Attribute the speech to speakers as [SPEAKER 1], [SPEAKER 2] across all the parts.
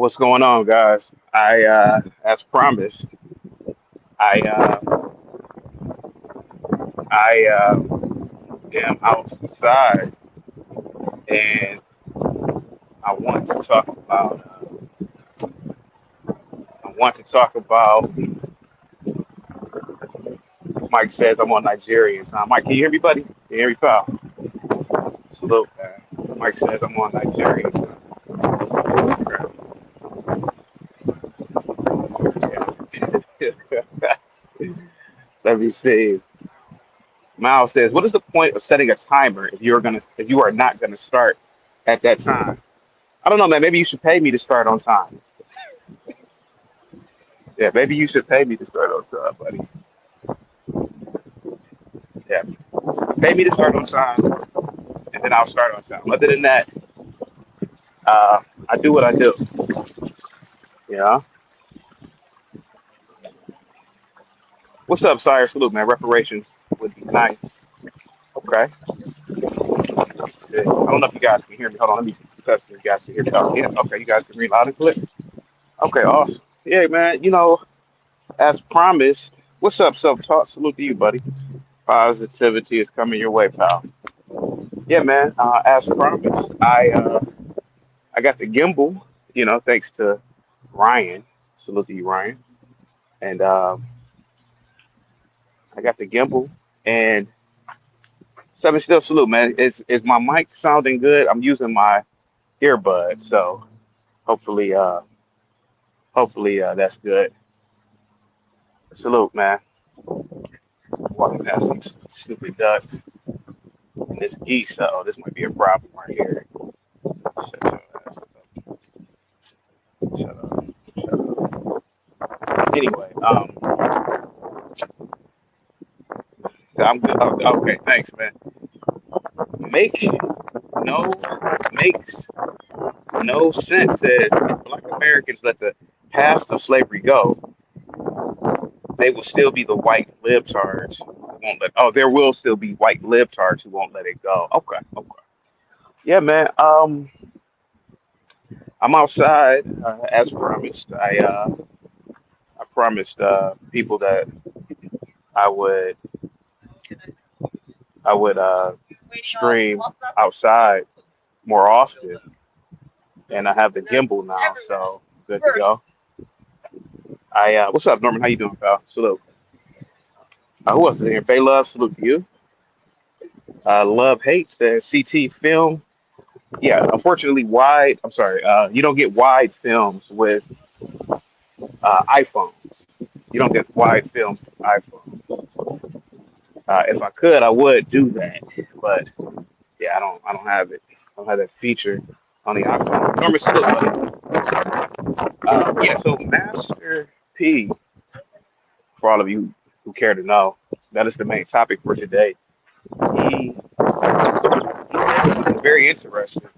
[SPEAKER 1] What's going on, guys? As promised, I, uh, I am outside, and I want to talk about. I want to talk about. Mike says I'm on Nigerian time. Mike, can you hear me, buddy? Can you hear me, pal? Salute, man. Mike says I'm on Nigerian time. Let me see. Miles says, "What is the point of setting a timer if you are not gonna start at that time?" I don't know, man. Maybe you should pay me to start on time. Yeah, maybe you should pay me to start on time, buddy. Yeah, pay me to start on time, and then I'll start on time. Other than that, I do what I do. Yeah. What's up, Sire? Salute, man. Reparations would be nice. Okay. Yeah. I don't know if you guys can hear me. Hold on, let me test if you guys can hear me. Oh, yeah. Okay, you guys can read loud and clear. Okay, awesome. Yeah, man. As promised, what's up, self-taught? Salute to you, buddy. Positivity is coming your way, pal. Yeah, man. As promised, I got the gimbal. Thanks to Ryan. Salute to you, Ryan. And I got the gimbal. And seven still salute, man. Is my mic sounding good? I'm using my earbud, so hopefully, hopefully that's good. Salute, man. Walking past these stupid ducks and this geese. Oh, this might be a problem right here. Shut your ass up. Shut up. Shut up. Anyway, so I'm good. Oh, okay, thanks, man. Make no makes no sense says if Black Americans let the past of slavery go, they will still be the white libtards who won't let. Oh, there will still be white libtards who won't let it go. Okay, okay. Yeah, man. I'm outside as promised. I promised people that I would I would stream outside more often, and I have the gimbal now, so good to go. What's up, Norman? How you doing, pal? Salute. Who else is in here? Bay Love, salute to you. Love Hate says CT film. Yeah, unfortunately, wide. I'm sorry. You don't get wide films with iPhones. You don't get wide films with iPhones. If I could, I would do that, but yeah, I don't have it. I don't have that feature on the iPhone. Norman, salute, buddy. Yeah, so Master P, for all of you who care to know, that is the main topic for today. He, he said something very interesting,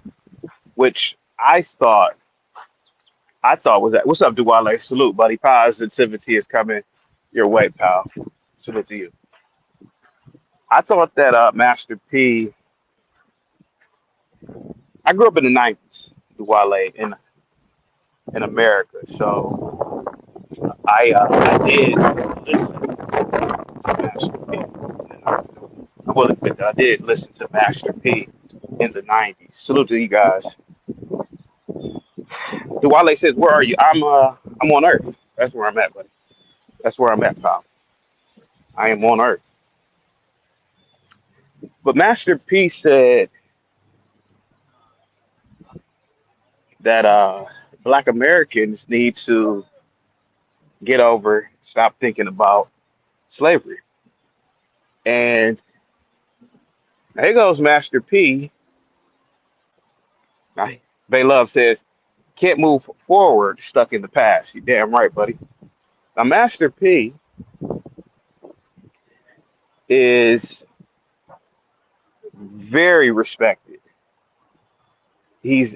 [SPEAKER 1] which I thought was that. What's up, Duwale? Salute, buddy. Positivity is coming your way, pal. Salute to you. I thought that Master P. I grew up in the '90s, Duwale, in America, so I did listen to Master P. I will admit that I did listen to Master P in the '90s. Salute to you guys. Duwale says, "Where are you?" I'm on Earth. That's where I'm at, buddy. That's where I'm at, pal. I am on Earth. But Master P said that Black Americans need to get over, stop thinking about slavery. And here goes Master P. They Love says, can't move forward, stuck in the past. You damn right, buddy. Now, Master P is very respected. He's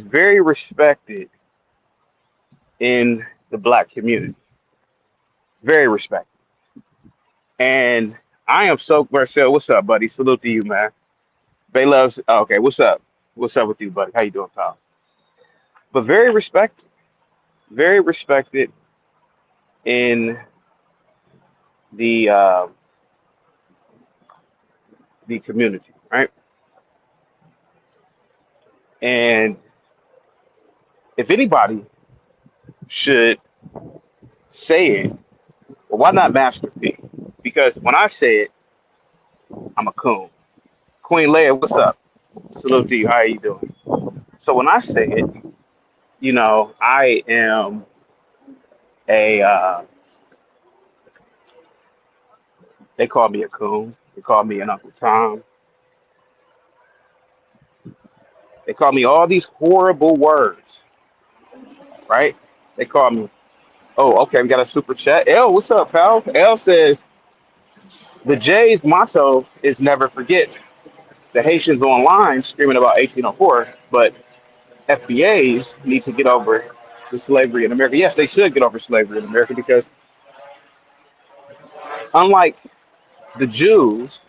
[SPEAKER 1] very respected in the black community. Very respected. And I am so Marcel. What's up, buddy? Salute to you, man. Bay loves. Okay, what's up? What's up with you, buddy? How you doing, pal? But very respected. very respected in the uh, the community, right? And if anybody should say it, well, why not Master P? Because when I say it, I'm a coon. Queen Leia, what's up? Salute to you. How are you doing? So when I say it, I am a. They call me a coon. They call me an Uncle Tom. They call me all these horrible words, right? They call me. Oh, okay. We got a super chat. L, what's up, pal? L says the J's motto is never forget. The Haitians online screaming about 1804, but FBAs need to get over the slavery in America. Yes, they should get over slavery in America because unlike the Jews,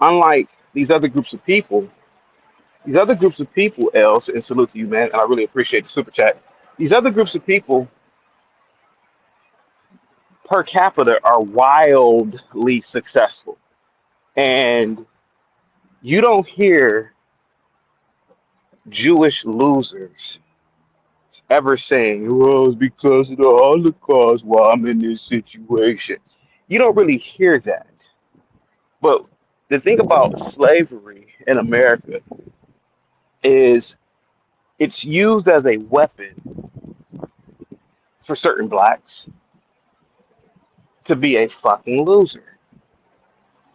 [SPEAKER 1] unlike these other groups of people, else, and salute to you, man, and I really appreciate the super chat. These other groups of people per capita are wildly successful. And you don't hear Jewish losers ever saying, well, it's because of the Holocaust why I'm in this situation. You don't really hear that. But the thing about slavery in America is it's used as a weapon for certain blacks to be a fucking loser,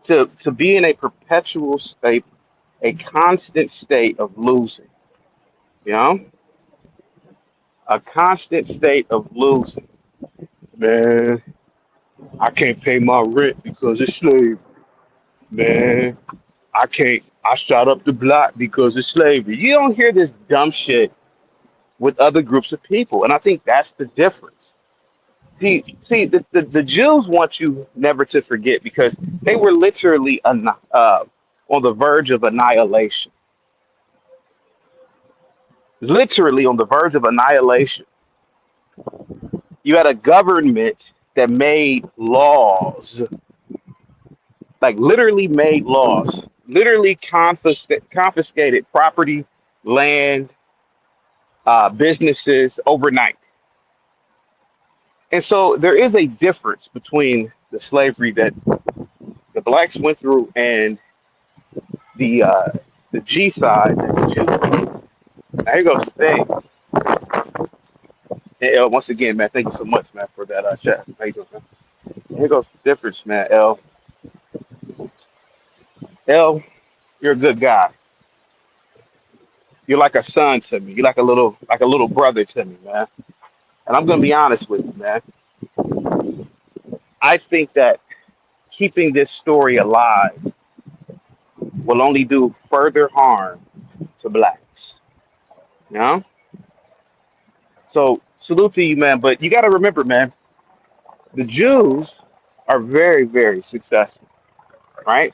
[SPEAKER 1] to be in a perpetual state, a constant state of losing, you know, a constant state of losing. Man, I can't pay my rent because it's slavery. Man, I can't. I shot up the block because of slavery. You don't hear this dumb shit with other groups of people, and I think that's the difference. See, the Jews want you never to forget because they were literally on the verge of annihilation. Literally on the verge of annihilation. You had a government that made laws, like literally made laws, literally confiscated property, land, businesses overnight. And so there is a difference between the slavery that the blacks went through and the uh, the G side that the Jews went through. Now here goes the thing. And L, once again, man, thank you so much, man, for that chat. How you doing, man? Here goes the difference, man. L, you're a good guy. You're like a son to me. You're like a little brother to me, man. And I'm gonna be honest with you, man. I think that keeping this story alive will only do further harm to blacks. You know? So salute to you, man. But you gotta remember, man, the Jews are very, very successful, right?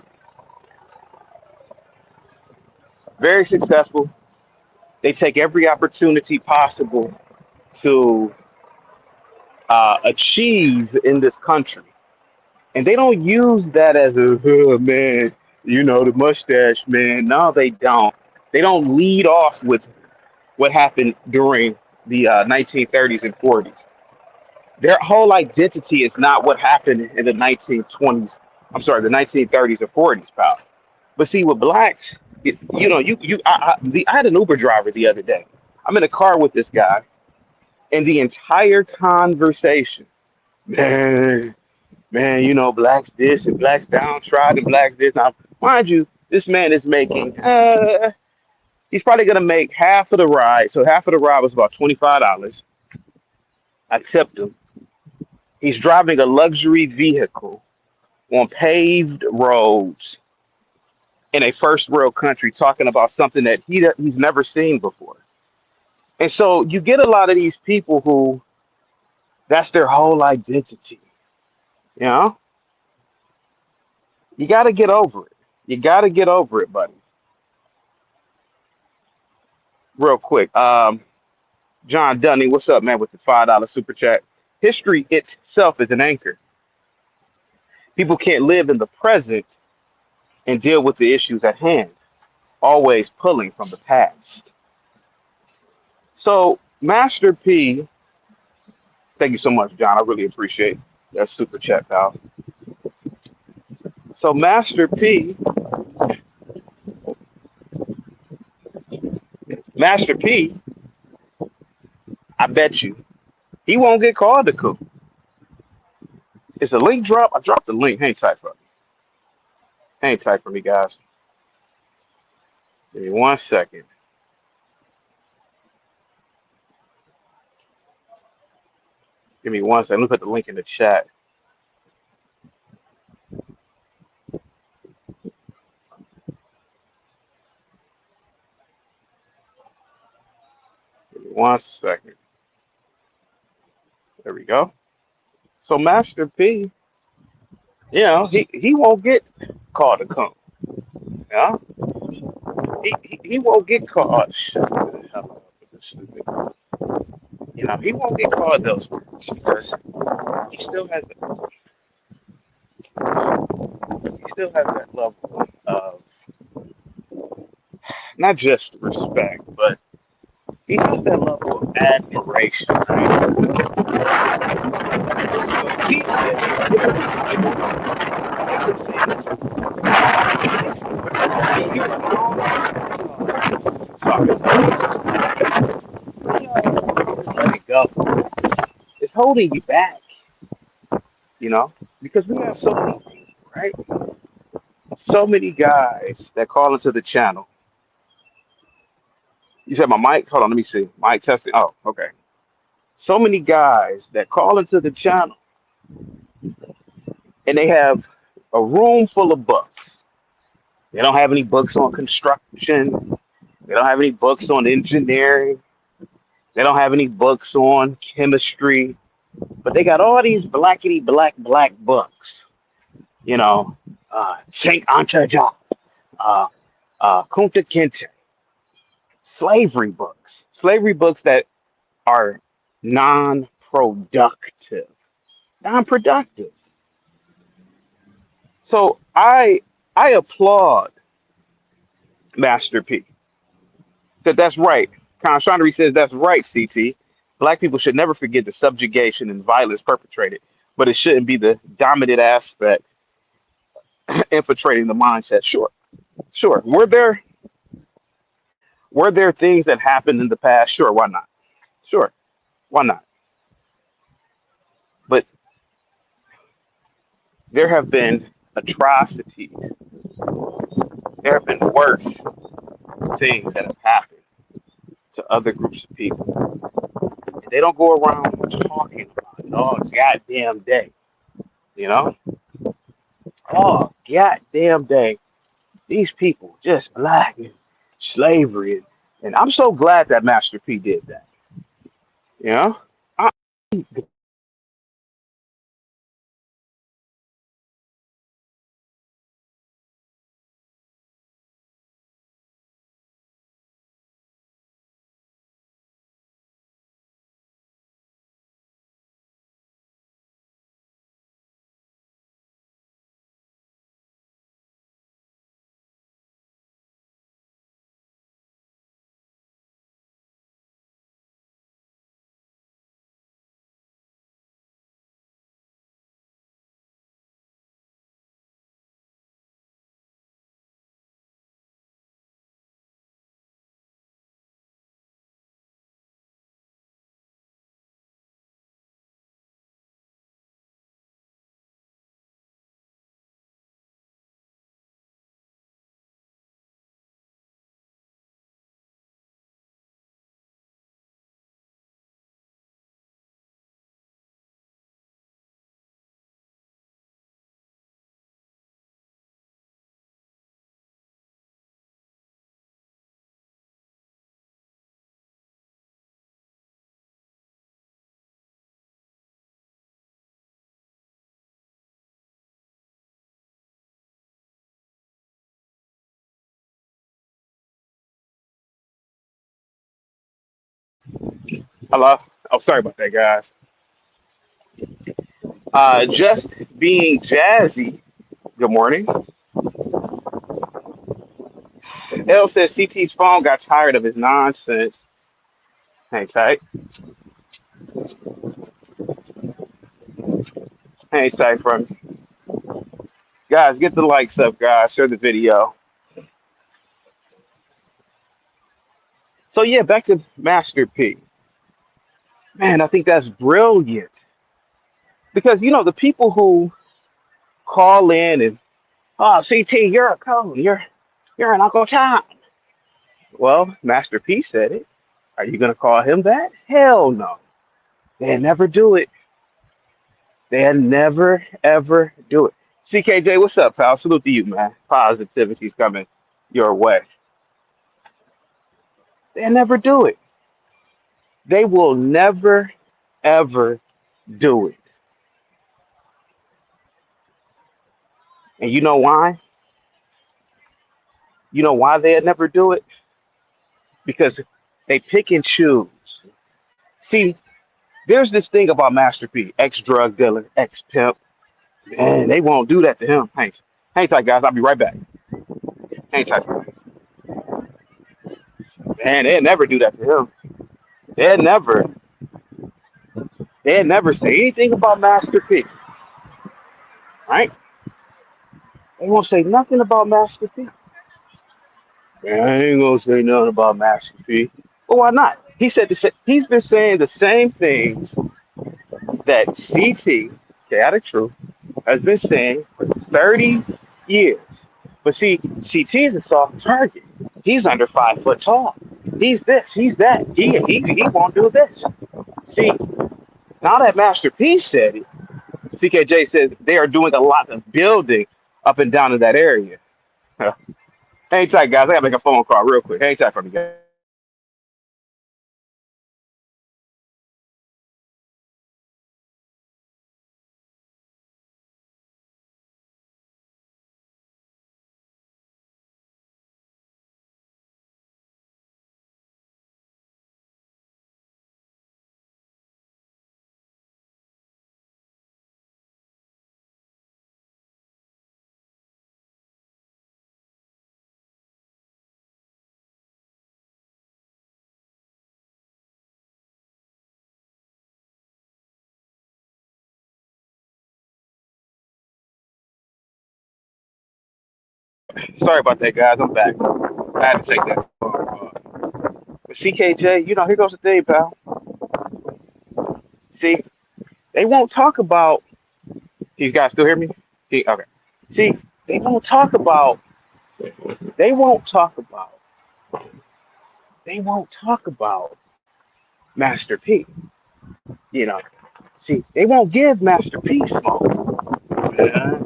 [SPEAKER 1] Very successful. They take every opportunity possible to achieve in this country. And they don't use that as a man, the mustache man. No, they don't. They don't lead off with what happened during the 1930s and 40s. Their whole identity is not what happened in the 1920s. I'm sorry, the 1930s or 40s, pal. But see, with blacks, I had an Uber driver the other day. I'm in a car with this guy, and the entire conversation, man, man, blacks this and blacks downtrodden, blacks this. Now, mind you, this man is making, he's probably going to make half of the ride. So half of the ride was about $25. I tipped him. He's driving a luxury vehicle on paved roads in a first world country talking about something that he's never seen before. And so you get a lot of these people who that's their whole identity. You know, you got to get over it. You got to get over it, buddy. Real quick. John Dunning, what's up, man, with the $5 super chat? History itself is an anchor. People can't live in the present and deal with the issues at hand, always pulling from the past. So, Master P, thank you so much, John. I really appreciate that super chat, pal. So, Master P, I bet you he won't get called a coup. Is the link drop? I dropped the link. Hang tight for me. Hang tight for me, guys. Give me 1 second. Give me 1 second. Let me put the link in the chat. Give me 1 second. There we go. So Master P, he won't get called a coon. Yeah, he won't get called. Oh, shut the hell up with this stupid. He won't get called those words because he still has that level of not just respect, but he has that level of admiration. Right? He said, I could say this. Just let it go. It's holding you back, because we have so many people, right? So many guys that call into the channel. You said my mic? Hold on, let me see. Mic testing. Oh, okay. So many guys that call into the channel and they have a room full of books. They don't have any books on construction. They don't have any books on engineering. They don't have any books on chemistry. But they got all these blackety black books. Shank Antaja, uh, Kunta Kinte, slavery books that are non-productive, non-productive. So I applaud Master P. Said that's right. Constantry says that's right. CT. Black people should never forget the subjugation and violence perpetrated, but it shouldn't be the dominant aspect infiltrating the mindset. Sure. Were there things that happened in the past? Sure, why not? Sure, why not? But there have been atrocities. There have been worse things that have happened to other groups of people. And they don't go around talking about it all goddamn day. You know? Oh goddamn day. These people just black and slavery. And I'm so glad that Master P did that. You know? I, Hello. Oh, sorry about that, guys. Just being jazzy. Good morning. L says CT's phone got tired of his nonsense. Hang tight. Hang tight for me. Guys, get the likes up, guys. Share the video. So yeah, back to Master P. Man, I think that's brilliant. Because the people who call in and oh CT, you're a cone. You're an Uncle Tom. Well, Master P said it. Are you gonna call him that? Hell no. They'll never do it. They'll never ever do it. CKJ, what's up, pal? Salute to you, man. Positivity's coming your way. They'll never do it. They will never ever do it. And you know why? You know why they'll never do it? Because they pick and choose. See, there's this thing about Master P, ex drug dealer, ex pimp. Man, they won't do that to him. Hang tight, guys. I'll be right back. Hang tight. Man, they'll never do that to him. They'll never, they'll never say anything about Master P, right? They won't say nothing about Master P. Man, I ain't gonna say nothing about Master P. Well, why not? He said he's been saying the same things that CT, Chaotic Truth, has been saying for 30 years. But see, CT is a soft target. He's under 5 foot tall. He's this, he's that. He won't do this. See, now that Master P said it, CKJ says they are doing a lot of building up and down in that area. Hang tight, guys. I gotta make a phone call real quick. Hang tight for me, guys. Sorry about that, guys. I'm back. I had to take that phone call. But CKJ, here goes the thing, pal. See, they won't talk about. You guys still hear me? Okay. See, they won't talk about. They won't talk about. They won't talk about Master P. You know. See, they won't give Master P smoke. Yeah,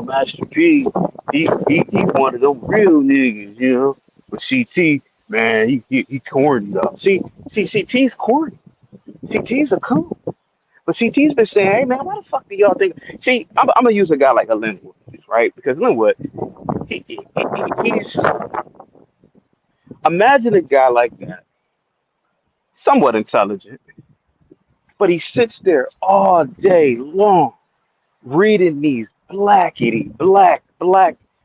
[SPEAKER 1] Master P, he one of them real niggas. But CT, man, he corny though. See, CT's corny. CT's a coon. But CT's been saying, hey man, why the fuck do y'all think? See, I'm gonna use a guy like a Linwood, right? Because Linwood, he's imagine a guy like that, somewhat intelligent, but he sits there all day long reading these black ass books.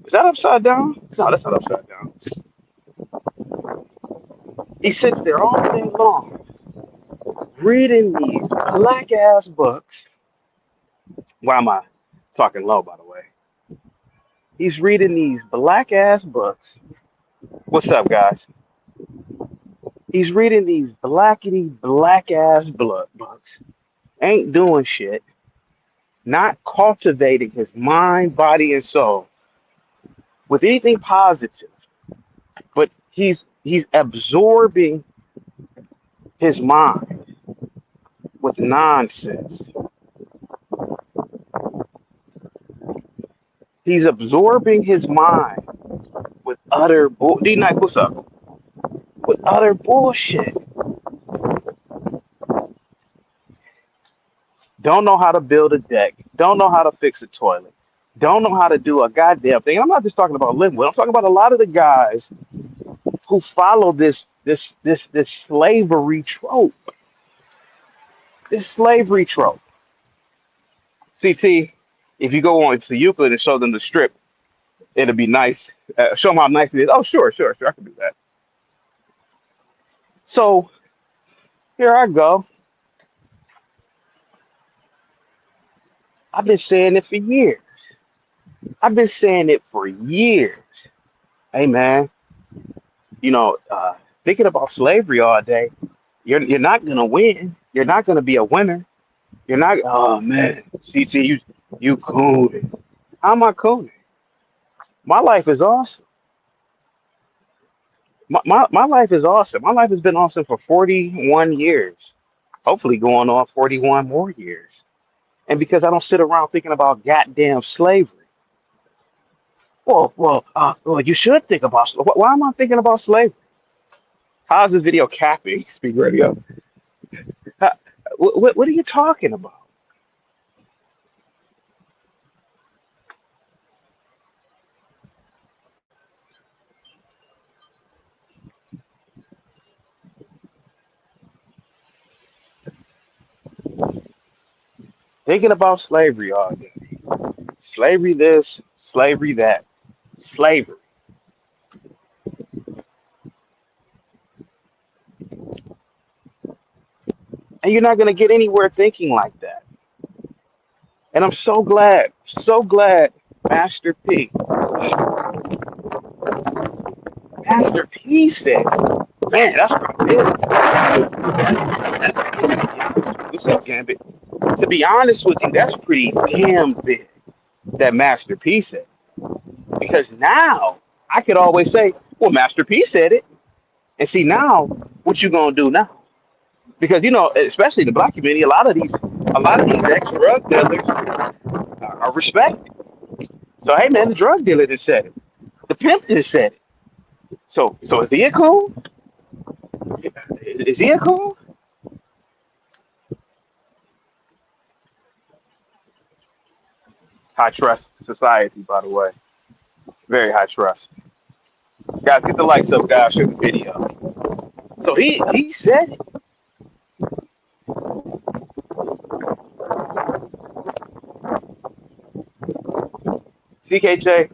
[SPEAKER 1] Is that upside down? No, that's not upside down. He sits there all day long reading these black ass books. Why am I talking low, by the way? He's reading these black ass books. What's up, guys? He's reading these black ass blood books. Ain't doing shit. Not cultivating his mind, body, and soul with anything positive. But he's absorbing his mind with nonsense. He's absorbing his mind with utter bull. D-Night, what's up? With utter bullshit. Don't know how to build a deck. Don't know how to fix a toilet. Don't know how to do a goddamn thing. I'm not just talking about Linwood. I'm talking about a lot of the guys who follow this slavery trope. This slavery trope. CT, if you go on to Euclid and show them the strip, it'll be nice. Show them how nice it is. Oh, sure, sure, sure. I can do that. So here I go. I've been saying it for years. I've been saying it for years. Hey, man, you know, thinking about slavery all day, you're not gonna win. You're not gonna be a winner. You're not. Oh man, CT, you cooning. How am I cooning? My life is awesome. My life is awesome. My life has been awesome for 41 years. Hopefully, going on 41 more years. And because I don't sit around thinking about goddamn slavery. Well, you should think about why am I thinking about slavery? How's this video capping? Speak radio. How- what are you talking about? Thinking about slavery all day. Slavery this, slavery that, slavery. And you're not going to get anywhere thinking like that. And I'm so glad Master P, Master P said, man, that's pretty big. What's up, Gambit? To be honest with you, that's pretty damn big that Master P said. Because now I could always say, well, Master P said it. And see now, what you gonna do now? Because you know, especially in the black community, a lot of these ex-drug dealers are respected. So hey man, the drug dealer just said it. The pimp just said it. So is he a coon? Is he a coon? High trust society, by the way. Very high trust. Guys, get the likes up, guys, share the video. So he said it. CKJ,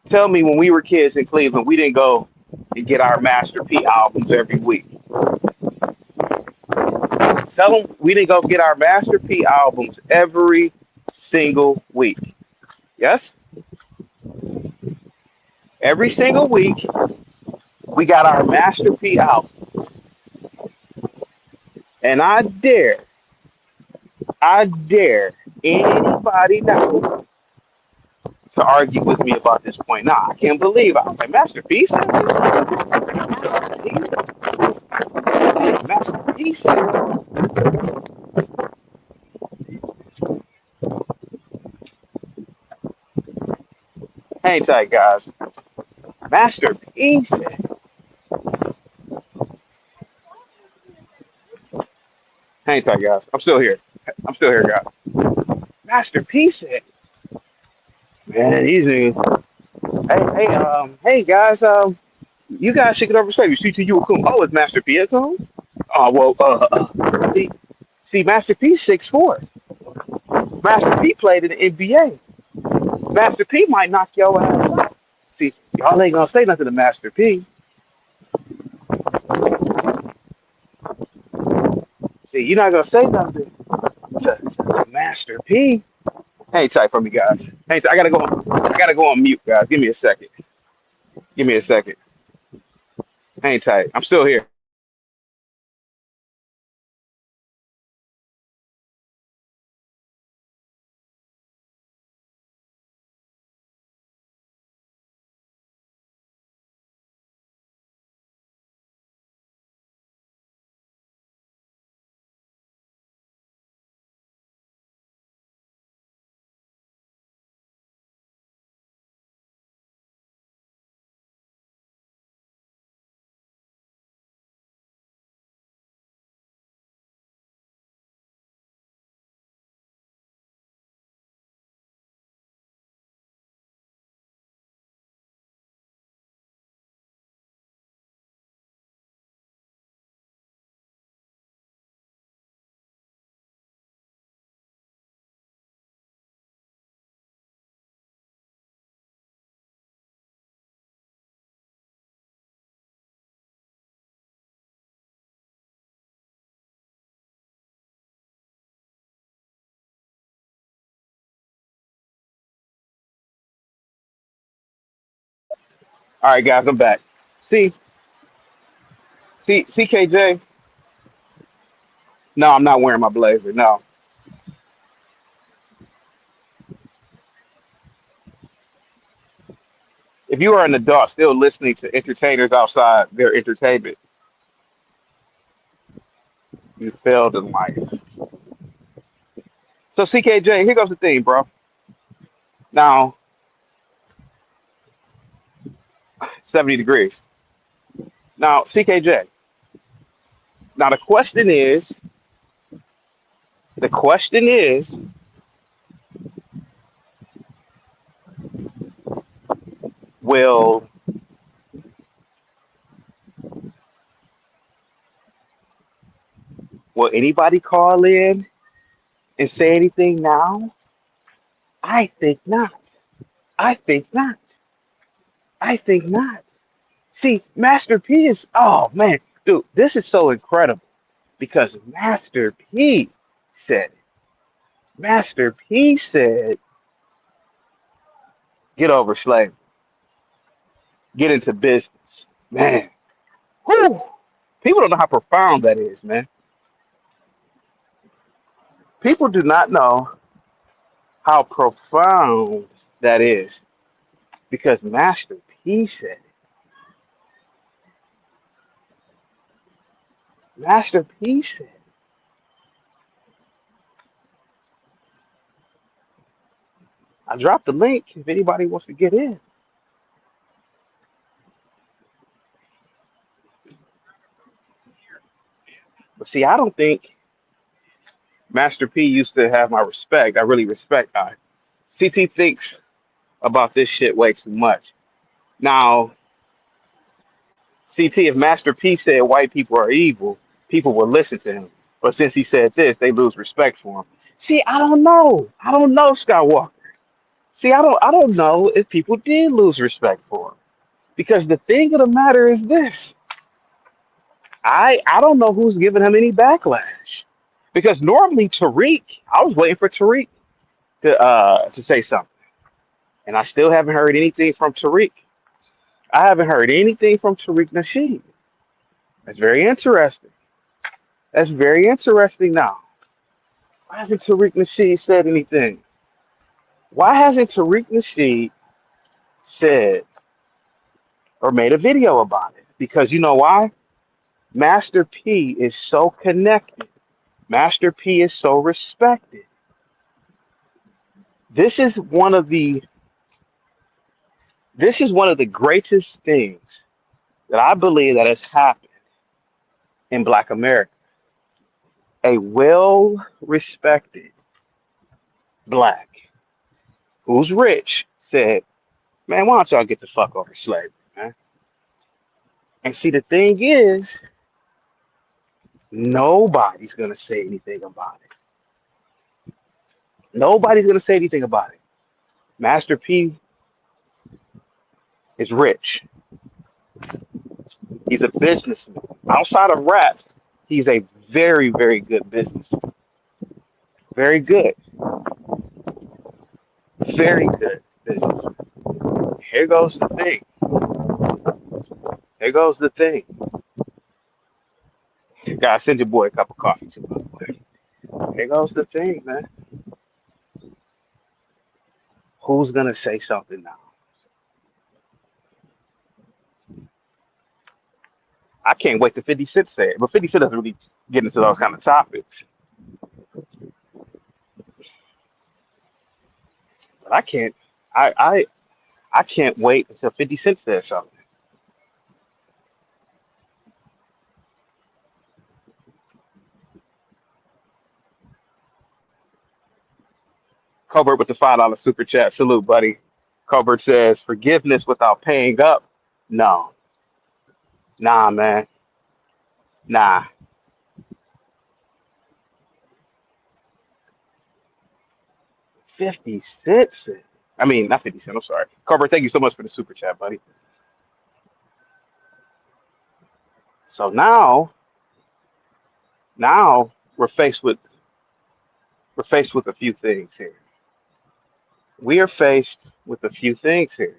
[SPEAKER 1] tell me when we were kids in Cleveland, we didn't go and get our Master P albums every week. Tell them we didn't go get our Master P albums every single week. Yes? Every single week, we got our Master P album. And I dare anybody now to argue with me about this point. Nah, I can't believe I was like, Master P said this? Master P? Master P said it. Hang tight, guys. Master P said, hang tight, guys. I'm still here. I'm still here, guys. Master P said, man, he's a, hey, guys, you guys should get over slavery. See, to you a coon. Oh, is Master P a coon? Oh, well, see, Master P 6'4". Master P played in the NBA. Master P might knock your ass out. See, y'all ain't gonna say nothing to Master P. See, you're not gonna say nothing to Master P. Hang tight for me, guys. Hang tight. I gotta go on mute, guys. Give me a second. Give me a second. Hang tight. I'm still here. All right, guys, I'm back. See, CKJ. No, I'm not wearing my blazer. No, if you are an adult still listening to entertainers outside their entertainment, you failed in life. So CKJ, here goes the thing, bro. Now, 70 degrees. Now, CKJ. Now the question is, will will anybody call in and say anything now? I think not. I think not. I think not. See, Master P is, oh man, dude, this is so incredible because Master P said it. Master P said, get over slavery, get into business. Man, whew, people don't know how profound that is, man. People do not know how profound that is because Master P said it. Master P said it. I dropped the link if anybody wants to get in. But see, I don't think Master P used to have my respect. I really respect CT thinks about this shit way too much. Now, CT, if Master P said white people are evil, people will listen to him. But since he said this, they lose respect for him. See, I don't know. I don't know, Skywalker. See, I don't know if people did lose respect for him. Because the thing of the matter is this. I don't know who's giving him any backlash. Because normally Tariq, I was waiting for Tariq to say something. And I still haven't heard anything from Tariq. I haven't heard anything from Tariq Nasheed. That's very interesting. That's very interesting now. Why hasn't Tariq Nasheed said anything? Why hasn't Tariq Nasheed said or made a video about it? Because you know why? Master P is so connected. Master P is so respected. This is one of the this is one of the greatest things that I believe that has happened in Black America. A well respected black who's rich said, man, why don't y'all get the fuck over slavery, man? And see, the thing is, nobody's going to say anything about it. Nobody's going to say anything about it. Master P is rich. He's a businessman. Outside of rap, he's a very, very good businessman. Very good. Very good businessman. Here goes the thing. Here goes the thing. Guys, send your boy a cup of coffee too, by the way. Here goes the thing, man. Who's gonna say something now? I can't wait till 50 Cent say it, but 50 Cent doesn't really get into those kind of topics. But I can't wait until 50 Cent says something. Colbert with the $5 super chat. Salute, buddy. Colbert says, forgiveness without paying up? No. Nah, man. Nah. 50 Cent. I mean, not 50 Cent, I'm sorry. Colbert, thank you so much for the super chat, buddy. So now we're faced with a few things here. We are faced with a few things here.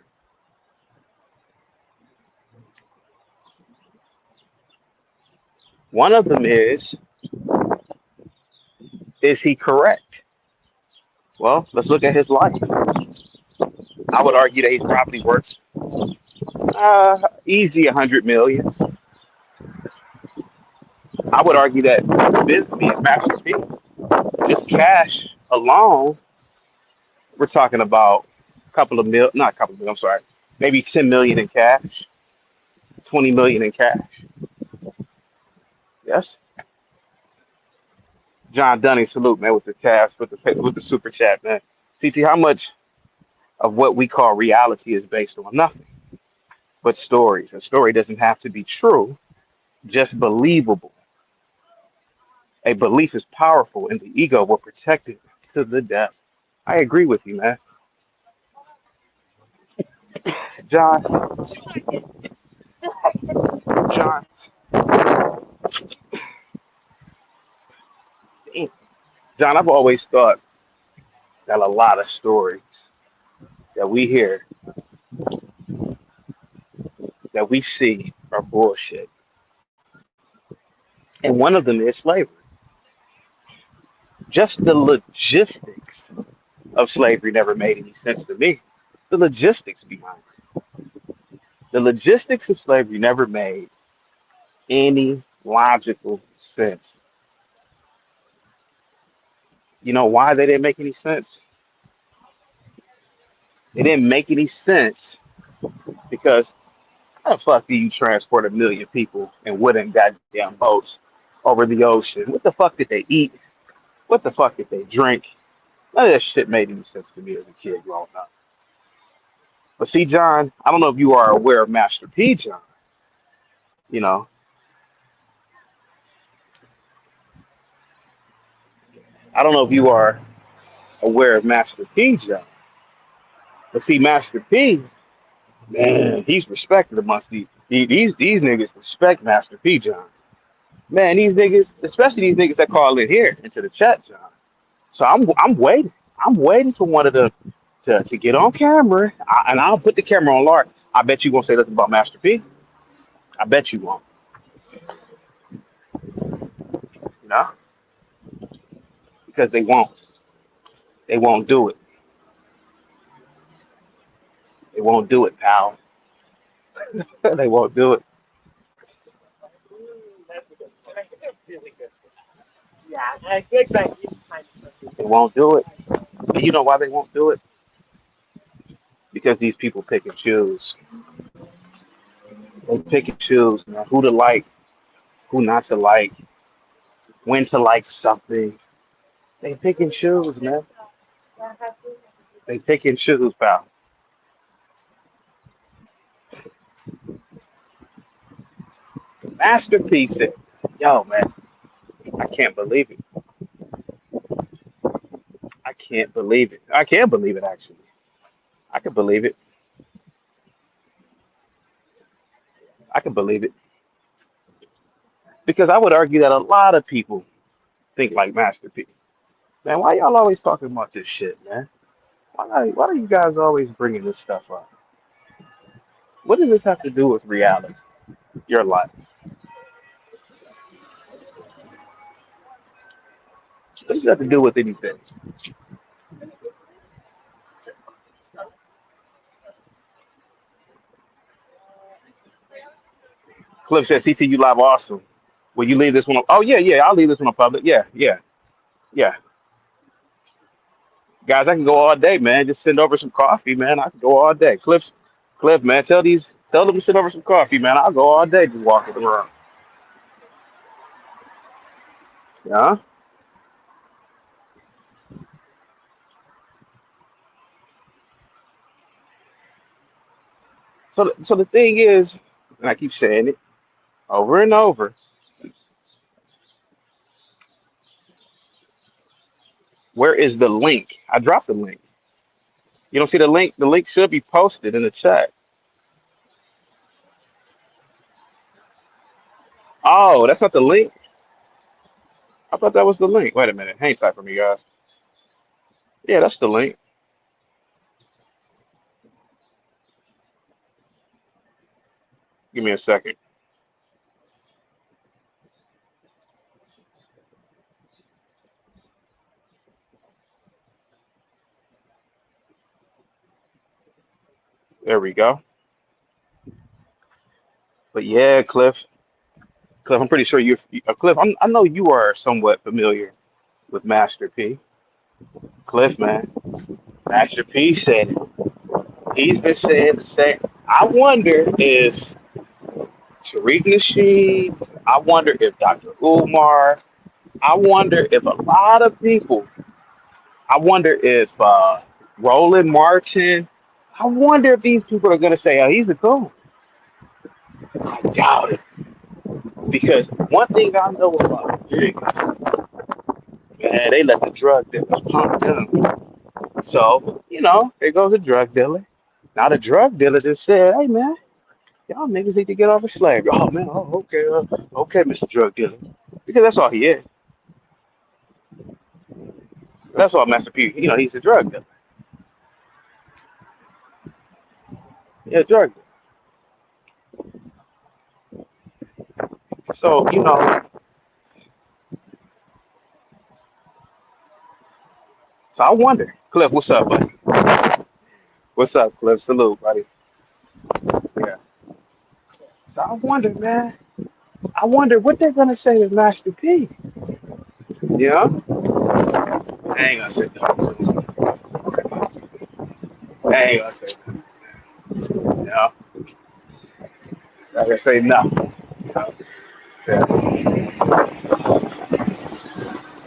[SPEAKER 1] One of them is he correct? Well, let's look at his life. I would argue that he's probably worth easy 100 million. I would argue that being Master P, just cash alone, we're talking about a couple of mil, not a couple of mil, I'm sorry, maybe 10 million in cash, 20 million in cash. Yes. John Dunning, salute, man, with the cash, with the super chat, man. See how much of what we call reality is based on nothing but stories. A story doesn't have to be true, just believable. A belief is powerful, and the ego will protect it to the death. I agree with you, man. John, John, John, I've always thought that a lot of stories that we hear, that we see, are bullshit. And one of them is slavery. Just the logistics of slavery never made any sense to me. The logistics behind it. The logistics of slavery never made any logical sense. You know why they didn't make any sense? It didn't make any sense because how the fuck do you transport 1 million people in wooden goddamn boats over the ocean? What the fuck did they eat? What the fuck did they drink? None of that shit made any sense to me as a kid growing up. But see, John, I don't know if you are aware of Master P, John. You know, I don't know if you are aware of Master P, John. But see, Master P, man, he's respected amongst these niggas respect Master P, John. Man, these niggas, especially these niggas that call in here into the chat, John. So I'm waiting. I'm waiting for one of them to get on camera, and I'll put the camera on Lark. I bet you won't say nothing about Master P. I bet you won't. You know, because they won't. They won't do it. They won't do it, pal. They won't do it. They won't do it. And you know why they won't do it? Because these people pick and choose. They pick and choose, man, who to like, who not to like, when to like something. They pick and choose, man. They pick and choose, pal. Masterpiece it. Yo, man, I can't believe it. I can't believe it. I can believe it, actually. I can believe it. I can believe it. Because I would argue that a lot of people think like Master P. Man, why y'all always talking about this shit, man? Why do you guys always bringing this stuff up? What does this have to do with reality? Your life. What does it have to do with anything? Cliff says, CTU Live awesome. Will you leave this one? Oh, yeah, yeah, I'll leave this one on public. Yeah, yeah, yeah. Guys, I can go all day, man. Just send over some coffee, man. I can go all day. Cliff, man, tell them to send over some coffee, man. I'll go all day just walking around. Yeah. So the thing is, and I keep saying it over and over, where is the link? I dropped the link. You don't see the link? The link should be posted in the chat. Oh, that's not the link? I thought that was the link. Wait a minute. Hang tight for me, guys. Yeah, that's the link. Give me a second. There we go. But yeah, Cliff, I'm pretty sure Cliff. I know you are somewhat familiar with Master P. Cliff, man, Master P said it. He's been saying the same. I wonder is Tariq Nasheed. I wonder if Dr. Umar. I wonder if a lot of people. I wonder if Roland Martin. I wonder if these people are going to say, "Oh, he's a coon." I doubt it because one thing I know about niggas, man, they let the drug dealers pump them. So there goes a drug dealer. Now the drug dealer just said, "Hey, man, y'all niggas need to get off of slavery." Oh man, okay, okay, Mr. Drug Dealer, because that's all he is. That's all Master P. He's a drug dealer. Yeah, drug dealer. So so I wonder, Cliff, what's up, buddy? What's up, Cliff? Salute, buddy. Yeah. So I wonder, man. I wonder what they're gonna say to Master P. Yeah. I ain't gonna say no. I ain't gonna say no. I gonna say no. Yeah.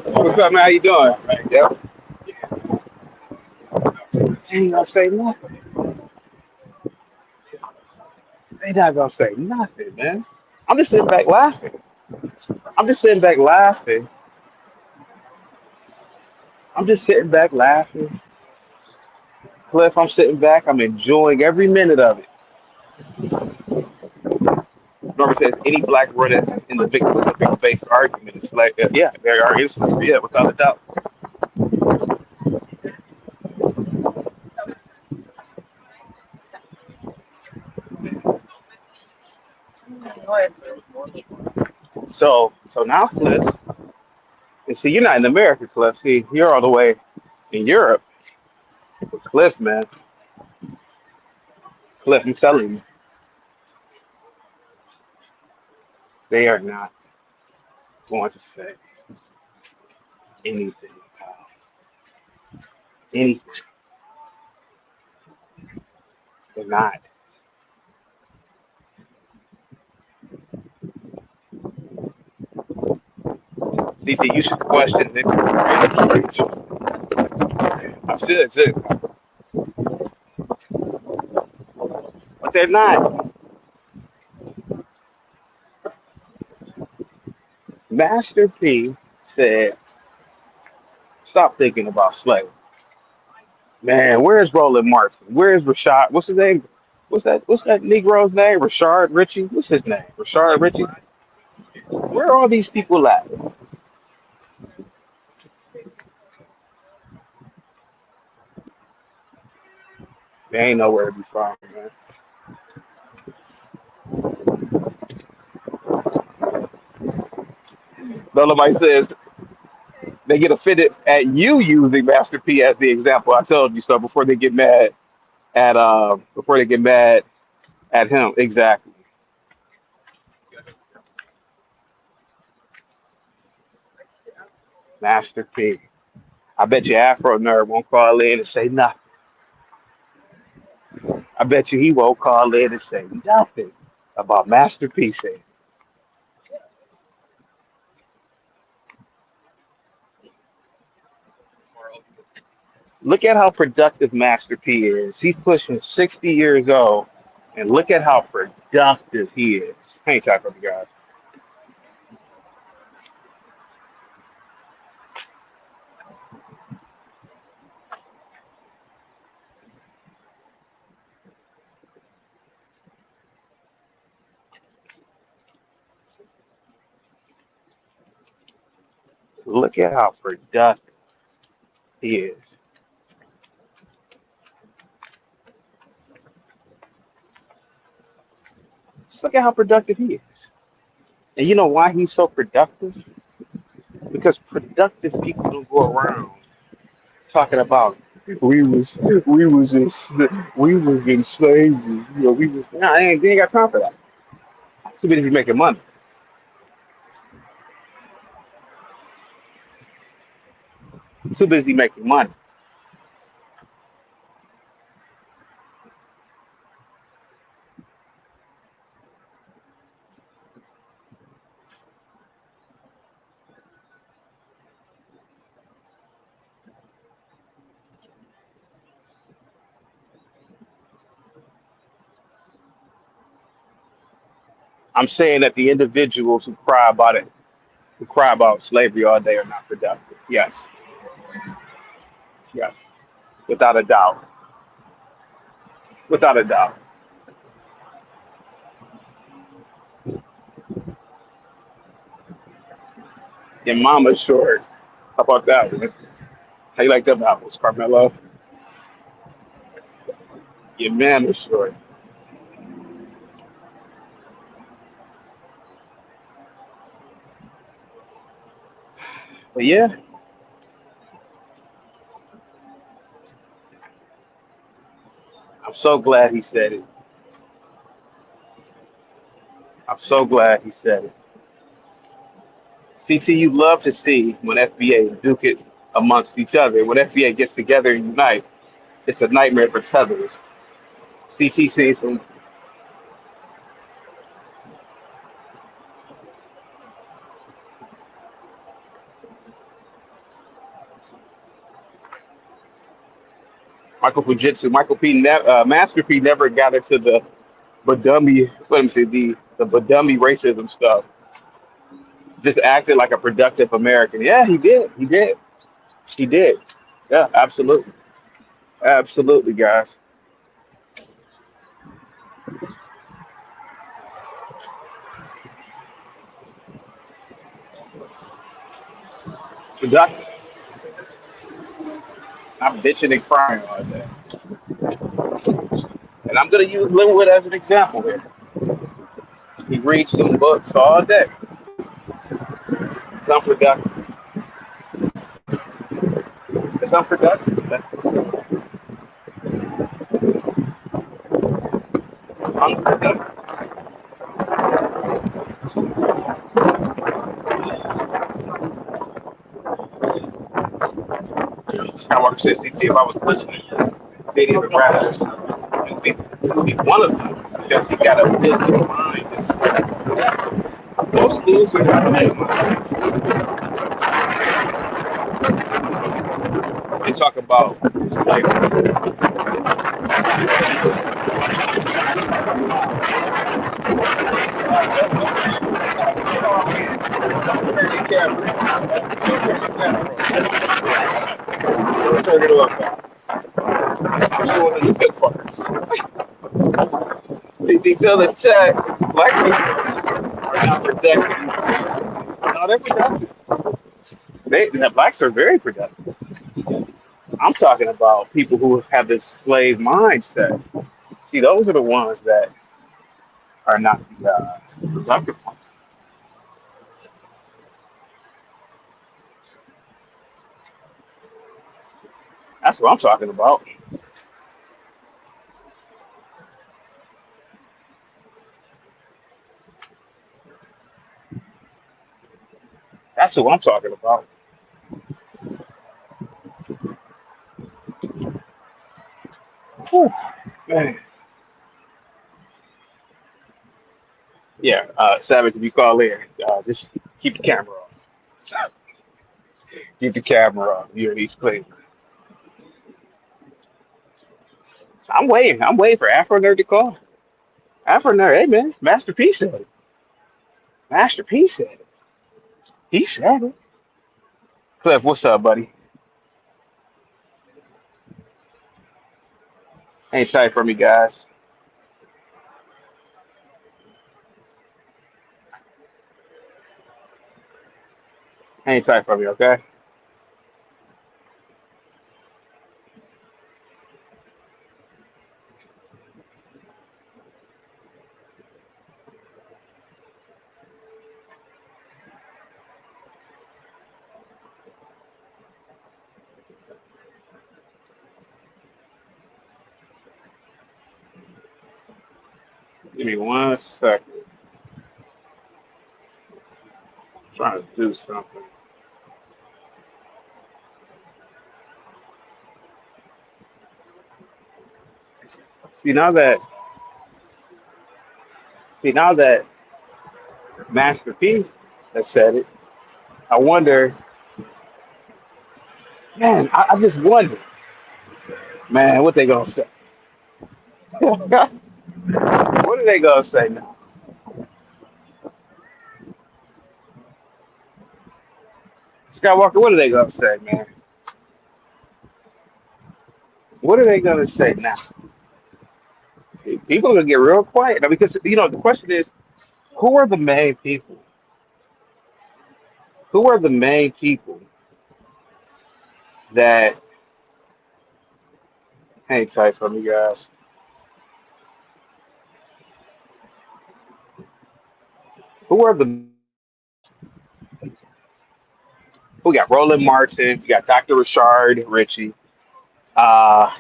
[SPEAKER 1] What's up, man? How you doing? Right, yeah. I ain't gonna say nothing. They not gonna say nothing, man. I'm just sitting back laughing. I'm just sitting back laughing. I'm just sitting back laughing. Cliff, I'm sitting back. I'm enjoying every minute of it. Remember, says any black word in the victim-based argument is like, yeah, there are instances, yeah, without a doubt. So now, Cliff, and see, you're not in America, Cliff. See, you're all the way in Europe. But Cliff, man, Cliff, I'm telling you, they are not going to say anything about anything. They're not. CC, you should question it. I should, but they're not. Master P said, "Stop thinking about slavery." Man, where's Roland Martin? Where's Rashad? What's his name? What's that Negro's name? Rashard Ritchie? What's his name? Rashard Ritchie? Where are all these people at? They ain't nowhere to be found, man. Dolomite says they get offended at you using Master P as the example. I told you so before they get mad at him. Exactly. Master P. I bet you Afro Nerd won't call in and say nothing. I bet you he won't call in and say nothing about Master P saying. Look at how productive Master P is. He's pushing 60 years old, and look at how productive he is. Hang tight for you guys. Look at how productive he is. Just look at how productive he is. And you know why he's so productive? Because productive people don't go around talking about we was just we was in slavery. You know, we was nah, they ain't got time for that. Too busy making money. Too busy making money. I'm saying that the individuals who cry about it, who cry about slavery all day, are not productive. Yes, yes, without a doubt, without a doubt. Your mama's short. How about that one? How you like them apples, Carmelo? Your man is short. But yeah, I'm so glad he said it. I'm so glad he said it. CT, you love to see when FBA duke it amongst each other. When FBA gets together and unite, it's a nightmare for tethers. CT sees from Michael Fujitsu, Master P never got into the Badummy, let me see, the Badummy racism stuff. Just acted like a productive American. Yeah, he did. He did. He did. Yeah, absolutely. Absolutely, guys. Productive. I'm bitching and crying all day. And I'm going to use Linwood as an example here. He reads them books all day. It's unproductive. It's unproductive. It's unproductive. Skywalker says, CT, if I was listening, Teddy would rather be one of them because he got a wisdom mind. Most schools are not they talk about slavery. Turn it off. I'm showing the good parts. See, tell the chat, black people are not productive. No, they're productive. The blacks are very productive. I'm talking about people who have this slave mindset. See, those are the ones that are not the productive ones. That's what I'm talking about. That's what I'm talking about. Whew, man. Yeah, Savage, if you call in, just keep the camera off. Keep the camera off. You're in East Cleveland. So I'm waiting. I'm waiting for Afro Nerd to call. Afro Nerd, hey man, Master P said it. Master P said it. He said it. Cliff, what's up, buddy? Hang tight for me, guys. Hang tight for me, okay? Give me 1 second. I'm trying to do something. See now that now that Master P has said it, I wonder, man. I just wonder, man, what they gonna say? What are they gonna say now? Skywalker, what are they gonna say, man? What are they gonna say now? People are gonna get real quiet now because the question is, who are the main people? Who are the main people that hang tight for me, guys? Who are the We got Roland Martin, we got Dr. Richard Ritchie. Uh,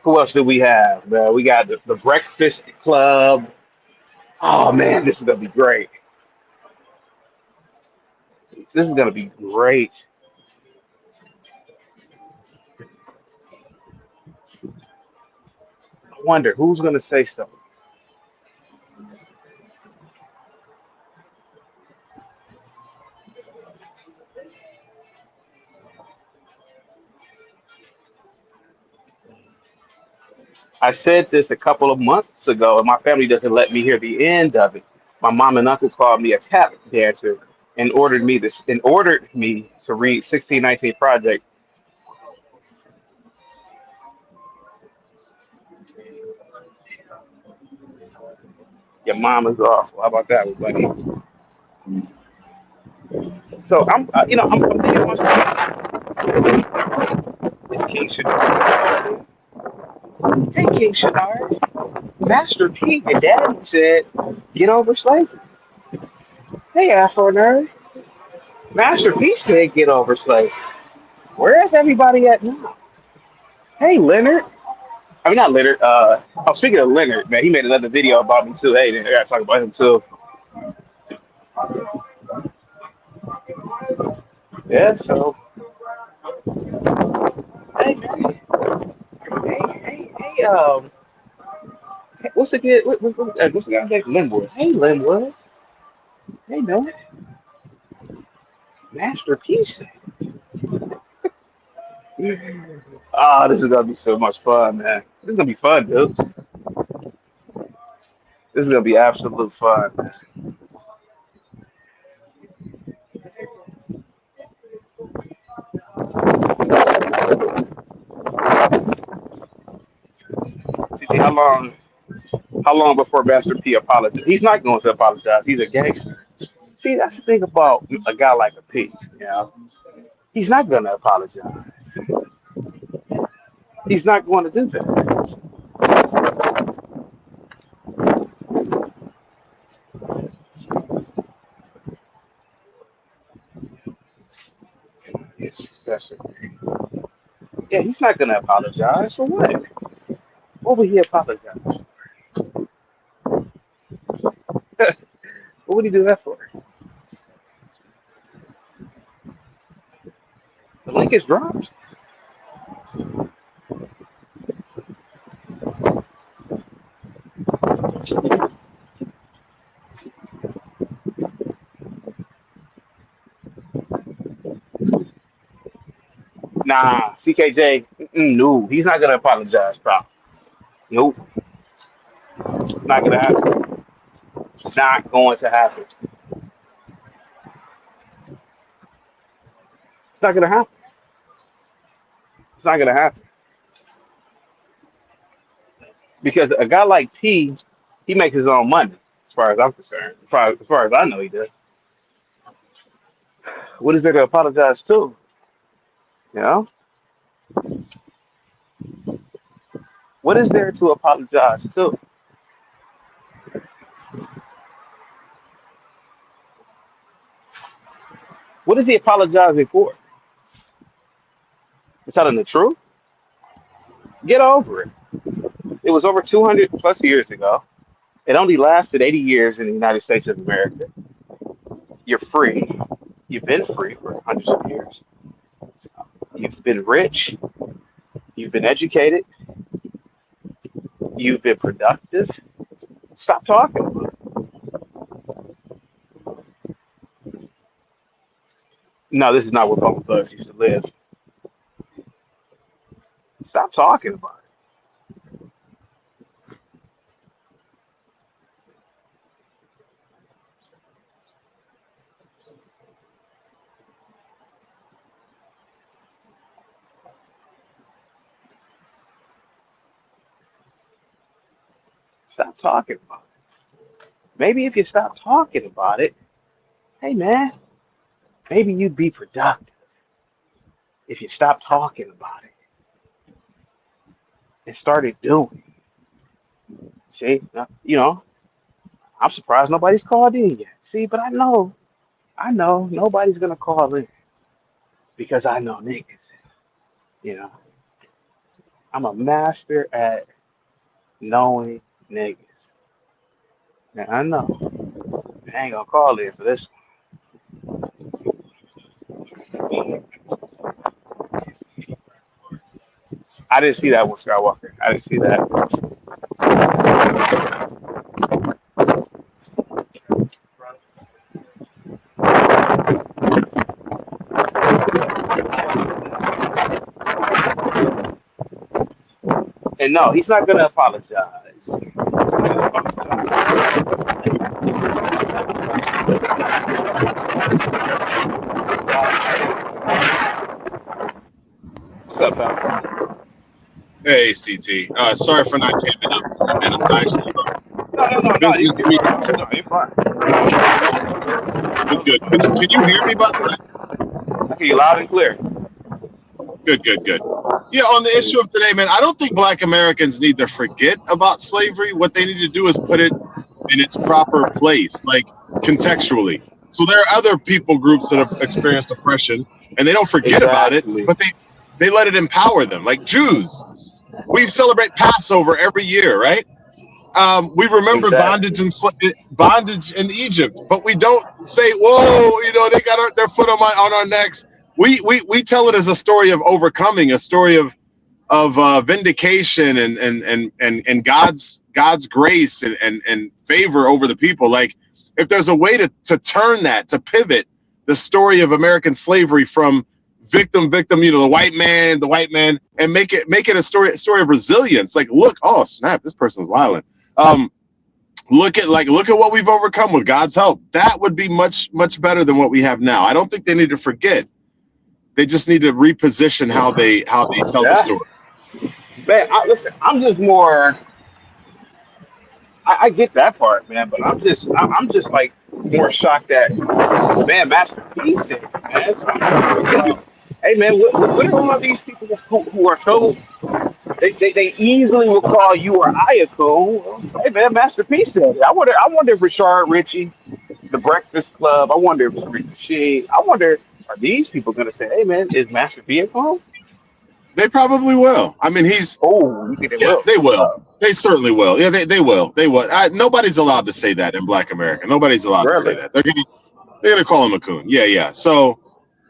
[SPEAKER 1] who else do we have? We got the Breakfast Club. Oh man, this is gonna be great. This is gonna be great. I wonder who's gonna say something. I said this a couple of months ago, and my family doesn't let me hear the end of it. My mom and uncle called me a tap dancer and ordered me to read 1619 Project. Your mom is awful. How about that, buddy? So I'm thinking to myself, is King Shadar? Hey, King Shadar. Master P, your daddy said, get over slavery. Hey, Afro nerd. Master P said, get over slavery. Where's everybody at now? Hey, Leonard. I mean, not Leonard. Speaking of Leonard, man, he made another video about me too. Hey, man, I gotta talk about him too. Yeah. So, hey, man. Hey. What's the kid? What's the guy's name? Linwood. Hey, Linwood. Hey, man. Master P said. Oh, this is gonna be so much fun, man. This is gonna be fun, dude. This is gonna be absolute fun. See how long before Master P apologizes? He's not going to apologize. He's a gangster. See, that's the thing about a guy like a P. You know, he's not gonna apologize. He's not going to do that. His successor. Yeah, he's not gonna apologize for what? What would he apologize? What would he do that for? The link is dropped. Nah, CKJ. No, he's not gonna apologize, bro. Nope, it's not gonna happen. It's not going to happen. It's not gonna happen. It's not gonna happen because a guy like P, he makes his own money. As far as I'm concerned, as far as I know, he does. What is there to apologize to? You know, what is there to apologize to? What is he apologizing for? For telling the truth? Get over it. It was over 200 plus years ago. It only lasted 80 years in the United States of America. You're free. You've been free for hundreds of years. You've been rich. You've been educated. You've been productive. Stop talking. No, this is not where Bumble Bugs used to live. Stop talking about it. Stop talking about it. Maybe if you stop talking about it, hey man, maybe you'd be productive if you stop talking about it and started doing. See, I'm surprised nobody's called in yet. See, but I know nobody's gonna call in because I know niggas. You know, I'm a master at knowing niggas. Now I know I ain't gonna call in for this one. I didn't see that one, Skywalker. I didn't see that. And no, he's not gonna apologize. What's up, pal?
[SPEAKER 2] Hey, CT. Sorry for not keeping up to you, man. I'm actually
[SPEAKER 1] No,
[SPEAKER 2] business meeting.
[SPEAKER 1] no, you're fine.
[SPEAKER 2] Good. Can you hear me, by the way?
[SPEAKER 1] I hear you loud and clear.
[SPEAKER 2] Good. Yeah, on the issue of today, man, I don't think Black Americans need to forget about slavery. What they need to do is put it in its proper place, like contextually. So there are other people groups that have experienced oppression, and they don't forget about it, but they let it empower them. Like Jews, we celebrate Passover every year, right? We remember bondage in Egypt, but we don't say, "Whoa, they got their foot on our necks." We tell it as a story of overcoming, a story of vindication and God's grace and favor over the people. Like, if there's a way to turn that, to pivot the story of American slavery from victim, the white man, and make it a story of resilience. Like, look, oh snap, this person's violent. Look at what we've overcome with God's help. That would be much better than what we have now. I don't think they need to forget. They just need to reposition how they tell the story.
[SPEAKER 1] Man, listen, I'm just more. I get that part, man, but I'm just like more shocked that, man, Master P said, man. Hey, man, what are all of these people who are so they easily will call you or I a coon? Hey, man, Master P said it. I wonder if Rashard Richie, The Breakfast Club. I wonder if Rashid. I wonder, are these people gonna say, hey, man, is Master P a coon?
[SPEAKER 2] They probably will. I mean,
[SPEAKER 1] you think they will?
[SPEAKER 2] They will. They certainly will. Yeah, they will. They will. Nobody's allowed to say that in Black America. Nobody's allowed to say that. They're gonna call him a coon. Yeah. So,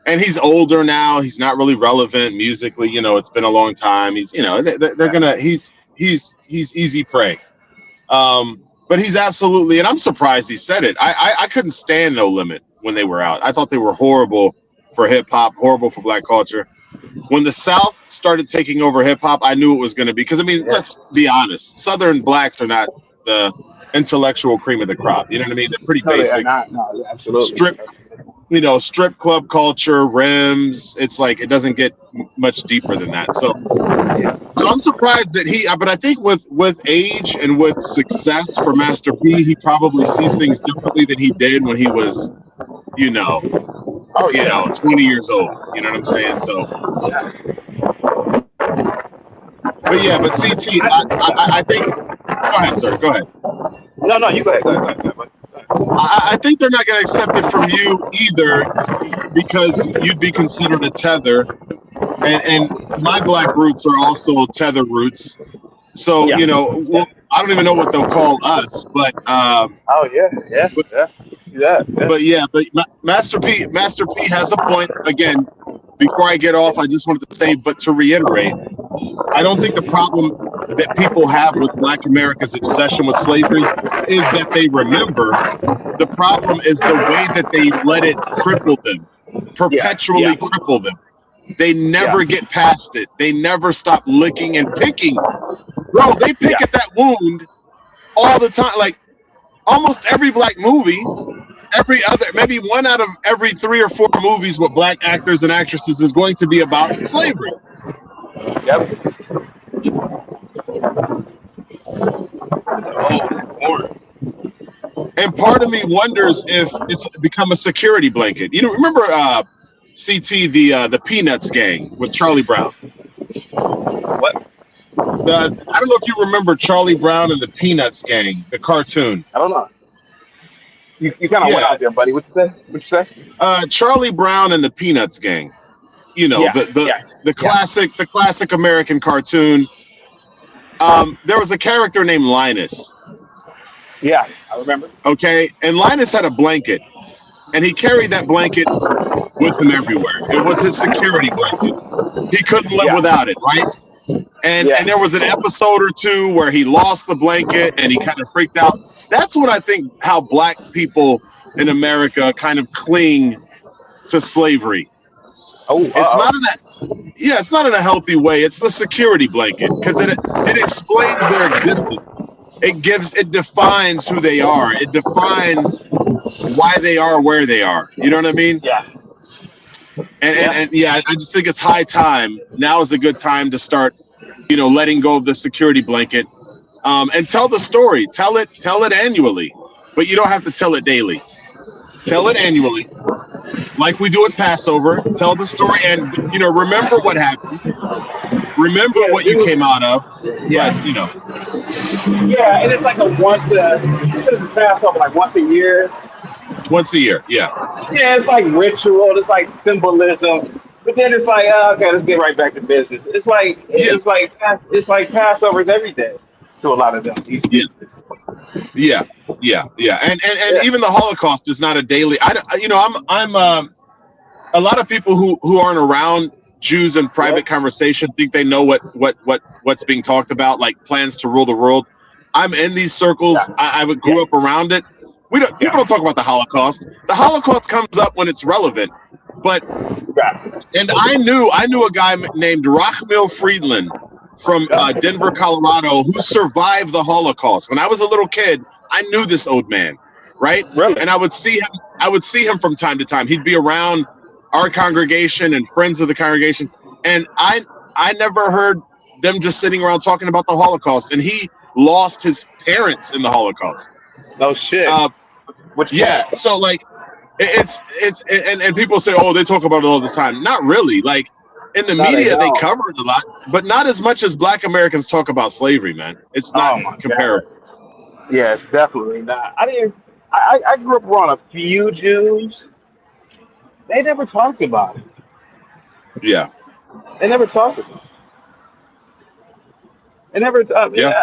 [SPEAKER 2] and he's older now. He's not really relevant musically. It's been a long time. He's they're gonna he's easy prey. But he's absolutely, and I'm surprised he said it. I couldn't stand No Limit when they were out. I thought they were horrible for hip hop, horrible for Black culture. When the South started taking over hip hop, I knew it was going to be, because let's be honest, Southern blacks are not the intellectual cream of the crop. You know what I mean? They're pretty basic.
[SPEAKER 1] No, absolutely.
[SPEAKER 2] Strip club culture, rims. It's like it doesn't get much deeper than that. So I'm surprised that but I think with age and with success for Master P, he probably sees things differently than he did when he was, 20 years old. You know what I'm saying? So, but CT, I think. Go ahead, sir. Go ahead.
[SPEAKER 1] No, you go ahead.
[SPEAKER 2] I think they're not going to accept it from you either, because you'd be considered a tether, and my Black roots are also tether roots. So I don't even know what they'll call us,
[SPEAKER 1] Oh yeah, yeah,
[SPEAKER 2] but
[SPEAKER 1] yeah. See that? Yeah.
[SPEAKER 2] Master P has a point. Again, before I get off, I just wanted to say, but to reiterate, I don't think the problem that people have with Black America's obsession with slavery is that they remember. The problem is the way that they let it cripple them,
[SPEAKER 1] Yeah,
[SPEAKER 2] perpetually
[SPEAKER 1] yeah,
[SPEAKER 2] cripple them. They
[SPEAKER 1] yeah,
[SPEAKER 2] never get past it. They never stop licking and picking. Bro, they pick
[SPEAKER 1] yeah.
[SPEAKER 2] at that wound all the time. Like almost every Black movie, every other, maybe one out of every 3 or 4 movies with Black actors and actresses is going to be about slavery.
[SPEAKER 1] Yep.
[SPEAKER 2] Or and part of me wonders if it's become a security blanket. You know, remember CT the Peanuts gang with Charlie Brown.
[SPEAKER 1] What?
[SPEAKER 2] I don't know if you remember Charlie Brown and the Peanuts gang, the cartoon.
[SPEAKER 1] I don't know. You kind of went
[SPEAKER 2] Yeah,
[SPEAKER 1] out there, buddy. What you say? What you say?
[SPEAKER 2] Charlie Brown and the Peanuts gang. You know,
[SPEAKER 1] Yeah,
[SPEAKER 2] the the
[SPEAKER 1] yeah,
[SPEAKER 2] the
[SPEAKER 1] yeah,
[SPEAKER 2] classic American cartoon. There was a character named Linus.
[SPEAKER 1] yeah. I remember.
[SPEAKER 2] Okay, and Linus had a blanket, and he carried that blanket with him everywhere. It was his security blanket. He couldn't live
[SPEAKER 1] Yeah,
[SPEAKER 2] without it, right? And
[SPEAKER 1] yeah.
[SPEAKER 2] there was an episode or two where he lost the blanket and he kind of freaked out. That's what I think how Black people in America kind of cling to slavery.
[SPEAKER 1] Oh,
[SPEAKER 2] It's not in that it's not in a healthy way. It's the security blanket because it explains their existence. It defines who they are. It defines why they are where they are. You know what I mean?
[SPEAKER 1] yeah,
[SPEAKER 2] And
[SPEAKER 1] yeah,
[SPEAKER 2] yeah, I just think it's high time. Now is a good time to start, letting go of the security blanket, and tell the story. Tell it annually, but you don't have to tell it daily. Tell it annually, like we do at Passover. Tell the story, and remember what happened. Remember
[SPEAKER 1] yeah.
[SPEAKER 2] what you came out of. But
[SPEAKER 1] Yeah, yeah. And it's like a once a. What is the Passover? Like once a year.
[SPEAKER 2] once a year, yeah,
[SPEAKER 1] Yeah, it's like ritual. It's like symbolism. But then it's like, okay, let's get right back to business.
[SPEAKER 2] yeah,
[SPEAKER 1] It's like Passover's every day to a lot of them.
[SPEAKER 2] yeah. Yeah, yeah, and
[SPEAKER 1] Yeah,
[SPEAKER 2] even the Holocaust is not a daily. I'm a lot of people who aren't around Jews in
[SPEAKER 1] yeah,
[SPEAKER 2] private conversation think they know what's being talked about, like plans to rule the world. I'm in these circles.
[SPEAKER 1] yeah,
[SPEAKER 2] I
[SPEAKER 1] yeah,
[SPEAKER 2] grew up around it. People
[SPEAKER 1] yeah.
[SPEAKER 2] don't talk about the Holocaust. The Holocaust comes up when it's relevant, but
[SPEAKER 1] Right.
[SPEAKER 2] and I knew a guy named Rachmil Friedland from
[SPEAKER 1] Yeah.
[SPEAKER 2] Denver, Colorado, who survived the Holocaust. When I was a little kid, I knew this old man, right?
[SPEAKER 1] Really?
[SPEAKER 2] And I would see him. I would see him from time to time. He'd be around our congregation and friends of the congregation, and I never heard them just sitting around talking about the Holocaust. And he lost his parents in the Holocaust.
[SPEAKER 1] No shit.
[SPEAKER 2] Uh,
[SPEAKER 1] Which
[SPEAKER 2] yeah,
[SPEAKER 1] part?
[SPEAKER 2] so like and people say, oh, they talk about it all the time. Not really. Like in the
[SPEAKER 1] No, they
[SPEAKER 2] media, they
[SPEAKER 1] don't.
[SPEAKER 2] cover it a lot, but not as much as Black Americans talk about slavery, man. It's not
[SPEAKER 1] Oh my god.
[SPEAKER 2] comparable.
[SPEAKER 1] Yeah, it's definitely not. I didn't. I grew up around a few Jews. They never talked about it.
[SPEAKER 2] Yeah,
[SPEAKER 1] They never talked about it. They never.
[SPEAKER 2] yeah,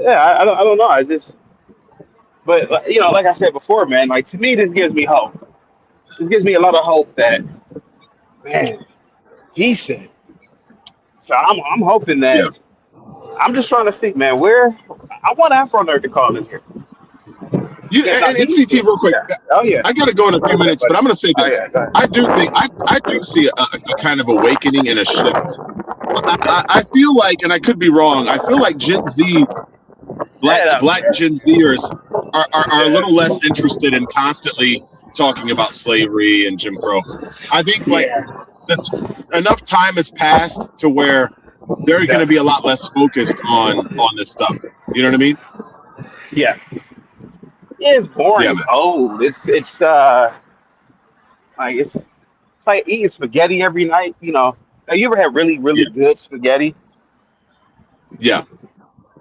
[SPEAKER 1] Yeah. I don't know. I just. But like I said before, man. Like to me, this gives me hope. This gives me a lot of hope that man, he said. So I'm hoping
[SPEAKER 2] yeah.
[SPEAKER 1] that I'm just trying to see, man, where I want Afro Nerd to call in here.
[SPEAKER 2] You
[SPEAKER 1] Yeah, no,
[SPEAKER 2] and CT real quick.
[SPEAKER 1] yeah. Oh yeah.
[SPEAKER 2] I got to go in a few
[SPEAKER 1] Go ahead,
[SPEAKER 2] minutes, but
[SPEAKER 1] buddy.
[SPEAKER 2] I'm going to say
[SPEAKER 1] Oh
[SPEAKER 2] this.
[SPEAKER 1] yeah, go ahead.
[SPEAKER 2] I do think I do see a kind of awakening and a shift. I feel like, and I could be wrong. I feel like Gen Z,
[SPEAKER 1] Yeah,
[SPEAKER 2] black Gen Zers are a
[SPEAKER 1] yeah,
[SPEAKER 2] little less interested in constantly talking about slavery and Jim Crow. I think like
[SPEAKER 1] yeah,
[SPEAKER 2] that's enough time has passed to where they're going to be a
[SPEAKER 1] definitely.
[SPEAKER 2] lot less focused on this stuff. You know what I mean?
[SPEAKER 1] Yeah, yeah. It's boring.
[SPEAKER 2] Yeah,
[SPEAKER 1] It's
[SPEAKER 2] man.
[SPEAKER 1] old. Like it's like eating spaghetti every night. Have you ever had really really
[SPEAKER 2] Yeah,
[SPEAKER 1] good spaghetti?
[SPEAKER 2] yeah,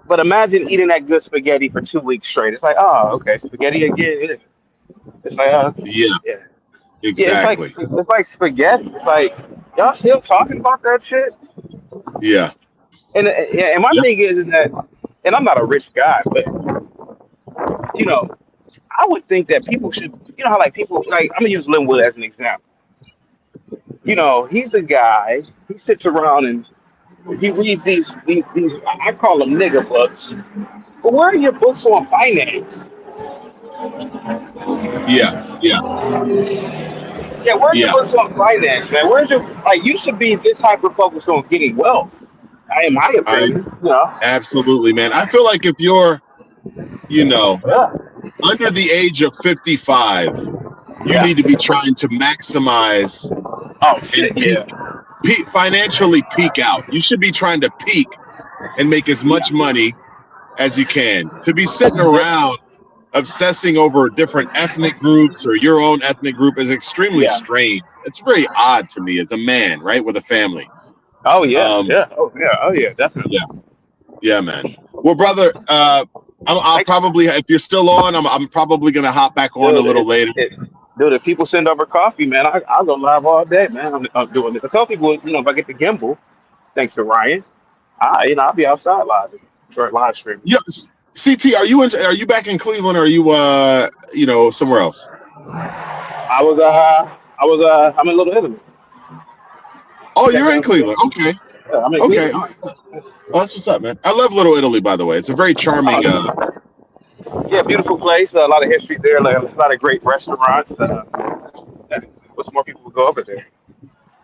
[SPEAKER 1] But imagine eating that good spaghetti for 2 weeks straight. It's like, oh, okay, spaghetti again. It's like,
[SPEAKER 2] yeah,
[SPEAKER 1] yeah, yeah.
[SPEAKER 2] exactly.
[SPEAKER 1] It's like spaghetti. It's like y'all still talking about that shit.
[SPEAKER 2] Yeah,
[SPEAKER 1] And yeah, and my
[SPEAKER 2] yeah,
[SPEAKER 1] thing is that and I'm not a rich guy, but you know, I would think that people should, you know, how like people like I'm gonna use Linwood as an example. You know, he's a guy. He sits around and he reads these. I call them nigga books. But where are your books on finance?
[SPEAKER 2] Yeah, yeah,
[SPEAKER 1] Yeah, where's your
[SPEAKER 2] yeah.
[SPEAKER 1] books on finance, man? Where's your like? You should be this hyper focused on getting wealth, in my
[SPEAKER 2] I
[SPEAKER 1] opinion. You know.
[SPEAKER 2] absolutely, man. I feel like if you're, you know,
[SPEAKER 1] Yeah.
[SPEAKER 2] under the age of 55, you
[SPEAKER 1] Yeah.
[SPEAKER 2] need to be trying to maximize
[SPEAKER 1] Oh
[SPEAKER 2] and
[SPEAKER 1] shit. Yeah.
[SPEAKER 2] financially peak out. You should be trying to peak and make as much
[SPEAKER 1] Yeah.
[SPEAKER 2] money as you can. To be sitting around obsessing over different ethnic groups or your own ethnic group is extremely
[SPEAKER 1] Yeah.
[SPEAKER 2] strange. It's very odd to me as a man, right, with a family.
[SPEAKER 1] Oh yeah.
[SPEAKER 2] Um,
[SPEAKER 1] Yeah. Oh yeah. Oh yeah. Definitely.
[SPEAKER 2] yeah, yeah, man. Well, brother, I'll
[SPEAKER 1] Thanks,
[SPEAKER 2] probably, if you're still on, I'm probably gonna hop back on a
[SPEAKER 1] dude.
[SPEAKER 2] little later.
[SPEAKER 1] Dude, if people send over coffee, man, I'll go live all day, man. I'm doing this. I tell people, you know, if I get the gimbal, thanks to Ryan, I'll be outside live or live streaming.
[SPEAKER 2] Yeah, CT, are you back in Cleveland or are you somewhere else?
[SPEAKER 1] I'm in Little Italy.
[SPEAKER 2] Oh,
[SPEAKER 1] Check
[SPEAKER 2] you're in
[SPEAKER 1] out, yeah,
[SPEAKER 2] Cleveland. Okay,
[SPEAKER 1] I'm in
[SPEAKER 2] okay.
[SPEAKER 1] Cleveland.
[SPEAKER 2] Oh, that's what's up, man. I love Little Italy, by the way. It's a very charming.
[SPEAKER 1] Oh, yeah, beautiful place. A lot of history there. Like, a lot of great restaurants. Yeah, wish more people would go over there.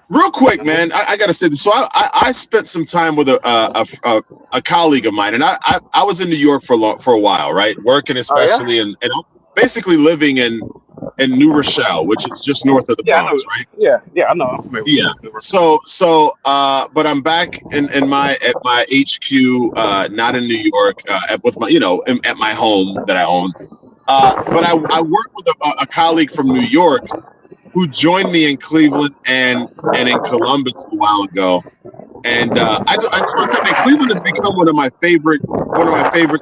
[SPEAKER 2] Real
[SPEAKER 1] You
[SPEAKER 2] quick,
[SPEAKER 1] know?
[SPEAKER 2] man, I got to say this. So I spent some time with a colleague of mine, and I was in New York for a while, right, working
[SPEAKER 1] Oh yeah.
[SPEAKER 2] especially, and basically living in New Rochelle, which is just north of the
[SPEAKER 1] Yeah, I know.
[SPEAKER 2] Bronx, right?
[SPEAKER 1] Yeah, I know. I'm familiar with
[SPEAKER 2] Yeah.
[SPEAKER 1] Newark.
[SPEAKER 2] But I'm back in my at my HQ, not in New York, with my at my home that I own. But I worked with a colleague from New York who joined me in Cleveland and in Columbus a while ago. And I just want to say, man, Cleveland has become one of my favorite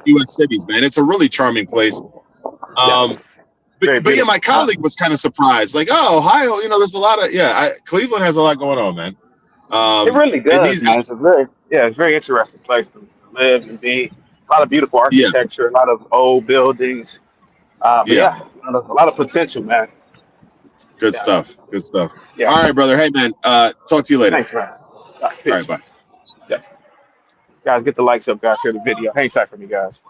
[SPEAKER 2] U.S. cities, man. It's a really charming place.
[SPEAKER 1] Yeah,
[SPEAKER 2] Um,
[SPEAKER 1] very
[SPEAKER 2] but yeah,
[SPEAKER 1] beautiful.
[SPEAKER 2] my colleague was kind of surprised, like, oh, Ohio, there's a lot of Cleveland has a lot going on, man.
[SPEAKER 1] It really
[SPEAKER 2] It
[SPEAKER 1] does,
[SPEAKER 2] needs,
[SPEAKER 1] man. It's a very interesting place to live and be. A lot of beautiful
[SPEAKER 2] yeah,
[SPEAKER 1] architecture, a lot of old buildings. But
[SPEAKER 2] yeah,
[SPEAKER 1] yeah, a lot of potential, man.
[SPEAKER 2] good
[SPEAKER 1] Yeah,
[SPEAKER 2] stuff, good stuff.
[SPEAKER 1] yeah.
[SPEAKER 2] All right, brother. Hey, man, talk to you later.
[SPEAKER 1] Thanks, man.
[SPEAKER 2] All right,
[SPEAKER 1] Peace.
[SPEAKER 2] bye.
[SPEAKER 1] Yeah. Guys, get the likes up, guys. Share the video. Hang tight for me, guys.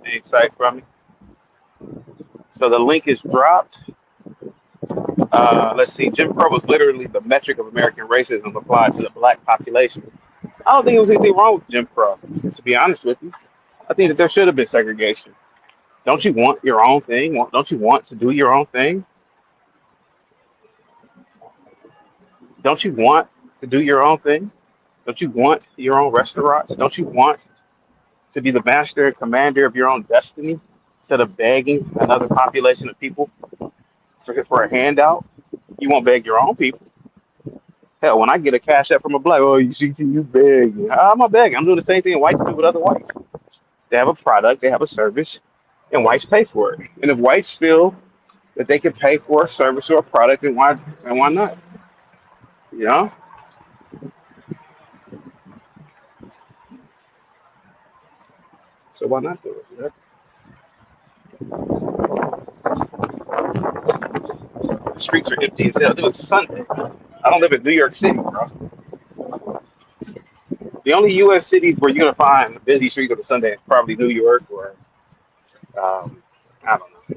[SPEAKER 1] Hang tight for me. So the link is dropped. Let's see. Jim Crow was literally the metric of American racism applied to the black population. I don't think there was anything wrong with Jim Crow, to be honest with you. I think that there should have been segregation. Don't you want your own thing? Don't you want to do your own thing? Don't you want to do your own thing? Don't you want your own restaurants? Don't you want to be the master and commander of your own destiny instead of begging another population of people for a handout? You won't beg your own people. Hell, when I get a cash app from a black, oh, you see, you begging. How am I begging? I'm doing the same thing whites do with other whites. They have a product, they have a service, and whites pay for it. And if whites feel that they can pay for a service or a product, then why not? You know? So why not do it? You know? The streets are empty as hell. It was Sunday. I don't live in New York City, bro. The only U.S. cities where you're gonna find busy streets on a Sunday is probably New York or I don't know.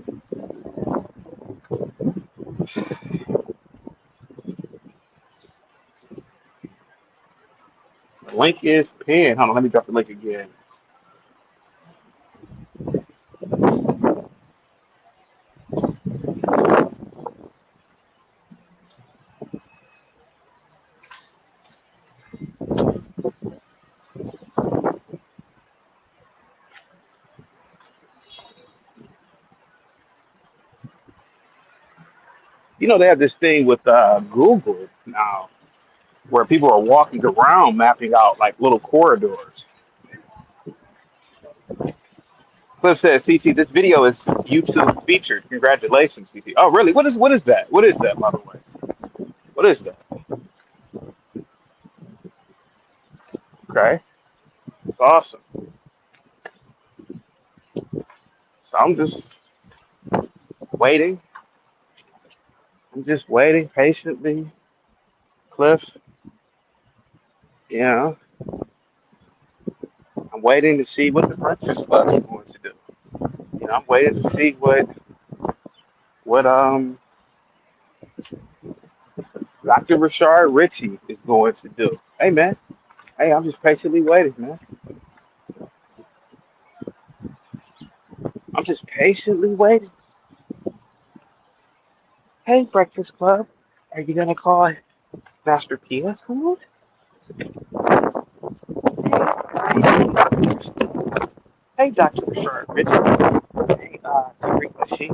[SPEAKER 1] The link is pinned. Hold on, let me drop the link again. You know they have this thing with Google now where people are walking around mapping out like little corridors. Cliff says, CT, this video is YouTube featured. Congratulations, CT. Oh, really? What is that? What is that, by the way? What is that? Okay, it's awesome. So I'm just waiting. I'm just waiting patiently. Cliff, you know, I'm waiting to see what the Breakfast Club is going to do. I'm waiting to see what Dr. Rashard Ritchie is going to do. Hey man, hey, I'm just patiently waiting, man. I'm just patiently waiting. Hey, Breakfast Club, are you gonna call Master P S food? Hey, Dr. Rashard Ritchie. Hey, Tariq Nasheed.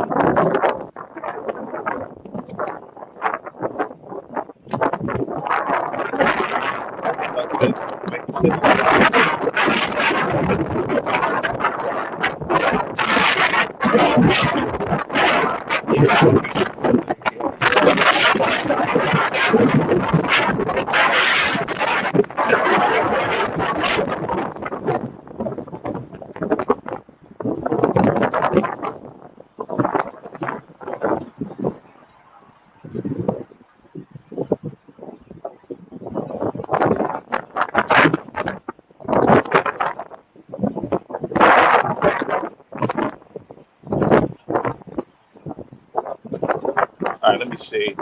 [SPEAKER 1] All right, let me see.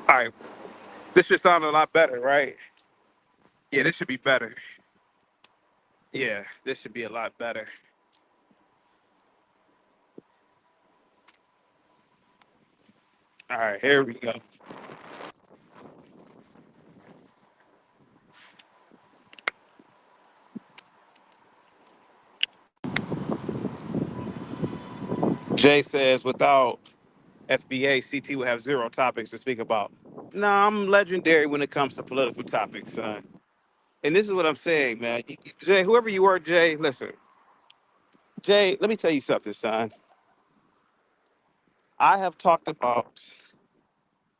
[SPEAKER 1] All right, this should sound a lot better, right? Yeah, this should be better. Yeah, this should be a lot better. All right, here we go. Jay says without FBA, CT would have zero topics to speak about. Nah, I'm legendary when it comes to political topics, son. And this is what I'm saying, man. Jay, whoever you are, Jay, listen. Jay, let me tell you something, son. I have talked about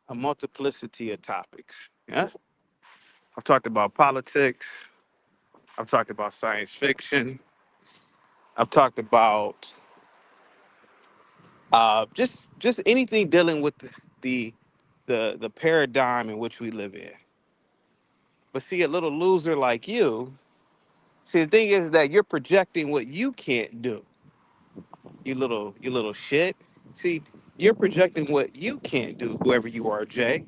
[SPEAKER 1] a multiplicity of topics. Yeah. I've talked about politics. I've talked about science fiction. I've talked about just anything dealing with the the paradigm in which we live in. But see, a little loser like you, see, the thing is that you're projecting what you can't do. You little shit. See, you're projecting what you can't do, whoever you are, Jay.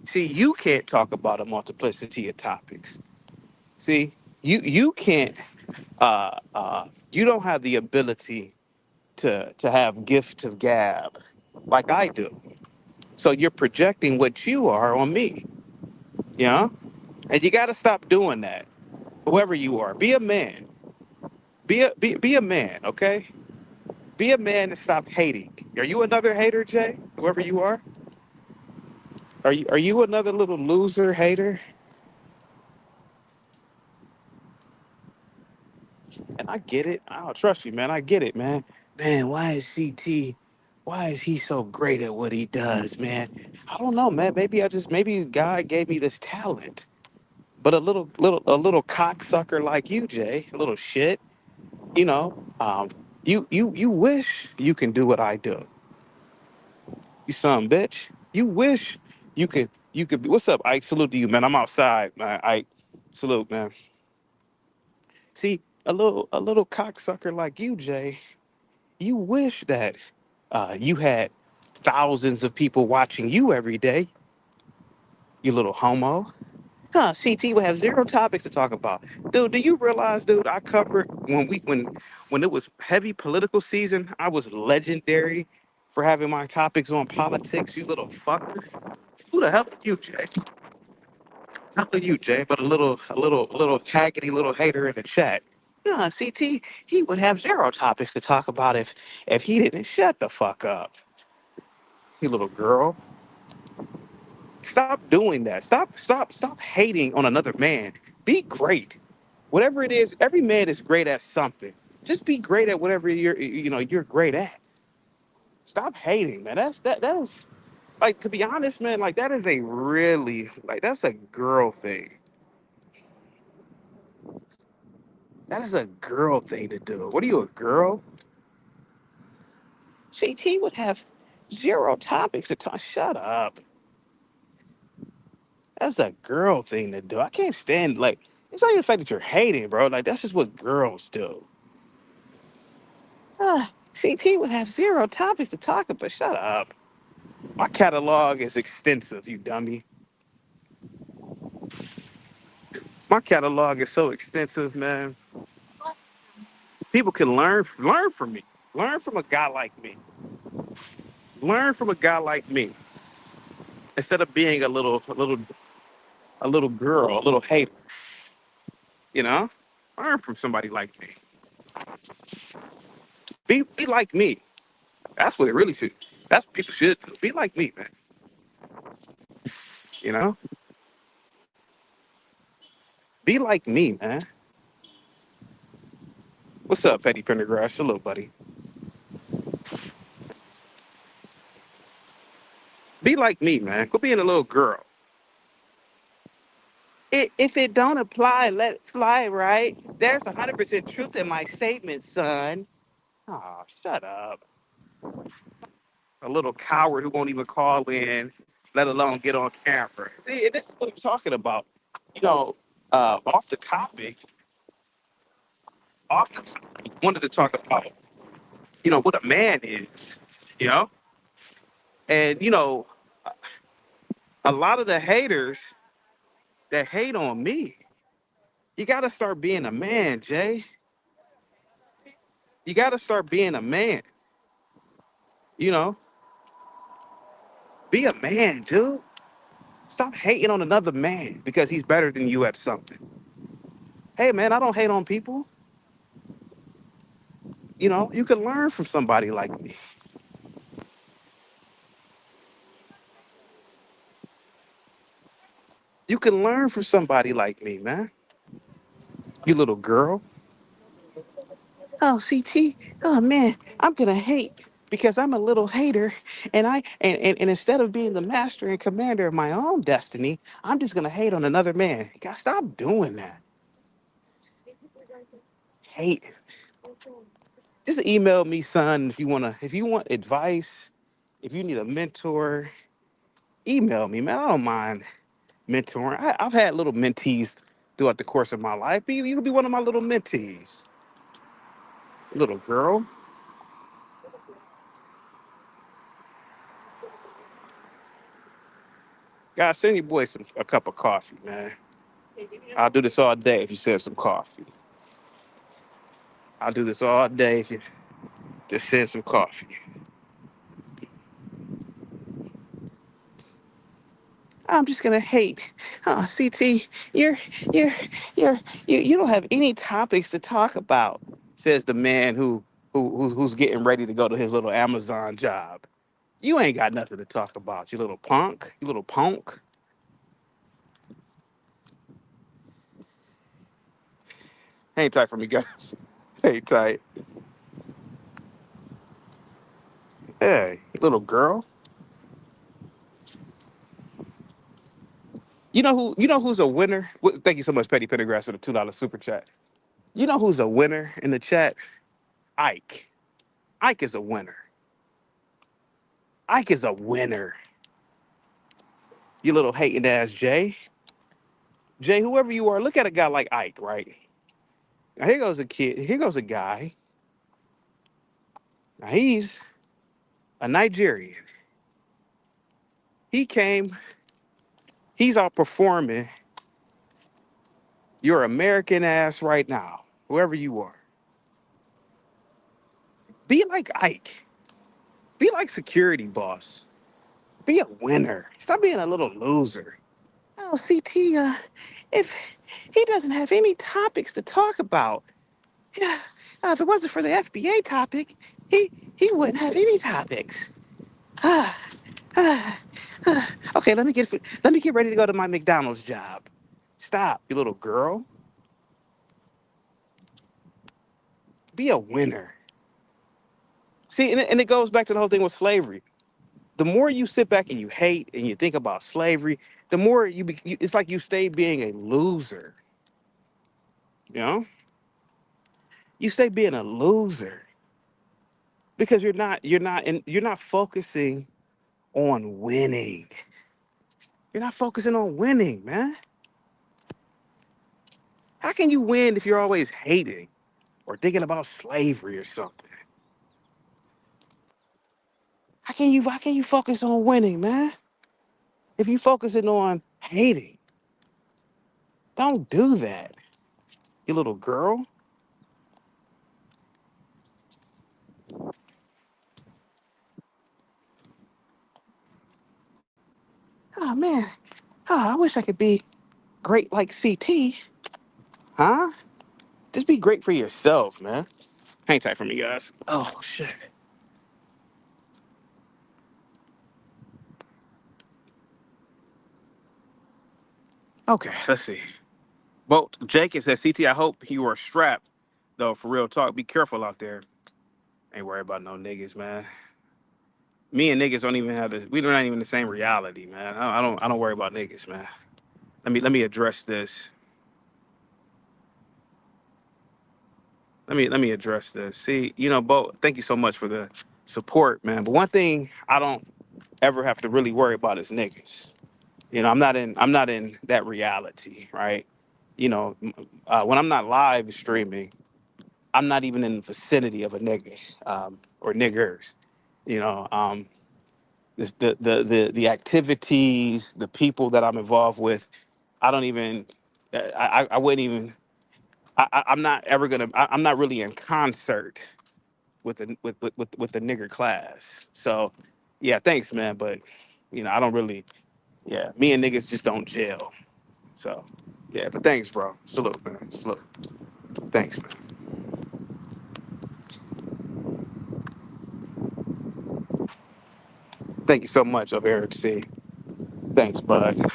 [SPEAKER 1] See, you can't talk about a multiplicity of topics. See, you can't you don't have the ability to have gift of gab like I do. So you're projecting what you are on me, you know? And you got to stop doing that. Whoever you are, be a man. Be a man, okay? Be a man and stop hating. Are you another hater, Jay? Whoever you are? Are you another little loser hater? And I get it. I don't trust you, man. I get it, man. Man, why is CT? Why is he so great at what he does, man? I don't know, man. Maybe God gave me this talent. But a little cocksucker like you, Jay, a little shit, you know, you wish you can do what I do. You son of a bitch. You wish you could be. What's up, Ike? Salute to you, man. I'm outside, man. Ike, salute, man. See, A little cocksucker like you, Jay, you wish that you had thousands of people watching you every day, you little homo. Huh, CT would have zero topics to talk about. Dude, do you realize, dude, I covered when it was heavy political season, I was legendary for having my topics on politics, you little fucker. Who the hell are you, Jay? How are you, Jay? But a little haggity little hater in the chat. Yeah, CT, he would have zero topics to talk about if he didn't shut the fuck up. You little girl. Stop doing that. Stop hating on another man. Be great. Whatever it is, every man is great at something. Just be great at whatever you're great at. Stop hating, man. That is like, to be honest, man, like that is a really like that's a girl thing. That is a girl thing to do. What are you, a girl? CT would have zero topics to talk. Shut up. That's a girl thing to do. I can't stand like it's not even the fact that you're hating, bro. Like that's just what girls do. CT would have zero topics to talk about. Shut up. My catalog is extensive, you dummy. My catalog is so extensive, man. People can learn from me. Learn from a guy like me. Learn from a guy like me. Instead of being a little girl, a little hater, you know? Learn from somebody like me. Be like me. That's what it really should. That's what people should do. Be like me, man. You know? Be like me, man. What's up, Petty Pendergrass? Hello, buddy. Be like me, man. Quit being a little girl. If it don't apply, let it fly, right? There's 100% truth in my statement, son. Oh, shut up. A little coward who won't even call in, let alone get on camera. See, and this is what I'm talking about. You know, off the topic, wanted to talk about, what a man is, you know? And, a lot of the haters that hate on me, you got to start being a man, Jay. You got to start being a man, you know? Be a man, dude. Stop hating on another man because he's better than you at something. Hey, man, I don't hate on people. You can learn from somebody like me. You can learn from somebody like me, man. You little girl. Oh, CT. Oh man, I'm gonna hate because I'm a little hater, and instead of being the master and commander of my own destiny, I'm just gonna hate on another man. God, stop doing that. Hate. Just email me, son, if you want advice, if you need a mentor, email me, man. I don't mind mentoring. I've had little mentees throughout the course of my life. You could be one of my little mentees, little girl. Guys, send your boy a cup of coffee, man. I'll do this all day if you send some coffee. I'll do this all day if you just send some coffee. I'm just gonna hate. CT, you're you're you don't have any topics to talk about, says the man who's getting ready to go to his little Amazon job. You ain't got nothing to talk about, you little punk. You little punk. Hang tight for me, guys. Hang tight. Hey, little girl. You know who's a winner? Thank you so much, Petty Pendergrass, for the $2 super chat. You know who's a winner in the chat? Ike. Ike is a winner. Ike is a winner. You little hating ass Jay. Jay, whoever you are, look at a guy like Ike, right? Now here goes a kid. Here goes a guy. Now he's a Nigerian. He came. He's out performing your American ass right now, whoever you are. Be like Ike. Be like security boss. Be a winner. Stop being a little loser. Oh, CT, if he doesn't have any topics to talk about, yeah, if it wasn't for the FBA topic, he wouldn't have any topics. Ah, ah, okay, let me get ready to go to my McDonald's job. Stop, you little girl. Be a winner. See, and it goes back to the whole thing with slavery. The more you sit back and you hate and you think about slavery, the more it's like you stay being a loser. You know, you stay being a loser because you're not focusing on winning. You're not focusing on winning, man. How can you win if you're always hating or thinking about slavery or something? How can you focus on winning, man? If you focusing on hating, don't do that, you little girl. Oh man, oh, I wish I could be great like CT, huh? Just be great for yourself, man. Hang tight for me, guys. Oh shit. Okay, let's see. Bolt Jenkins says, CT, I hope you are strapped, though, for real talk. Be careful out there. Ain't worry about no niggas, man. Me and niggas don't even have this. We're not even the same reality, man. I don't worry about niggas, man. Let me address this. Let me address this. See, Bolt, thank you so much for the support, man. But one thing I don't ever have to really worry about is niggas. I'm not in that reality, right? When I'm not live streaming, I'm not even in the vicinity of a nigga or niggers. You know, the activities, the people that I'm involved with, I don't even, I wouldn't even, I'm not ever gonna, I'm not really in concert with the nigger class. So, yeah, thanks, man, but I don't really, yeah, me and niggas just don't gel. So, yeah, but thanks, bro. Salute, man. Salute. Thanks, man. Thank you so much, of Eric C. Thanks, bud.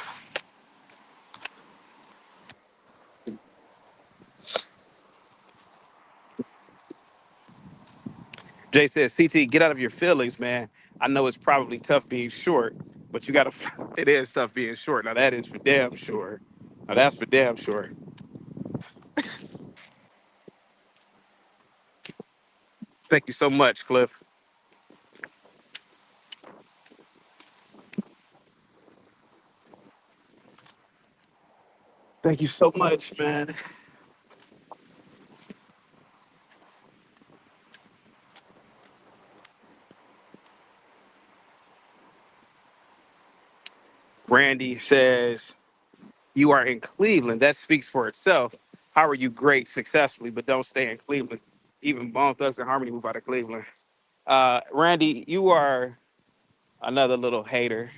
[SPEAKER 1] Jay says, CT, get out of your feelings, man. I know it's probably tough being short, but you gotta. It is tough being short. Now that is for damn sure. Now that's for damn sure. Thank you so much, Cliff. Thank you so much, man. Randy says, you are in Cleveland. That speaks for itself. How are you great successfully, but don't stay in Cleveland? Even Bone Thugs and Harmony move out of Cleveland. Randy, you are another little hater,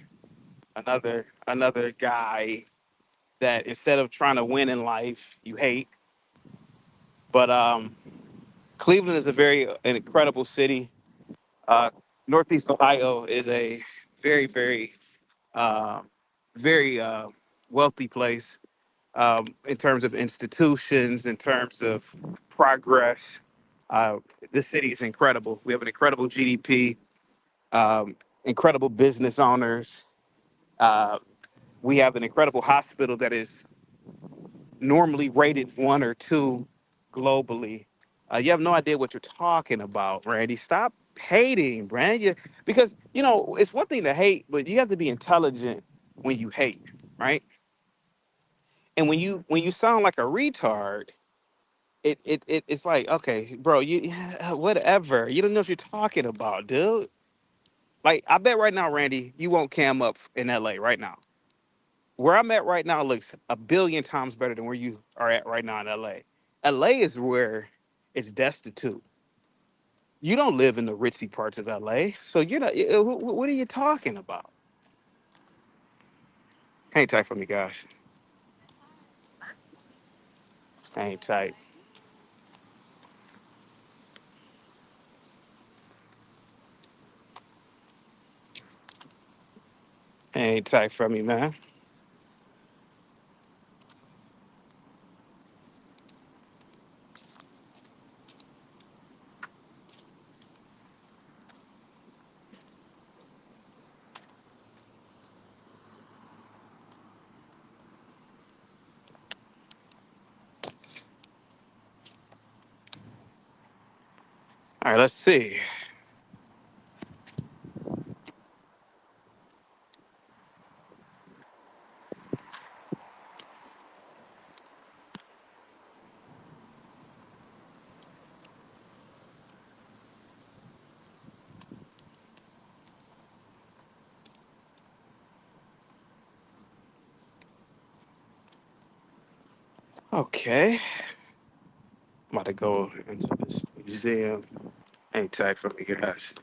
[SPEAKER 1] another guy that instead of trying to win in life, you hate. But Cleveland is a very an incredible city. Uh, Northeast Ohio is a very, uh, very wealthy place in terms of institutions, in terms of progress. Uh, this city is incredible. We have an incredible GDP, incredible business owners. Uh, we have an incredible hospital that is normally rated 1 or 2 globally. You have no idea what you're talking about, Randy. Stop hating, Randy. Because it's one thing to hate, but you have to be intelligent when you hate, right? And when you sound like a retard, it's like, okay, bro, you whatever. You don't know what you're talking about, dude. Like, I bet right now, Randy, you won't cam up in LA right now. Where I'm at right now looks a billion times better than where you are at right now in LA. LA is where it's destitute. You don't live in the ritzy parts of LA, so you're not. What are you talking about? Hang tight for me, guys. Hang tight. Hang tight for me, man. All right, let's see. Okay, I'm about to go into this museum. Hang tight for me, guys.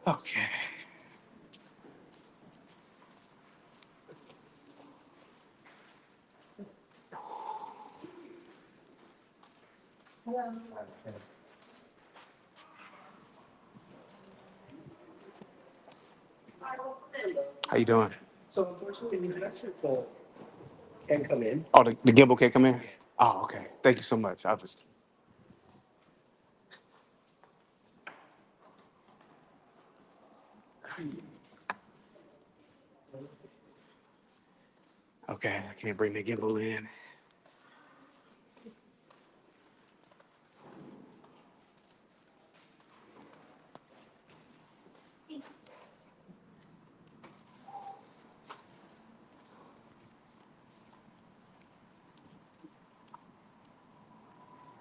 [SPEAKER 1] Okay. How you doing? So unfortunately, the investor can't come in. Oh, the gimbal can't come in? Oh, okay. Thank you so much. I'll just. Okay, I can't bring the gimbal in.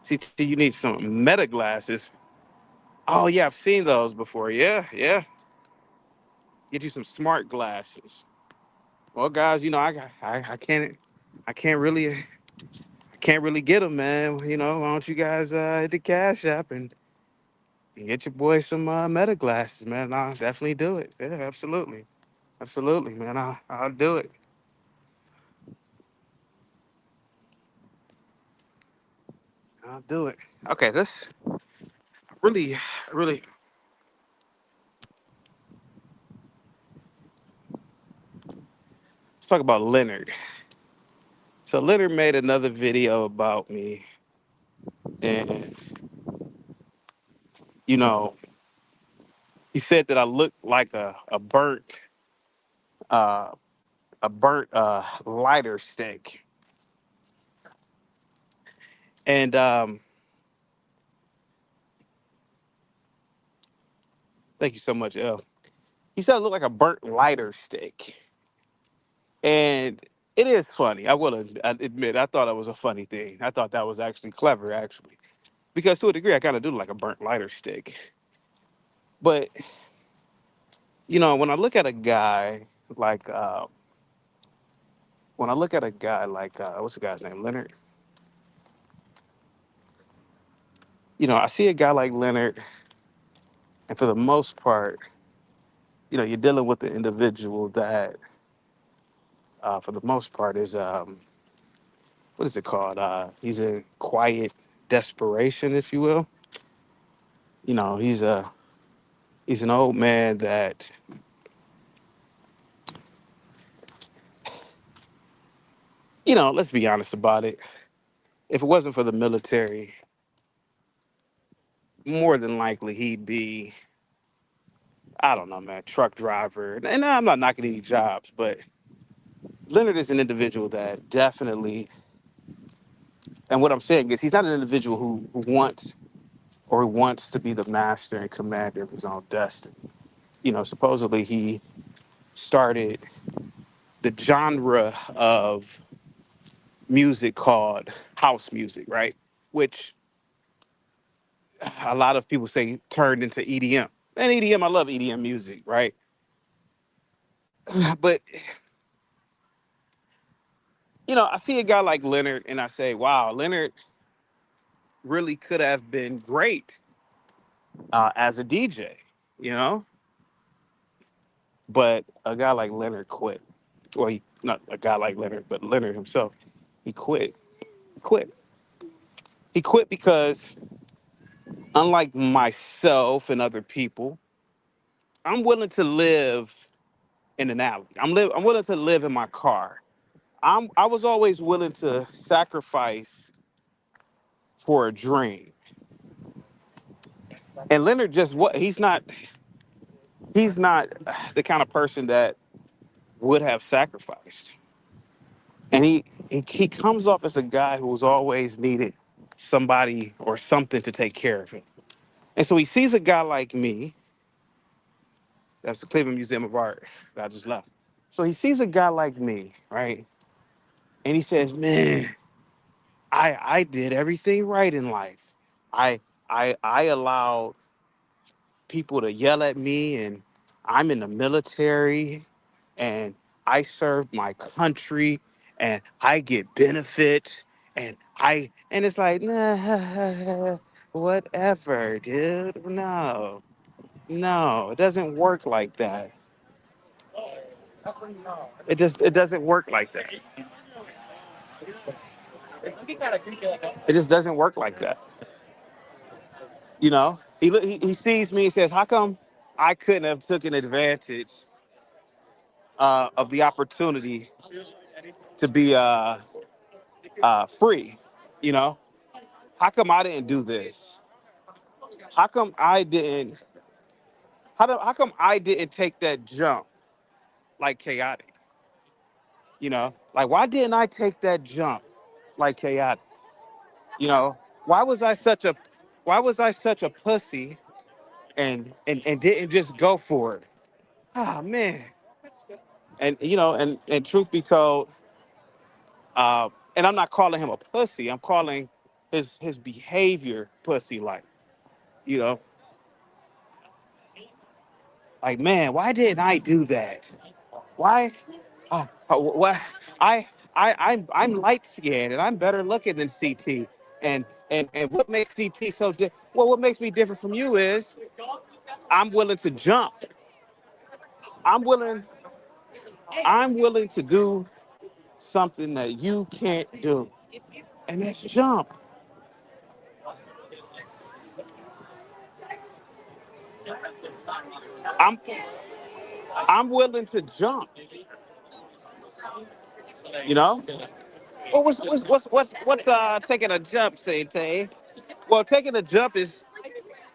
[SPEAKER 1] See, you need some meta glasses. Oh, yeah, I've seen those before. Yeah, yeah. Get you some smart glasses. Well, guys, I can't really, I can't really get them, man. You know, why don't you guys hit the Cash App and get your boy some meta glasses, man? I'll definitely do it. Yeah, absolutely, absolutely, man. I'll do it. I'll do it. Okay, let's really, really. Let's talk about Leonard. So Leonard made another video about me, and you know, he said that I look like uh, a burnt lighter stick, and thank you so much, L. He said I look like a burnt lighter stick, and it is funny. I admit I thought it was a funny thing. I thought that was actually clever, actually, because to a degree I kind of do look like a burnt lighter stick. But when I look at a guy like what's the guy's name, Leonard. I see a guy like Leonard, and for the most part, you're dealing with an individual that, for the most part, is what is it called? He's in quiet desperation, if you will. He's an old man that, let's be honest about it. If it wasn't for the military, more than likely he'd be, I don't know, man, truck driver. And I'm not knocking any jobs, but Leonard is an individual that definitely, and what I'm saying is he's not an individual who wants or wants to be the master and commander of his own destiny. Supposedly he started the genre of music called house music, right? Which a lot of people say turned into EDM. And EDM, I love EDM music, right? But I see a guy like Leonard and I say, wow, Leonard really could have been great as a DJ, you know? But a guy like Leonard quit. Well, not a guy like Leonard, but Leonard himself, he quit. Quit. He quit because, unlike myself and other people, I'm willing to live in an alley. I'm willing to live in my car. I was always willing to sacrifice for a dream. And Leonard just what he's not the kind of person that would have sacrificed. And he comes off as a guy who's always needed somebody or something to take care of him. And so he sees a guy like me, that's the Cleveland Museum of Art that I just left. So he sees a guy like me, right? And he says, man, I did everything right in life. I I allowed people to yell at me, and I'm in the military, and I serve my country, and I get benefits, and it's like, nah, whatever, dude. No, no, it doesn't work like that. It doesn't work like that. It just doesn't work like that. He sees me and says, how come I couldn't have taken advantage of the opportunity to be free? You know, how come I didn't do this? How come I didn't? How come I didn't take that jump like chaotic? Like why didn't I take that jump like chaotic? You know, why was I such a why was I such a pussy and didn't just go for it? Ah man. And truth be told, and I'm not calling him a pussy. I'm calling his behavior pussy like. You know, like man, why didn't I do that? Why? Why? I I'm light skinned and I'm better looking than CT. And what makes CT well? What makes me different from you is I'm willing to jump. I'm willing. I'm willing to do something that you can't do, and that's jump. I'm I'm willing to jump. You know. Well, what's taking a jump, CT? Well, taking a jump is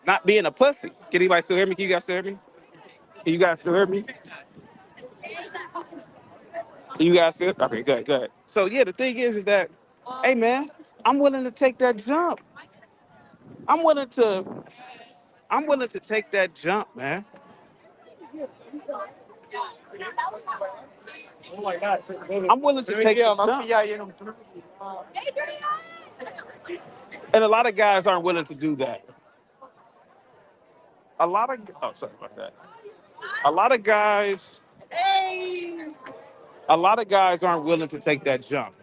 [SPEAKER 1] not being a pussy. Can anybody still hear me? Can you guys still hear me? Can you guys still hear me? Can you guys still? Okay, good, good. So yeah, the thing is that, hey man, I'm willing to take that jump. I'm willing to I'm willing to take that jump, man. I'm willing to take the jump. And a lot of guys aren't willing to do that. Sorry about that. A lot of guys, a lot of guys aren't willing to take that jump.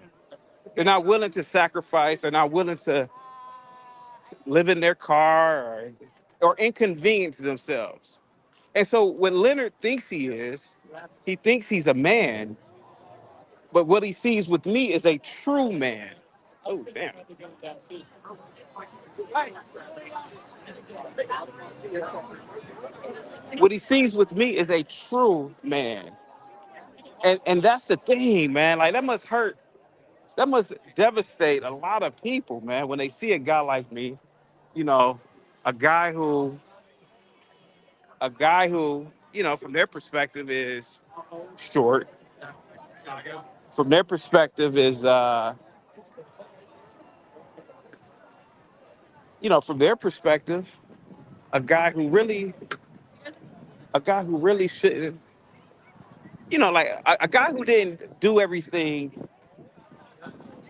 [SPEAKER 1] They're not willing to sacrifice. They're not willing to live in their car or inconvenience themselves. And so what Leonard thinks he thinks he's a man, but what he sees with me is a true man. Oh, damn. What he sees with me is a true man. And that's the thing, man. Like that must devastate a lot of people, man, when they see a guy like me, you know, a guy who from their perspective is short, from their perspective is from their perspective, a guy who really, a guy who really shouldn't, like a guy who didn't do everything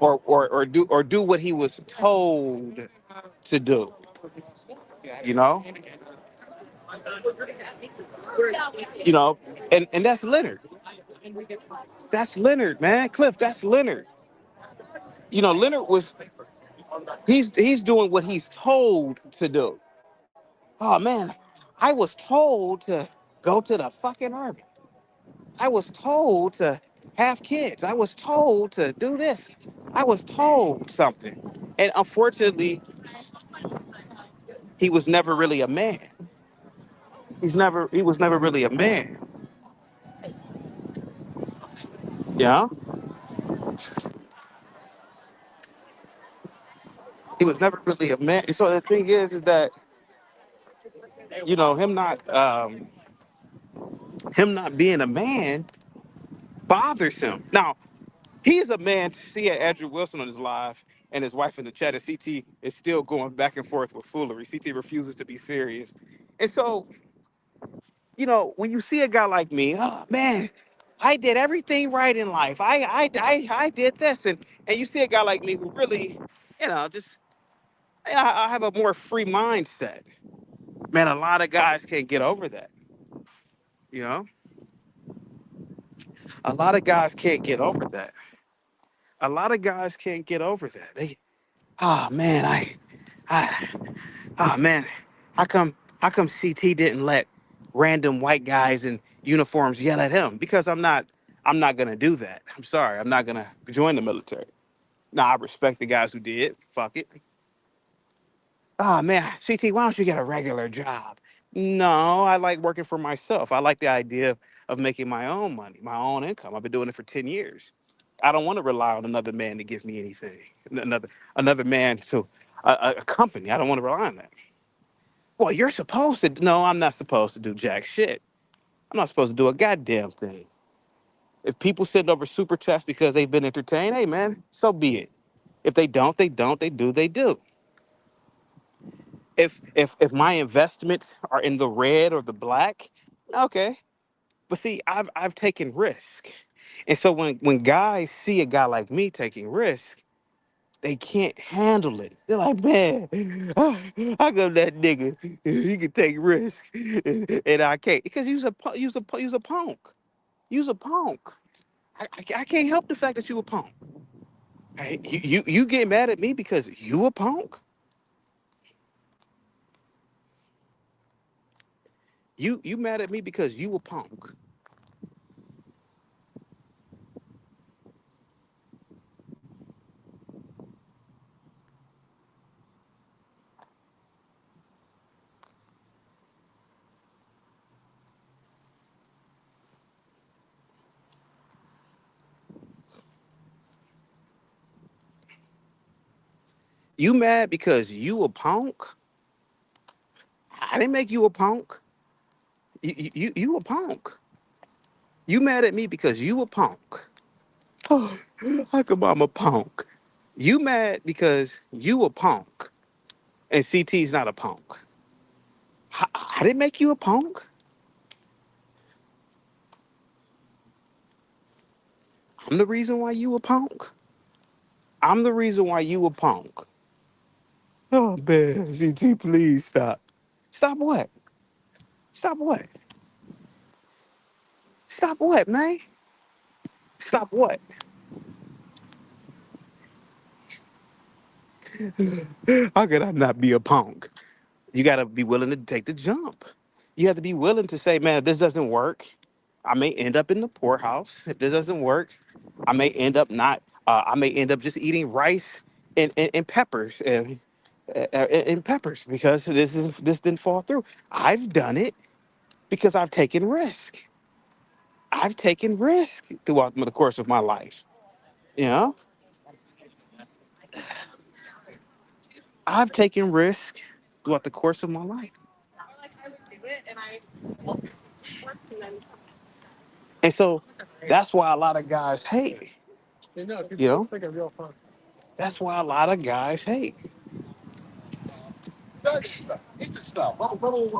[SPEAKER 1] or do what he was told to do, you know, you know, and that's Leonard. That's Leonard, man. Cliff, that's Leonard. Leonard he's doing what he's told to do. Oh man, I was told to go to the fucking army. I was told to have kids. I was told to do this. I was told something. And unfortunately, he was never really a man. He was never really a man. Yeah. He was never really a man. So the thing is that, him not being a man bothers him. Now, he's a man. See Andrew Wilson on his live and his wife in the chat, and CT is still going back and forth with foolery. CT refuses to be serious. And so, when you see a guy like me, oh man, I did everything right in life. I did this, and you see a guy like me who really, just I have a more free mindset. Man, a lot of guys can't get over that. You know, a lot of guys can't get over that. A lot of guys can't get over that. Oh man, I, oh man, how come CT didn't let random white guys in uniforms yell at him? Because I'm not gonna do that. I'm sorry, I'm not gonna join the military. Now I respect the guys who did. Fuck it. Oh man, CT, why don't you get a regular job? No, I like working for myself. I like the idea of making my own money, my own income. I've been doing it for 10 years. I don't want to rely on another man to give me anything. Another man to a company. I don't want to rely on that. Well, you're supposed to. No, I'm not supposed to do jack shit. I'm not supposed to do a goddamn thing. If people send over super chats because they've been entertained, hey man, so be it. If they don't, they don't. They do, they do. If my investments are in the red or the black, okay. But see, I've taken risk. And so when guys see a guy like me taking risk, they can't handle it. They're like, man, how come that nigga he can take risk and I can't? Because you's a punk. You's a punk. I can't help the fact that you a punk. Hey, you get mad at me because you a punk. You mad at me because you a punk. You mad because you a punk. I didn't make you a punk. You a punk. You mad at me because you a punk. Oh, how come I'm a punk? You mad because you a punk and CT's not a punk. I didn't make you a punk. I'm the reason why you a punk. I'm the reason why you a punk. Oh man, CT, please stop. Stop what? Stop what? Stop what, man? Stop what? How could I not be a punk? You got to be willing to take the jump. You have to be willing to say, man, if this doesn't work, I may end up in the poorhouse. If this doesn't work, I may end up not. I may end up just eating rice and peppers and peppers because this didn't fall through. I've done it because I've taken risk. I've taken risk throughout the course of my life. You know, I've taken risk throughout the course of my life, and so that's why a lot of guys hate. You know, that's why a lot of guys hate. Oh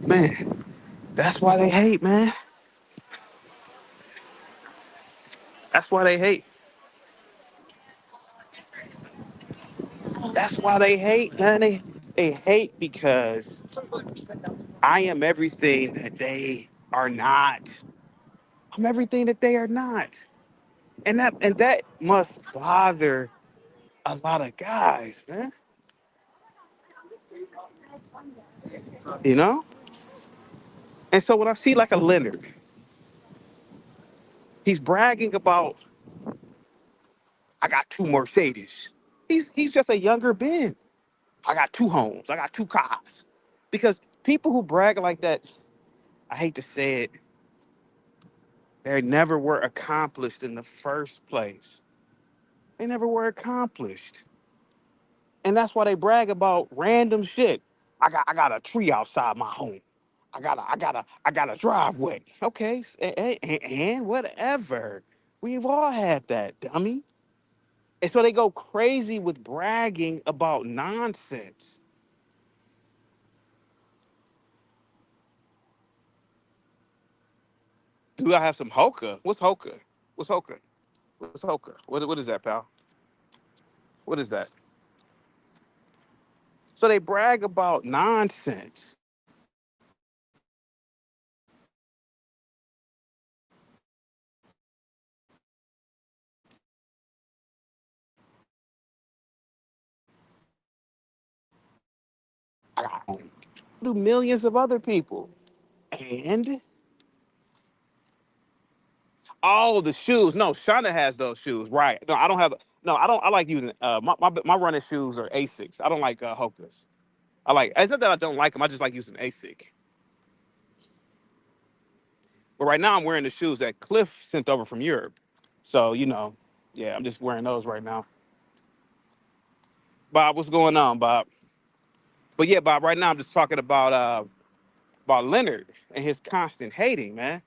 [SPEAKER 1] man, that's why they hate, man. That's why they hate. That's why they hate, man. They hate because I am everything that they are not. I'm everything that they are not. And that must bother a lot of guys, man. You know? And so when I see like a Leonard, he's bragging about I got two Mercedes. He's just a younger Ben. I got two homes. I got two cars. Because people who brag like that, I hate to say it, they never were accomplished in the first place. They never were accomplished. And that's why they brag about random shit. I got a tree outside my home. I got a driveway. Okay, and whatever. We've all had that, dummy. And so they go crazy with bragging about nonsense. Do I have some hoka? What's hoka? What's hoka? What's hoka? What is that, pal? What is that? So they brag about nonsense. I got do millions of other people. And all the shoes. No, Shauna has those shoes. Right. No, I don't have. No, I don't. I like using my running shoes are Asics. I don't like Hokas. I like. It's not that I don't like them. I just like using Asic. But right now I'm wearing the shoes that Cliff sent over from Europe. So yeah, I'm just wearing those right now. Bob, what's going on, Bob? But yeah, Bob. Right now I'm just talking about Leonard and his constant hating, man,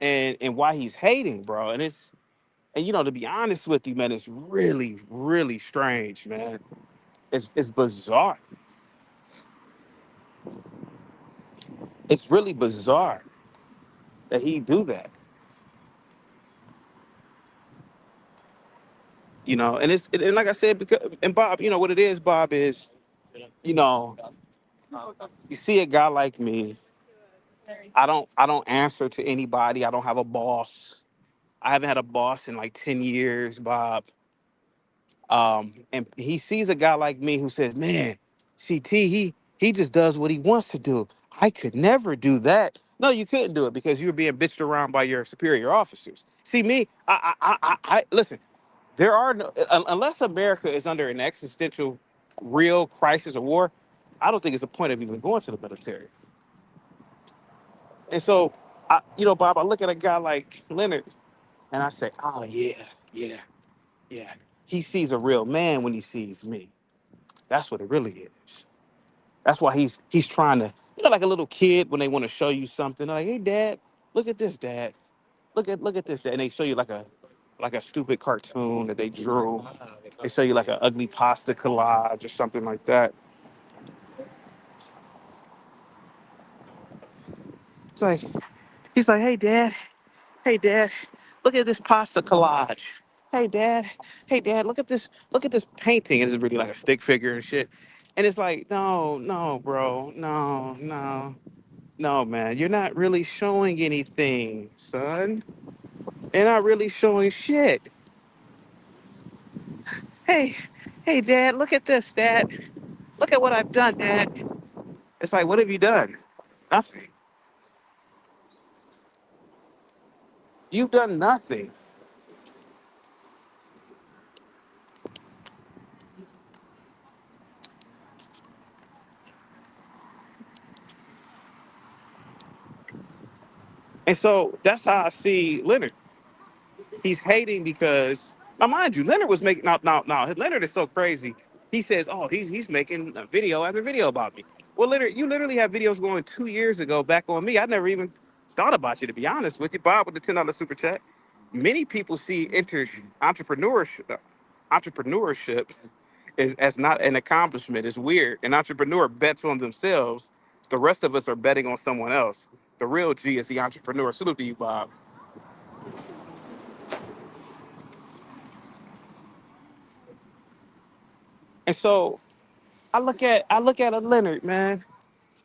[SPEAKER 1] and why he's hating, bro. And to be honest with you, man, it's really really strange, man. It's bizarre. It's really bizarre that he do that, and like I said, because and Bob, what it is, Bob, is you know you see a guy like me. I don't answer to anybody. I don't have a boss. I haven't had a boss in like 10 years, Bob. And he sees a guy like me who says, "Man, CT, he just does what he wants to do. I could never do that." No, you couldn't do it because you were being bitched around by your superior officers. See me, I listen. There are no unless America is under an existential, real crisis or war. I don't think it's a point of even going to the military. And so, Bob, I look at a guy like Leonard and I say, "Oh yeah, yeah, yeah." He sees a real man when he sees me. That's what it really is. That's why he's trying to, like a little kid when they want to show you something. They're like, "Hey, Dad, look at this, Dad. Look at this, Dad." And they show you like a stupid cartoon that they drew. They show you like an ugly pasta collage or something like that. It's like he's like, hey, Dad, look at this pasta collage. Hey, Dad, hey, Dad, look at this painting. And it's really like a stick figure and shit. And it's like, no, no, bro, no, no. No, man, you're not really showing anything, son. You're not really showing shit. Hey, hey, Dad, look at this, Dad. Look at what I've done, Dad. It's like, what have you done? Nothing. You've done nothing. And so that's how I see Leonard. He's hating because now, mind you, Leonard was making now. Leonard is so crazy. He says, "Oh, he's making a video after video about me." Well, Leonard, you literally have videos going 2 years ago back on me. I never even thought about you, to be honest with you. Bob with the $10 super chat. Many people see entrepreneurship is as not an accomplishment. It's weird. An entrepreneur bets on themselves. The rest of us are betting on someone else. The real G is the entrepreneur. Salute to you, Bob. And so I look at a Leonard, man.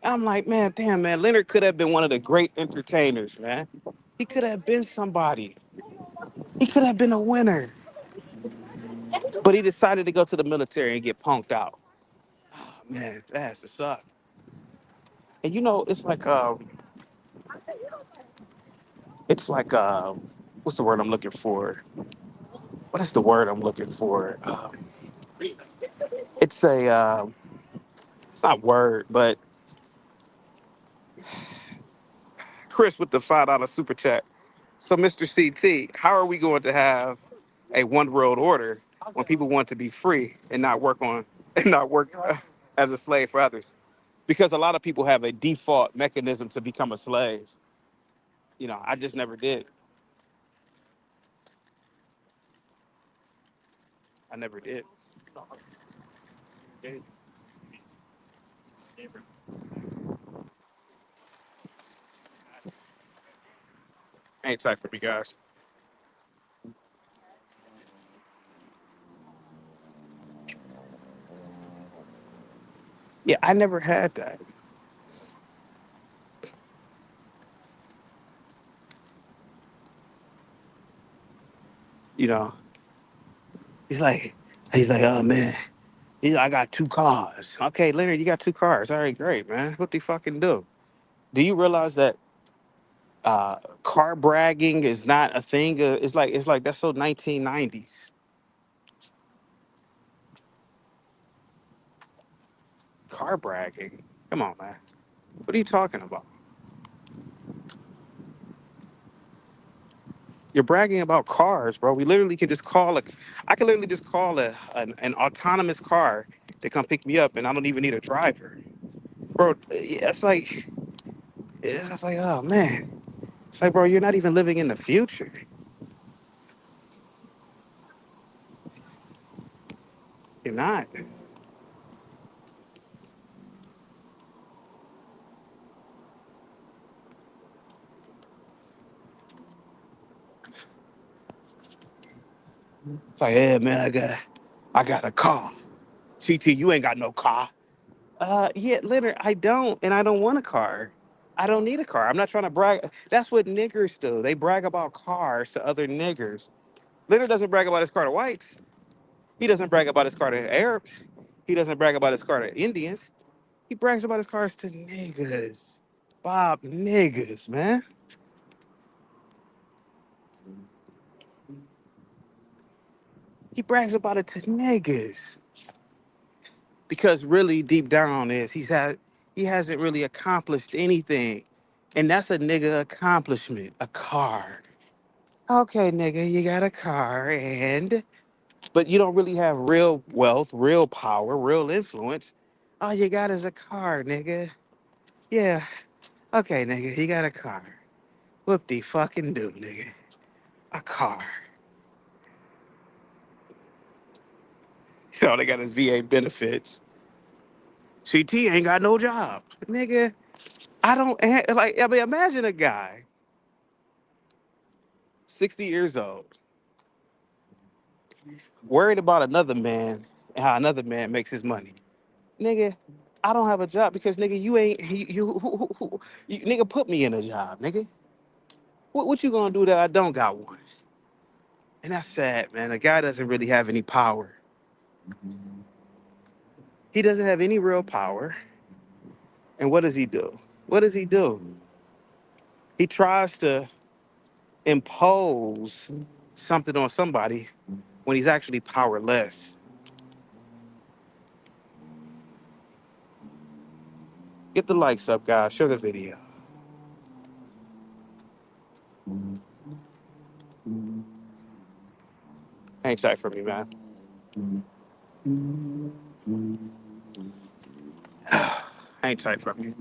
[SPEAKER 1] And I'm like, man, damn, man, Leonard could have been one of the great entertainers, man. He could have been somebody. He could have been a winner. But he decided to go to the military and get punked out. Oh, man, that has to suck. And it's like what's the word I'm looking for? What is the word I'm looking for? It's a it's not word, but Chris with the $5 super chat. So, Mr. CT, how are we going to have a one world order when people want to be free and not work on and not work as a slave for others? Because a lot of people have a default mechanism to become a slave. I just never did. I never did. Ain't tight for me, guys. Yeah, I never had that. You know, he's like, oh man, I got two cars. Okay, Leonard, you got two cars. All right, great, man. What do you fucking do? Do you realize that uh, car bragging is not a thing? It's like that's so 1990s. Car bragging. Come on, man. What are you talking about? You're bragging about cars, bro. We literally can just call a. I can literally just call an autonomous car to come pick me up, and I don't even need a driver, bro. Yeah, it's like, oh man. It's like, bro, you're not even living in the future. You're not. It's like, yeah, man, I got a car. CT, you ain't got no car. Yeah, Leonard, I don't, and I don't want a car. I don't need a car. I'm not trying to brag. That's what niggers do. They brag about cars to other niggers. Leonard doesn't brag about his car to whites. He doesn't brag about his car to Arabs. He doesn't brag about his car to Indians. He brags about his cars to niggas. Bob, niggas, man. He brags about it to niggas because really deep down is he hasn't really accomplished anything, and that's a nigga accomplishment. A car. Okay, nigga, you got a car, but you don't really have real wealth, real power, real influence. All you got is a car, nigga. Yeah. Okay, nigga, you got a car. Whoop de fucking do, nigga. A car. So they got his VA benefits. CT ain't got no job, nigga. I don't like. I mean, imagine a guy, 60 years old, worried about another man and how another man makes his money. Nigga, I don't have a job because nigga, you ain't you nigga put me in a job, nigga. What you gonna do that I don't got one? And that's sad, man. The guy doesn't really have any power. He doesn't have any real power. And what does he do? What does he do? He tries to impose something on somebody when he's actually powerless. Get the likes up, guys. Share the video. Hang tight for me, man. Hang tight for me.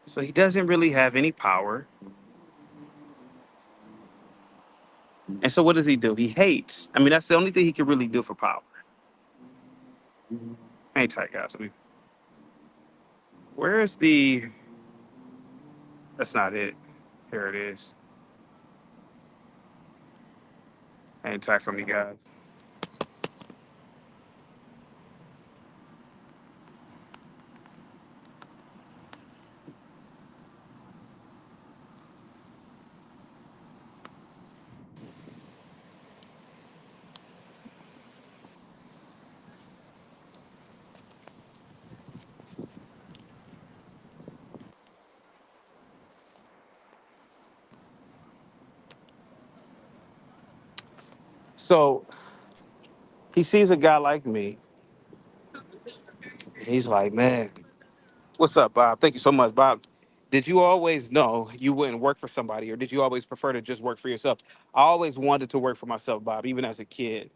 [SPEAKER 1] So he doesn't really have any power. And so what does he do? He hates. I mean, that's the only thing he can really do for power. Hang tight, guys. Where is the? That's not it. Here it is. Hang tight for me, guys. So he sees a guy like me. And he's like, man, what's up, Bob? Thank you so much, Bob. Did you always know you wouldn't work for somebody, or did you always prefer to just work for yourself? I always wanted to work for myself, Bob, even as a kid.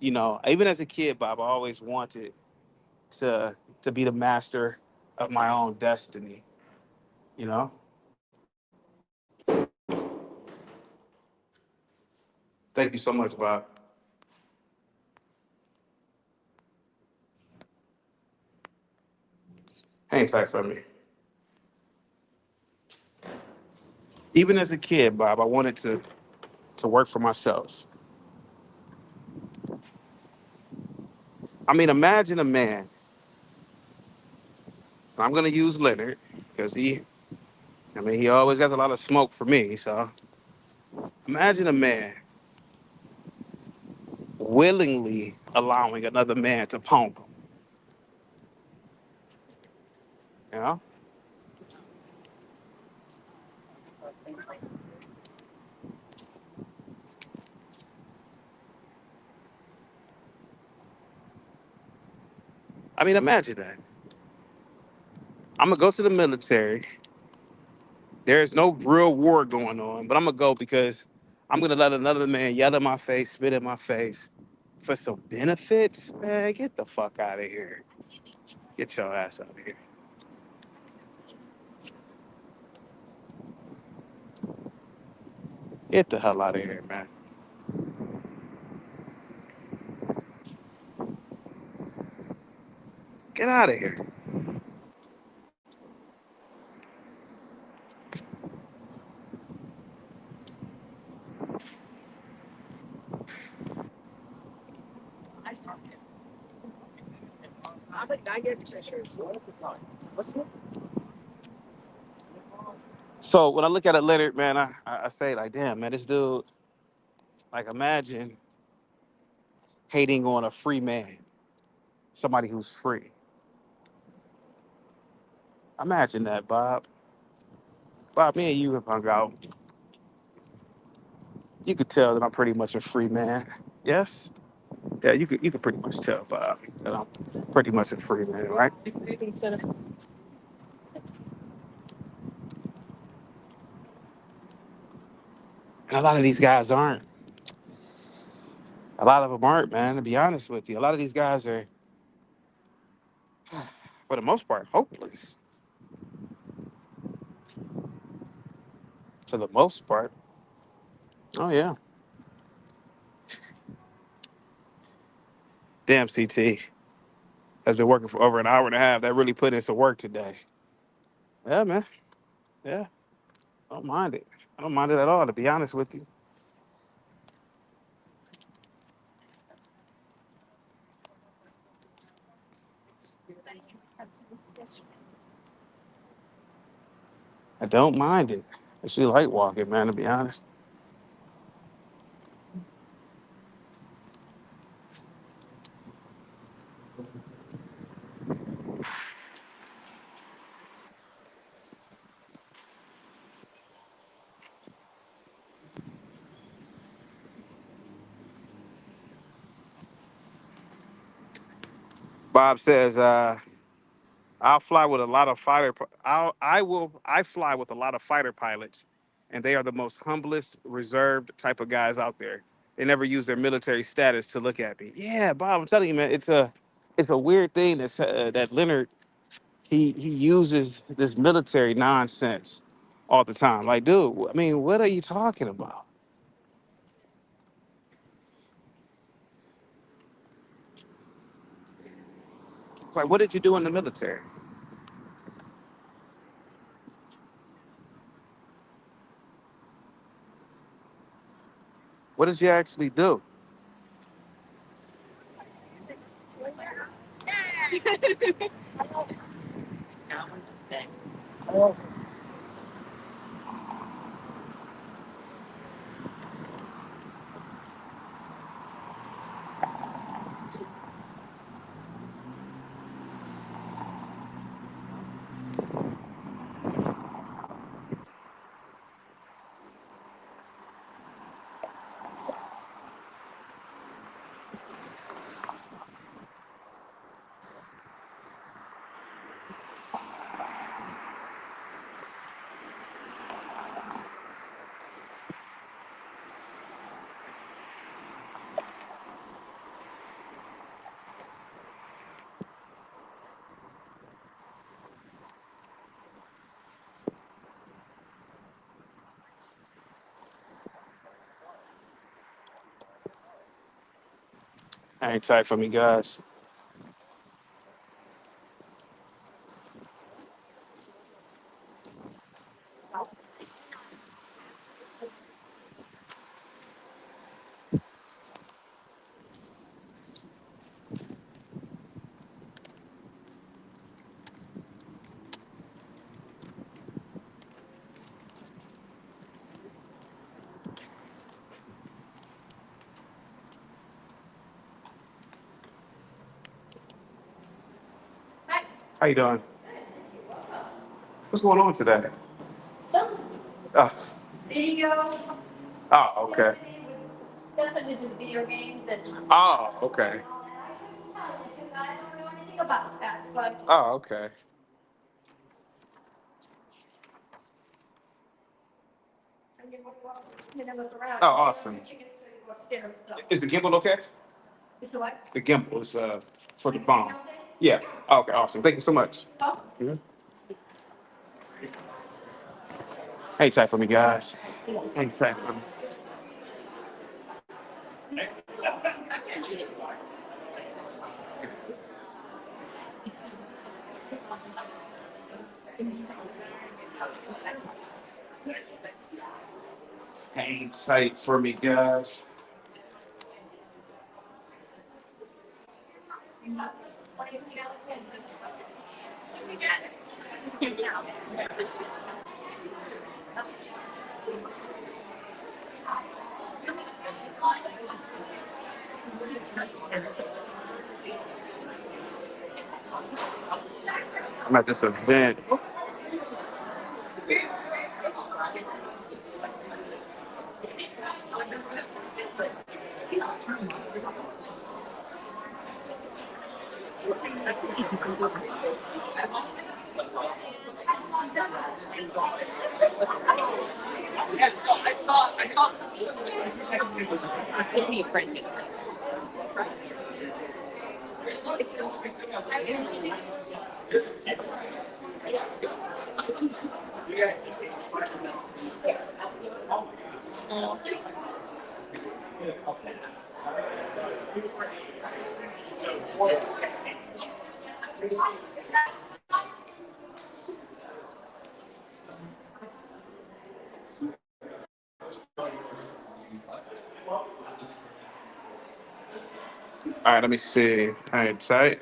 [SPEAKER 1] Even as a kid, Bob, I always wanted to to be the master of my own destiny. You know. Thank you so much, Bob. Hang tight for me. Even as a kid, Bob, I wanted to work for myself. I mean, imagine a man. I'm gonna use Leonard because he always has a lot of smoke for me. So imagine a man willingly allowing another man to punk him. You know? I mean, imagine that. I'm gonna go to the military. There's no real war going on, but I'm gonna go because I'm gonna let another man yell in my face, spit in my face for some benefits. Man, get the fuck out of here. Get your ass out of here. Get the hell out of here, man. Get out of here. So when I look at it later, man, I say like, damn, man, this dude, like, imagine hating on a free man, somebody who's free. Imagine that, Bob. Bob, me and you have hung out. You could tell that I'm pretty much a free man. Yes? Yeah, you could pretty much tell, Bob, that I'm pretty much a free man, right? And a lot of these guys aren't. A lot of them aren't, man, to be honest with you. A lot of these guys are, for the most part, hopeless. For the most part. Oh, yeah. Damn, CT has been working for over an hour and a half. That really put in some work today. Yeah, man. Yeah. I don't mind it. I don't mind it at all, to be honest with you. I don't mind it. I actually like walking, man, to be honest. Bob says, I'll fly with a lot of fighter. I fly with a lot of fighter pilots, and they are the most humblest, reserved type of guys out there. They never use their military status to look at me. Yeah, Bob, I'm telling you, man, it's a weird thing that Leonard he uses this military nonsense all the time. Like, dude, I mean, what are you talking about? It's like, what did you do in the military? What did you actually do? Hang tight for me, guys. How you doing? What's going on today? Some Oh, video. Oh, okay. That's what we do, video games and. Oh, okay. I couldn't tell you because I don't know anything about that, but. Oh, okay. Oh, awesome. Is the gimbal okay? Is the what? The gimbal is for the phone. Yeah. Okay, awesome. Thank you so much. Mhm. Hang tight for me, guys. Hang tight for me. Hang tight for me, guys. I'm at this event. All right, let me see. Hang tight.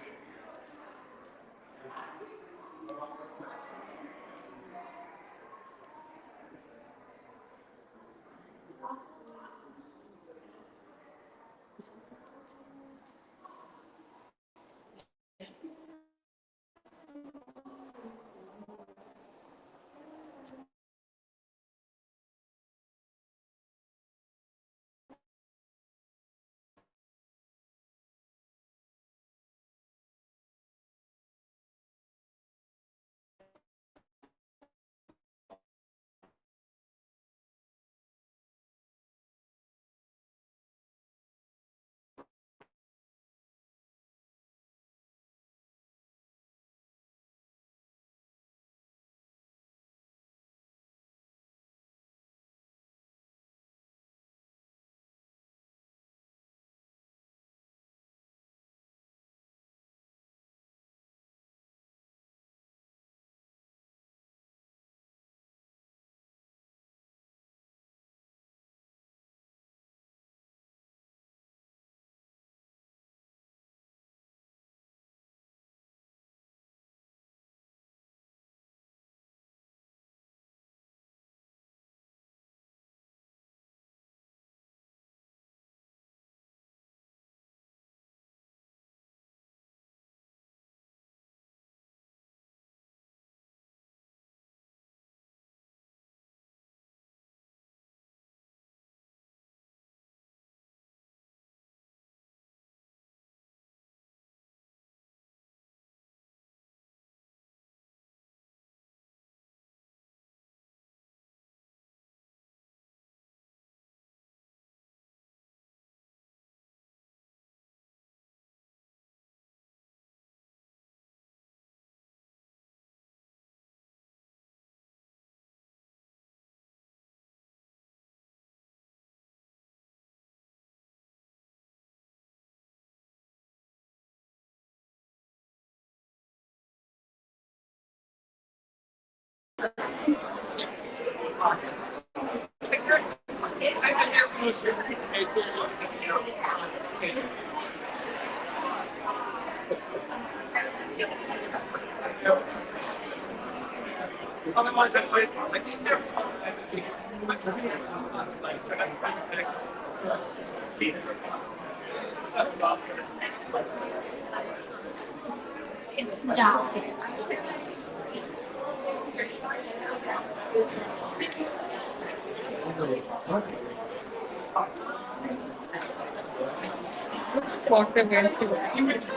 [SPEAKER 3] Walk over and see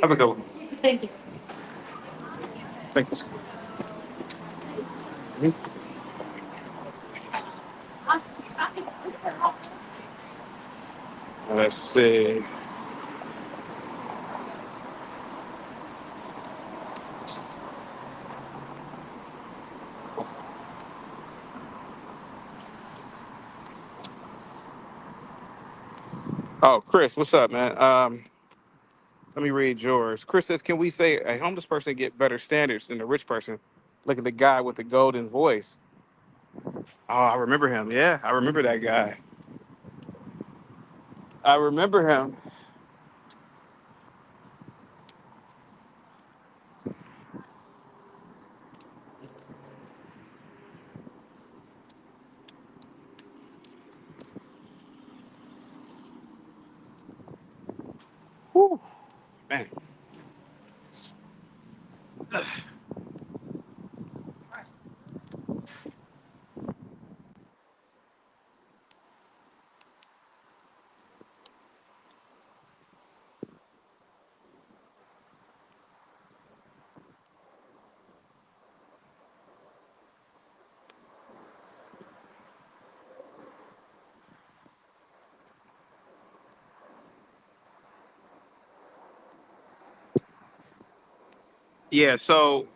[SPEAKER 1] Have a good one.
[SPEAKER 3] Thank you.
[SPEAKER 1] Thank you. Let's see. Oh, Chris, what's up, man? Let me read yours. Chris says, "Can we say a homeless person get better standards than a rich person? Look at the guy with the golden voice." Oh, I remember him. Yeah, I remember that guy. I remember him. Whew, man. Yeah. So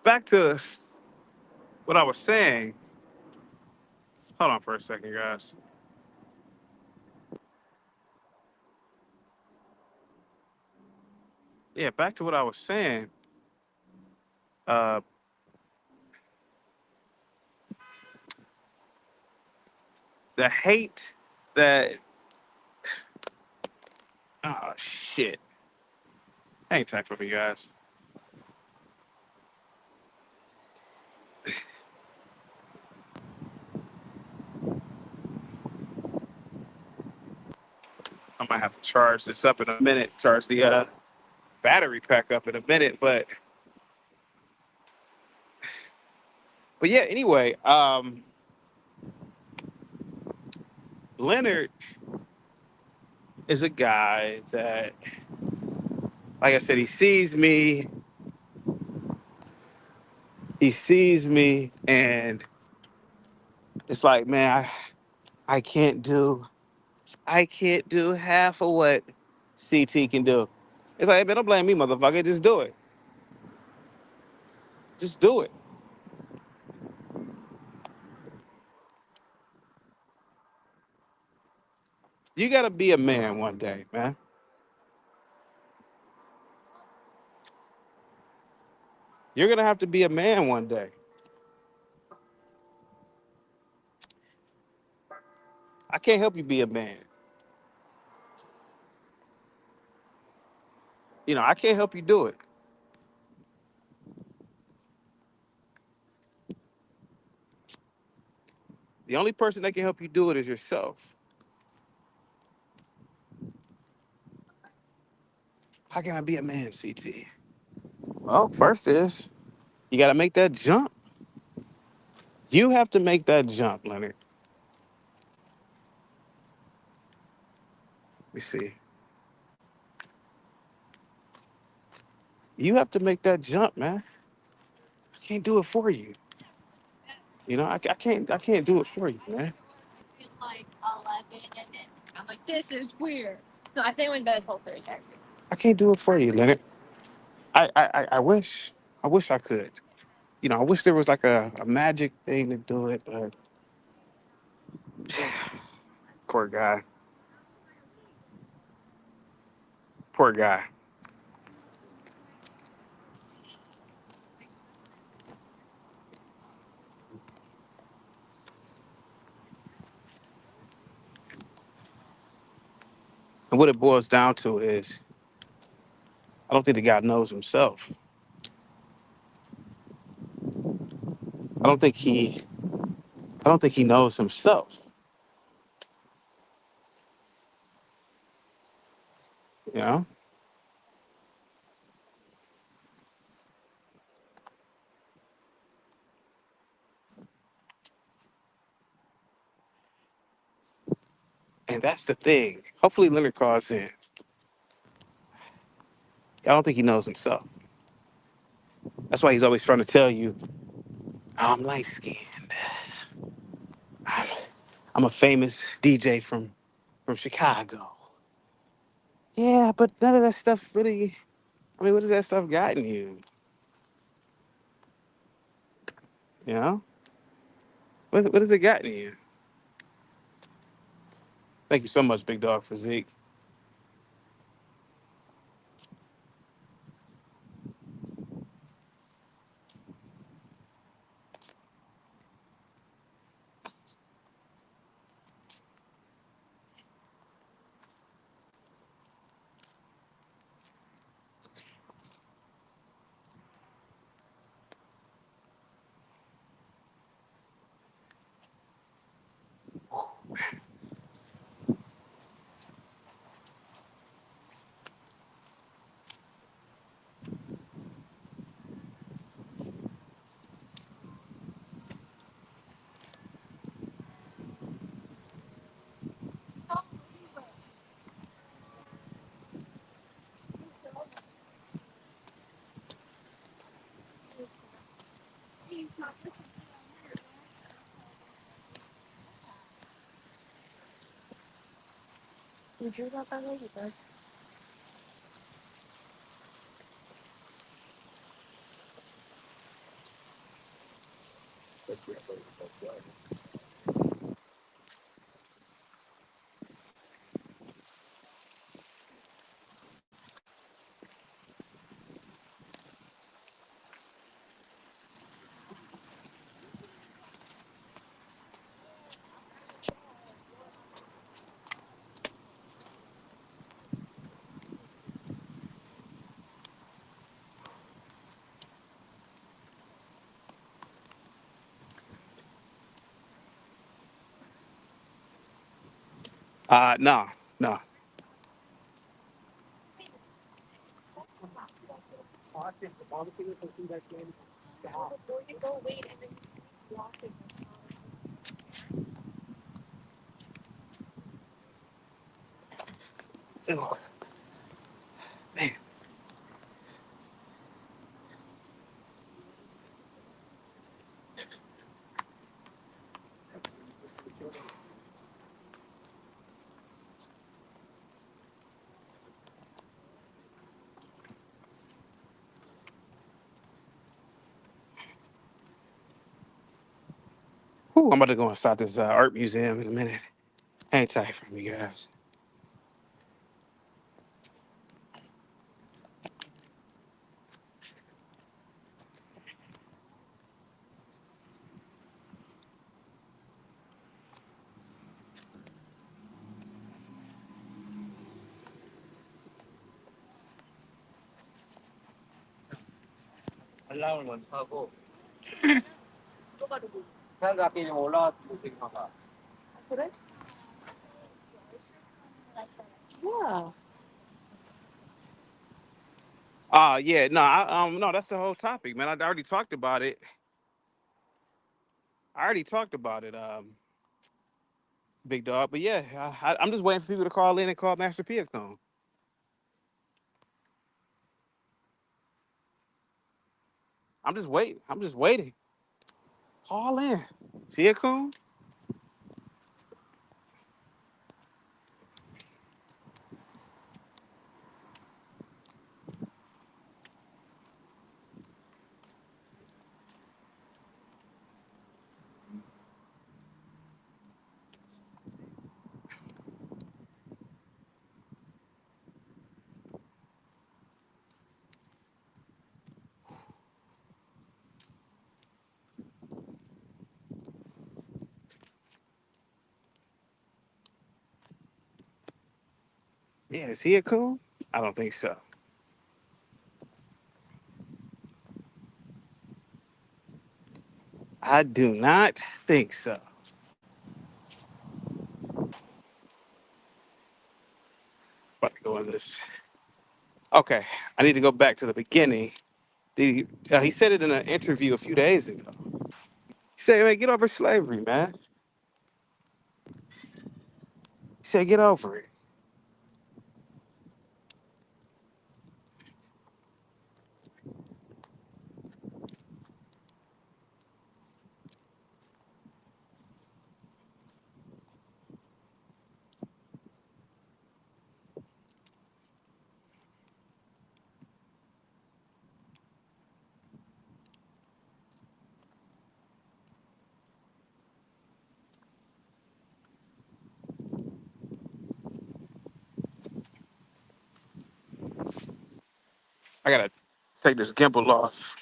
[SPEAKER 1] back to what I was saying. Hold on for a second, guys. Yeah, back to what I was saying. Uh, the hate that. Oh shit. Hang tight for me, guys. I might have to charge this up in a minute. Charge the battery pack up in a minute, but yeah. Anyway, Leonard is a guy that, like I said, he sees me. He sees me, and it's like, man, I can't do. I can't do half of what CT can do. It's like, hey, man, don't blame me, motherfucker. Just do it. Just do it. You gotta be a man one day, man. You're gonna have to be a man one day. I can't help you be a man. I can't help you do it. The only person that can help you do it is yourself. How can I be a man, CT? Well, first is you gotta make that jump. You have to make that jump, Leonard. Let me see. You have to make that jump, man. I can't do it for you. I can't do it for you, man.
[SPEAKER 3] like 11 and then I'm like, this is weird. So I think it went bed whole 30 actually.
[SPEAKER 1] I can't do it for you, Leonard. I wish. I wish I could. I wish there was like a magic thing to do it, but Poor guy. Poor guy. And what it boils down to is, I don't think the guy knows himself. I don't think he. I don't think he knows himself. You know. And that's the thing. Hopefully, Leonard calls in. I don't think he knows himself. That's why he's always trying to tell you, I'm light skinned. I'm, I'm a famous DJ from Chicago. Yeah, but none of that stuff really. I mean, what has that stuff gotten you? You know, what has it gotten you? Thank you so much, Big Dog Physique. No, no. Oh, man. Whew, I'm about to go inside this art museum in a minute. Hang tight for me, guys. Yeah, no, no, that's the whole topic, man. I already talked about it. I already talked about it, Big Dog. But yeah, I'm just waiting for people to call in and call Master P a coon. I'm just waiting. I'm just waiting. Call in. See a coon? Yeah, is he a coon? I don't think so. I do not think so. About to go in this. Okay, I need to go back to the beginning. He said it in an interview a few days ago. He said, "Man, get over slavery, man." He said, "Get over it." I gotta take this gimbal off.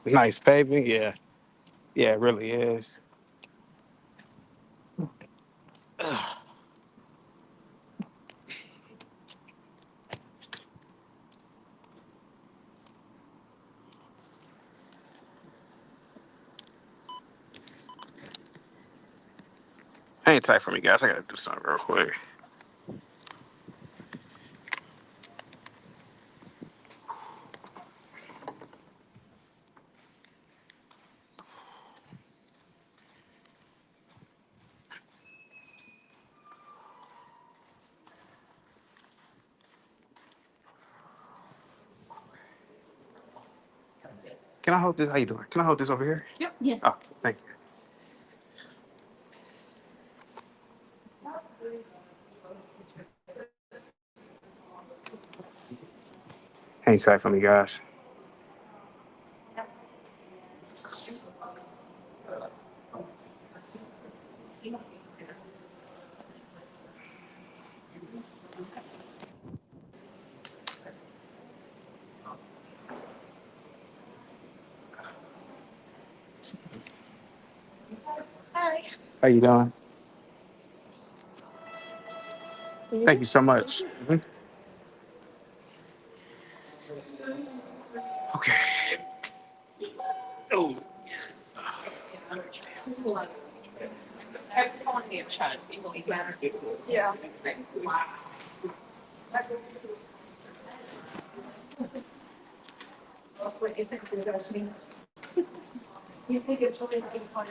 [SPEAKER 1] Nice paving, yeah, yeah, it really is. Hang tight for me, guys. I gotta do something real quick. Can I hold this? How you doing? Can I hold this over here? Yep. Yes. Oh, thank you. Hang tight for me, guys.
[SPEAKER 3] Hi.
[SPEAKER 1] How you doing? Thank you so much. Mhm. Okay. Oh,
[SPEAKER 3] Yeah. That's what you think that means. You think it's really fun.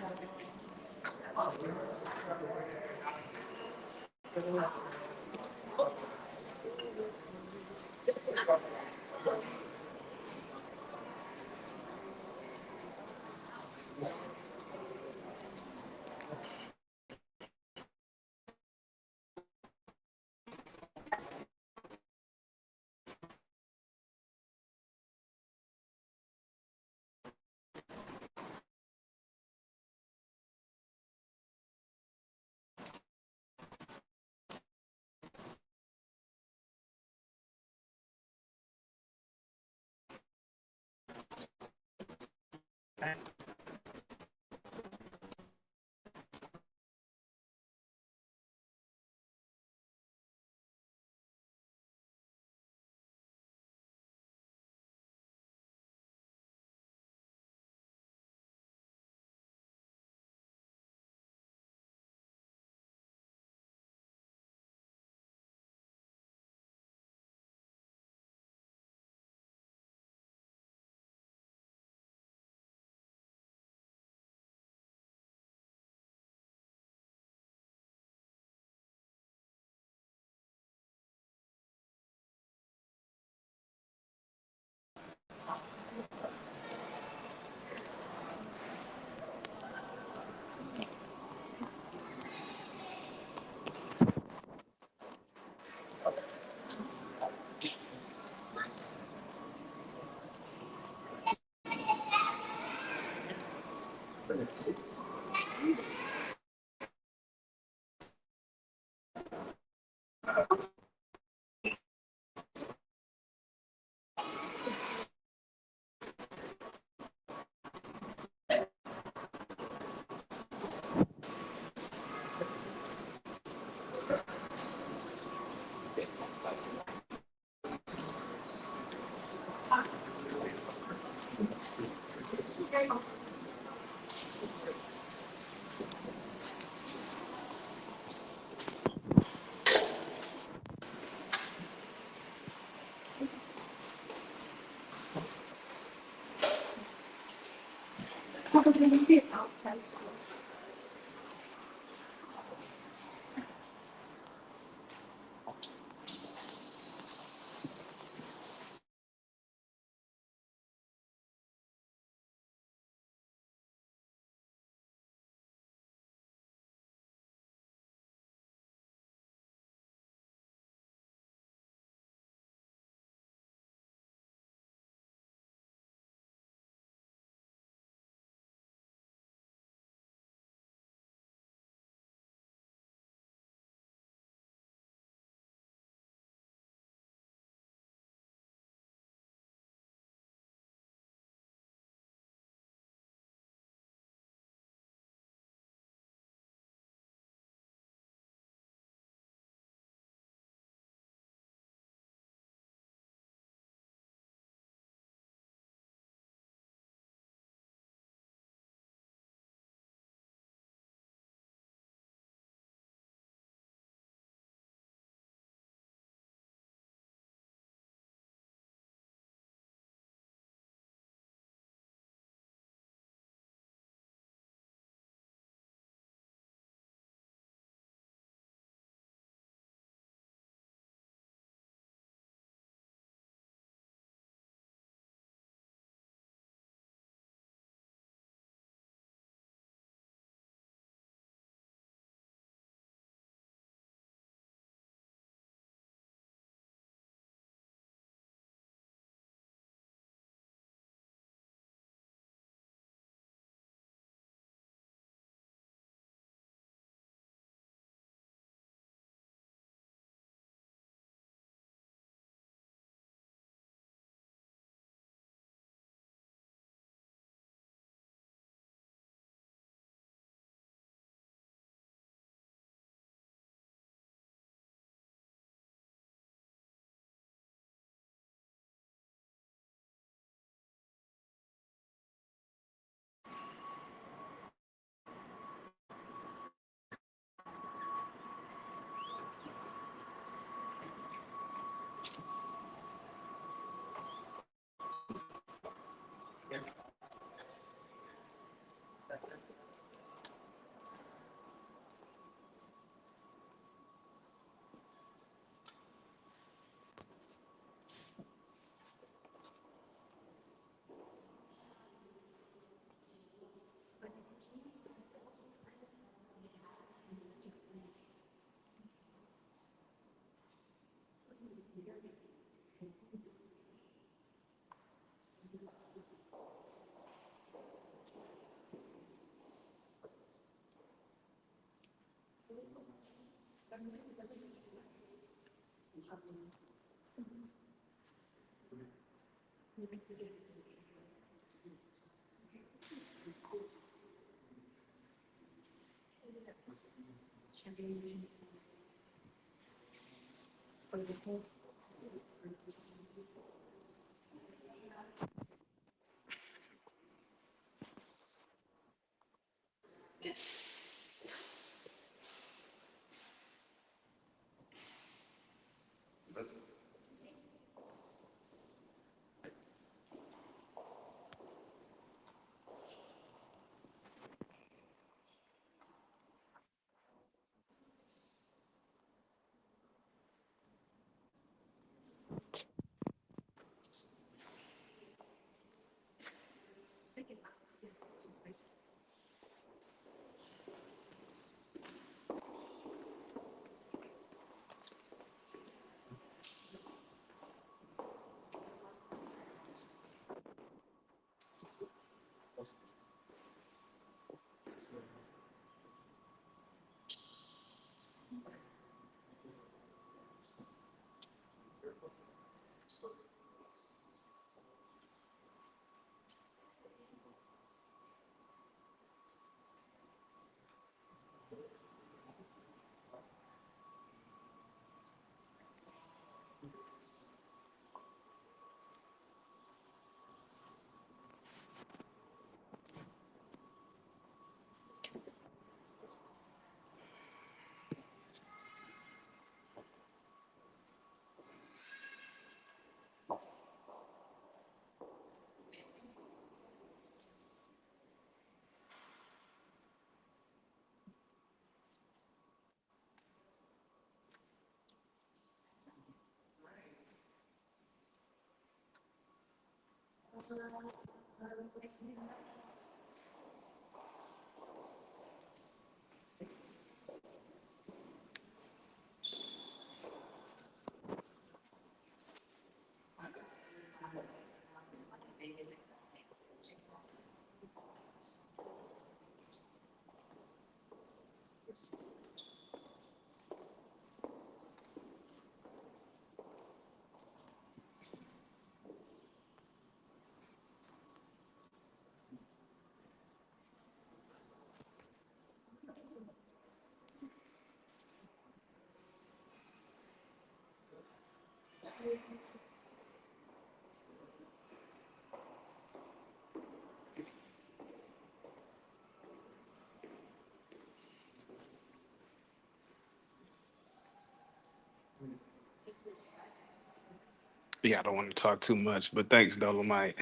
[SPEAKER 1] Yeah, I don't want to talk too much, but thanks, Dolomite.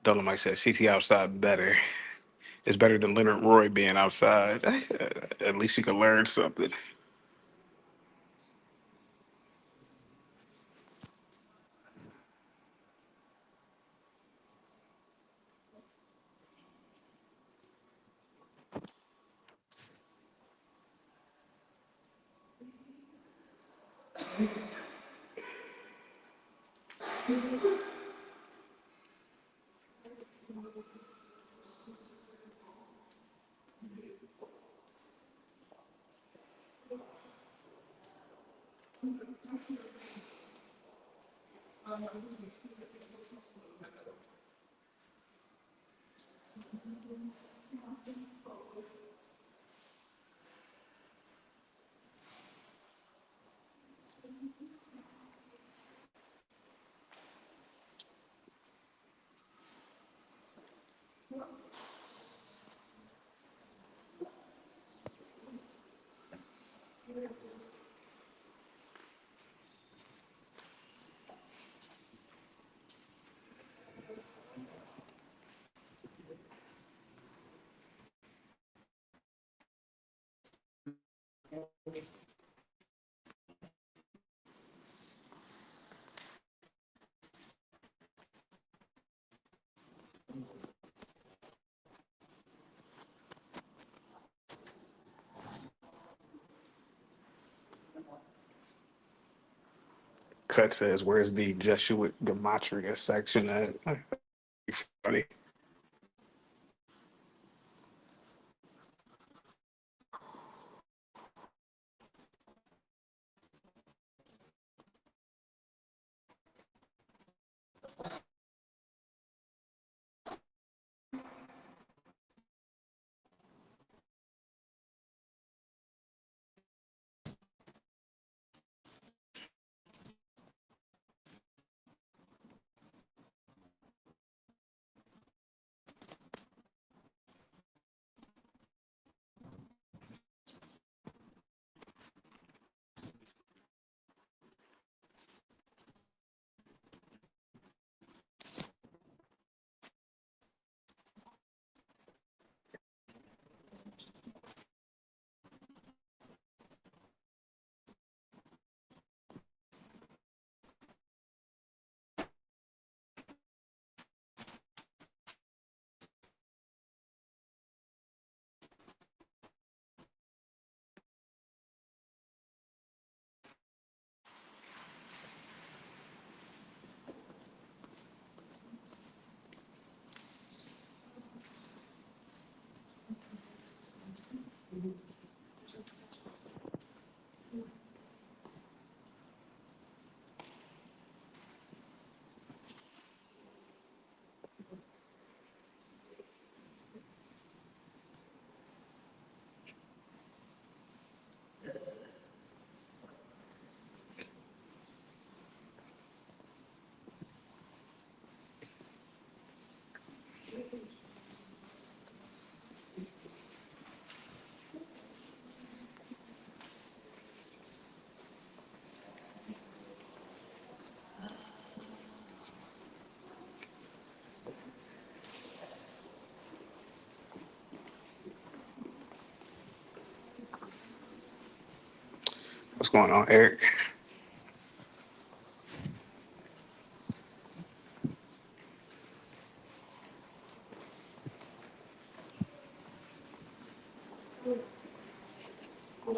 [SPEAKER 1] Dolomite said CT outside better. It's better than Leonard Roy being outside. At least you can learn something. Cut says, "Where's the Jesuit gematria section at?" Funny. What's going on, Eric?
[SPEAKER 3] You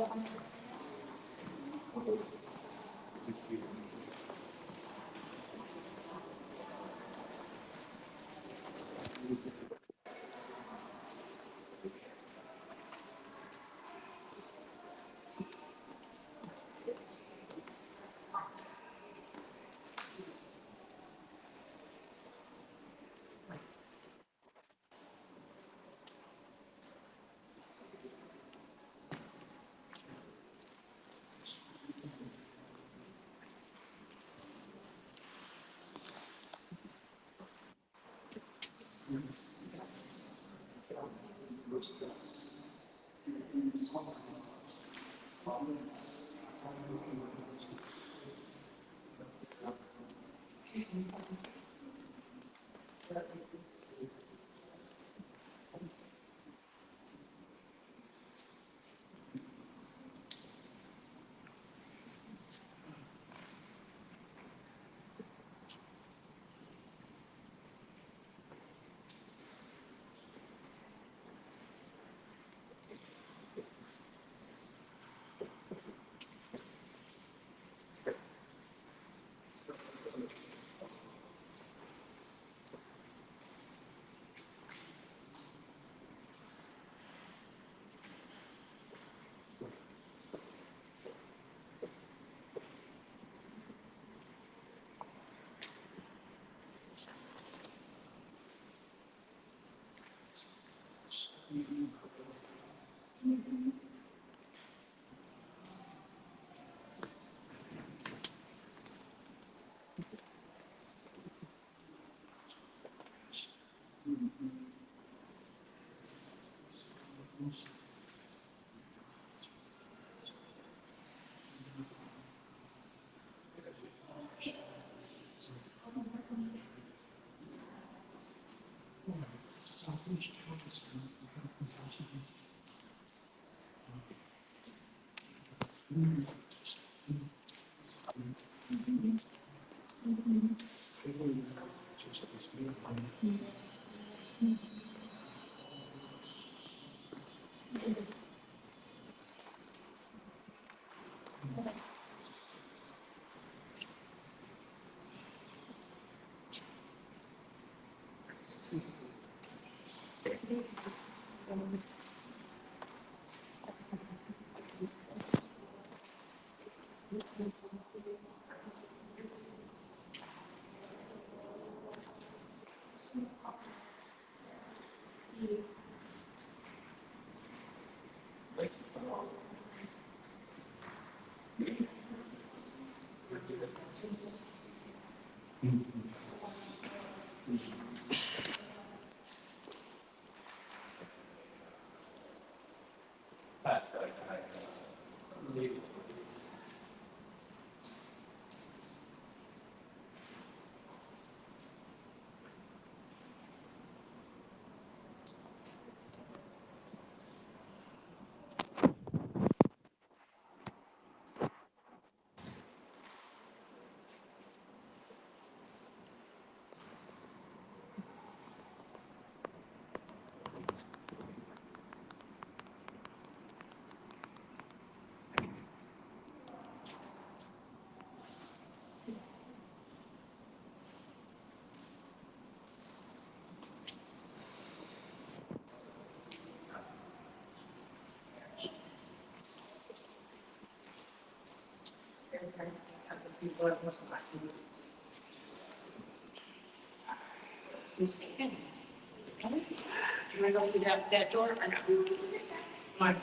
[SPEAKER 3] want to go through that door or no? Mine.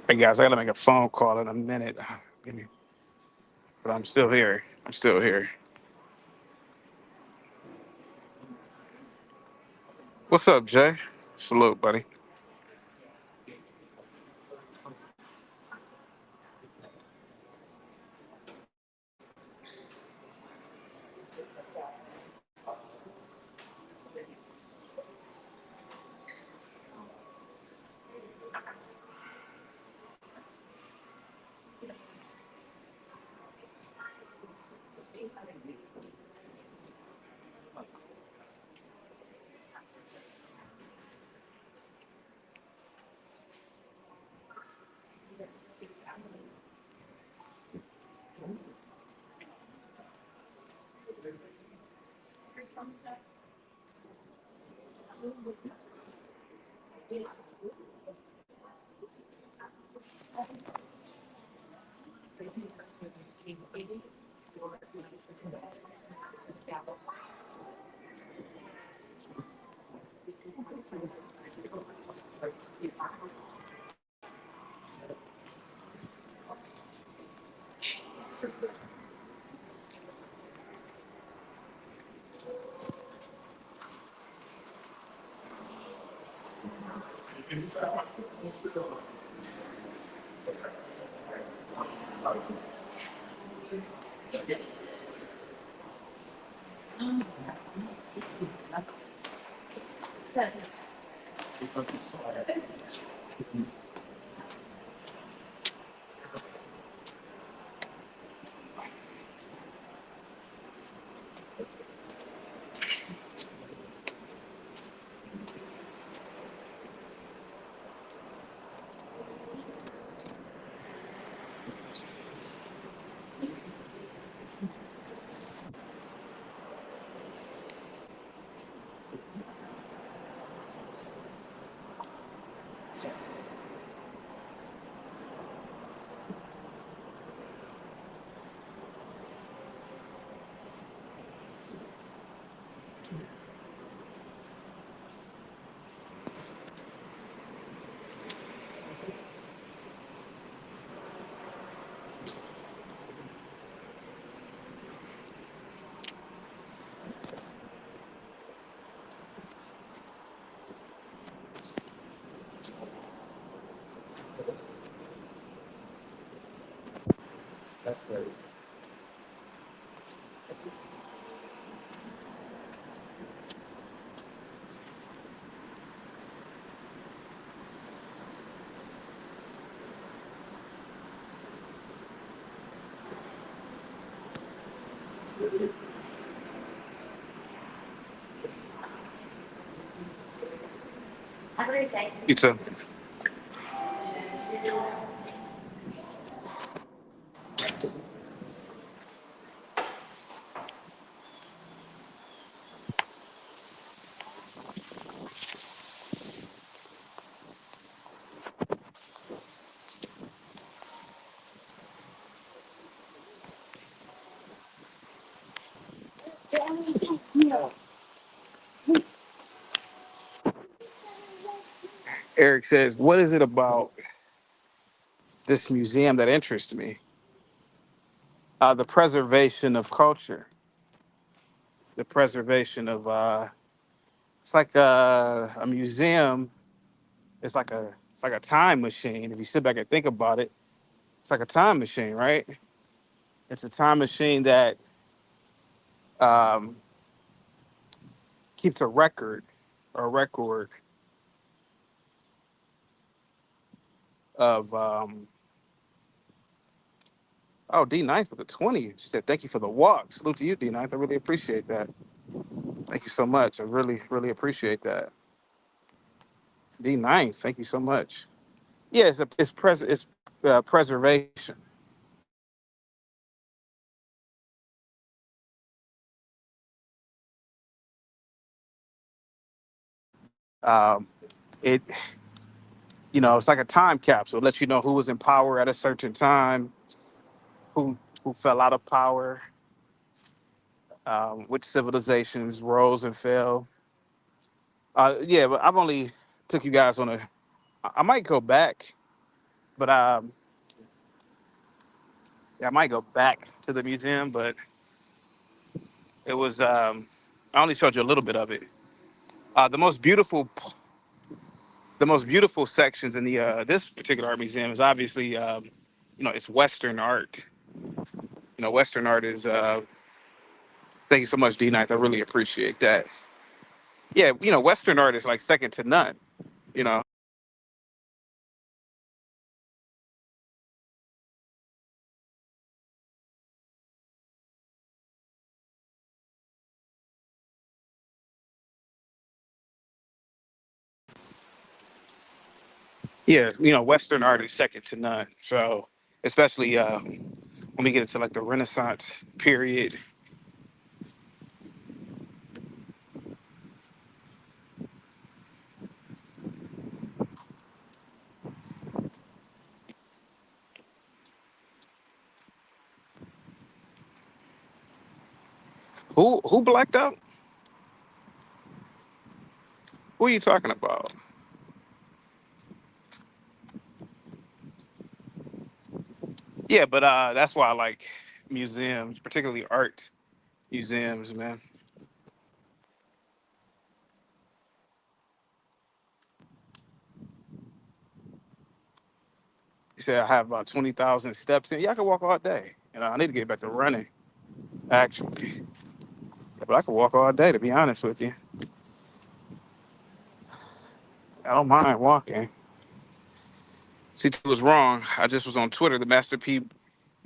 [SPEAKER 1] Hey guys, I gotta make a phone call in a minute, but I'm still here. I'm still here. What's up, Jay? Salute, buddy. You too. Eric says, "What is it about this museum that interests me? The preservation of culture, the preservation of it's like a museum. It's like a time machine. If you sit back and think about it, it's like a time machine, right? It's a time machine that um, keeps a record of oh, D Ninth with a 20. She said, "Thank you for the walk." Salute to you, D Ninth. I really appreciate that. Thank you so much. I really, really appreciate that. D Ninth, thank you so much. Yeah, it's preservation. Um, it it's like a time capsule. It lets you know who was in power at a certain time, who fell out of power, which civilizations rose and fell. Yeah, but I've only took you guys on a. I might go back, but yeah, I might go back to the museum, but it was I only showed you a little bit of it. The most beautiful, the most beautiful sections in the this particular art museum is obviously it's Western art. Western art is. Thank you so much, D Ninth. I really appreciate that. Yeah, Western art is like second to none. You know, yeah, Western art is second to none. So, especially when we get into like the Renaissance period. Who blacked out? Who are you talking about? Yeah, but that's why I like museums, particularly art museums, man. You said I have about 20,000 steps in. Yeah, I can walk all day. I need to get back to running, actually. But I can walk all day, to be honest with you. I don't mind walking. CT was wrong. I just was on Twitter. The Master P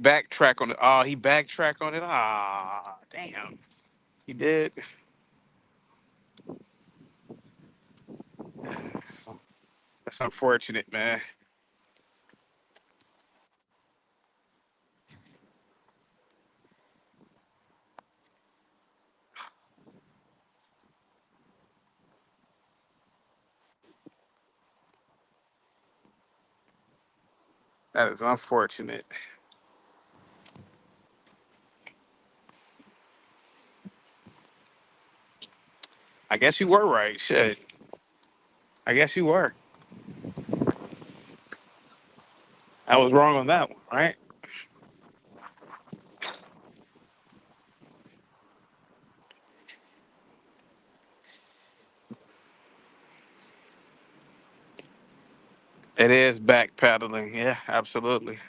[SPEAKER 1] backtrack on it. Oh, he backtracked on it. Ah, damn. He did. That's unfortunate, man. That is unfortunate. I guess you were right. Shit. I guess you were. I was wrong on that one, right? It is backpedaling. Yeah, absolutely.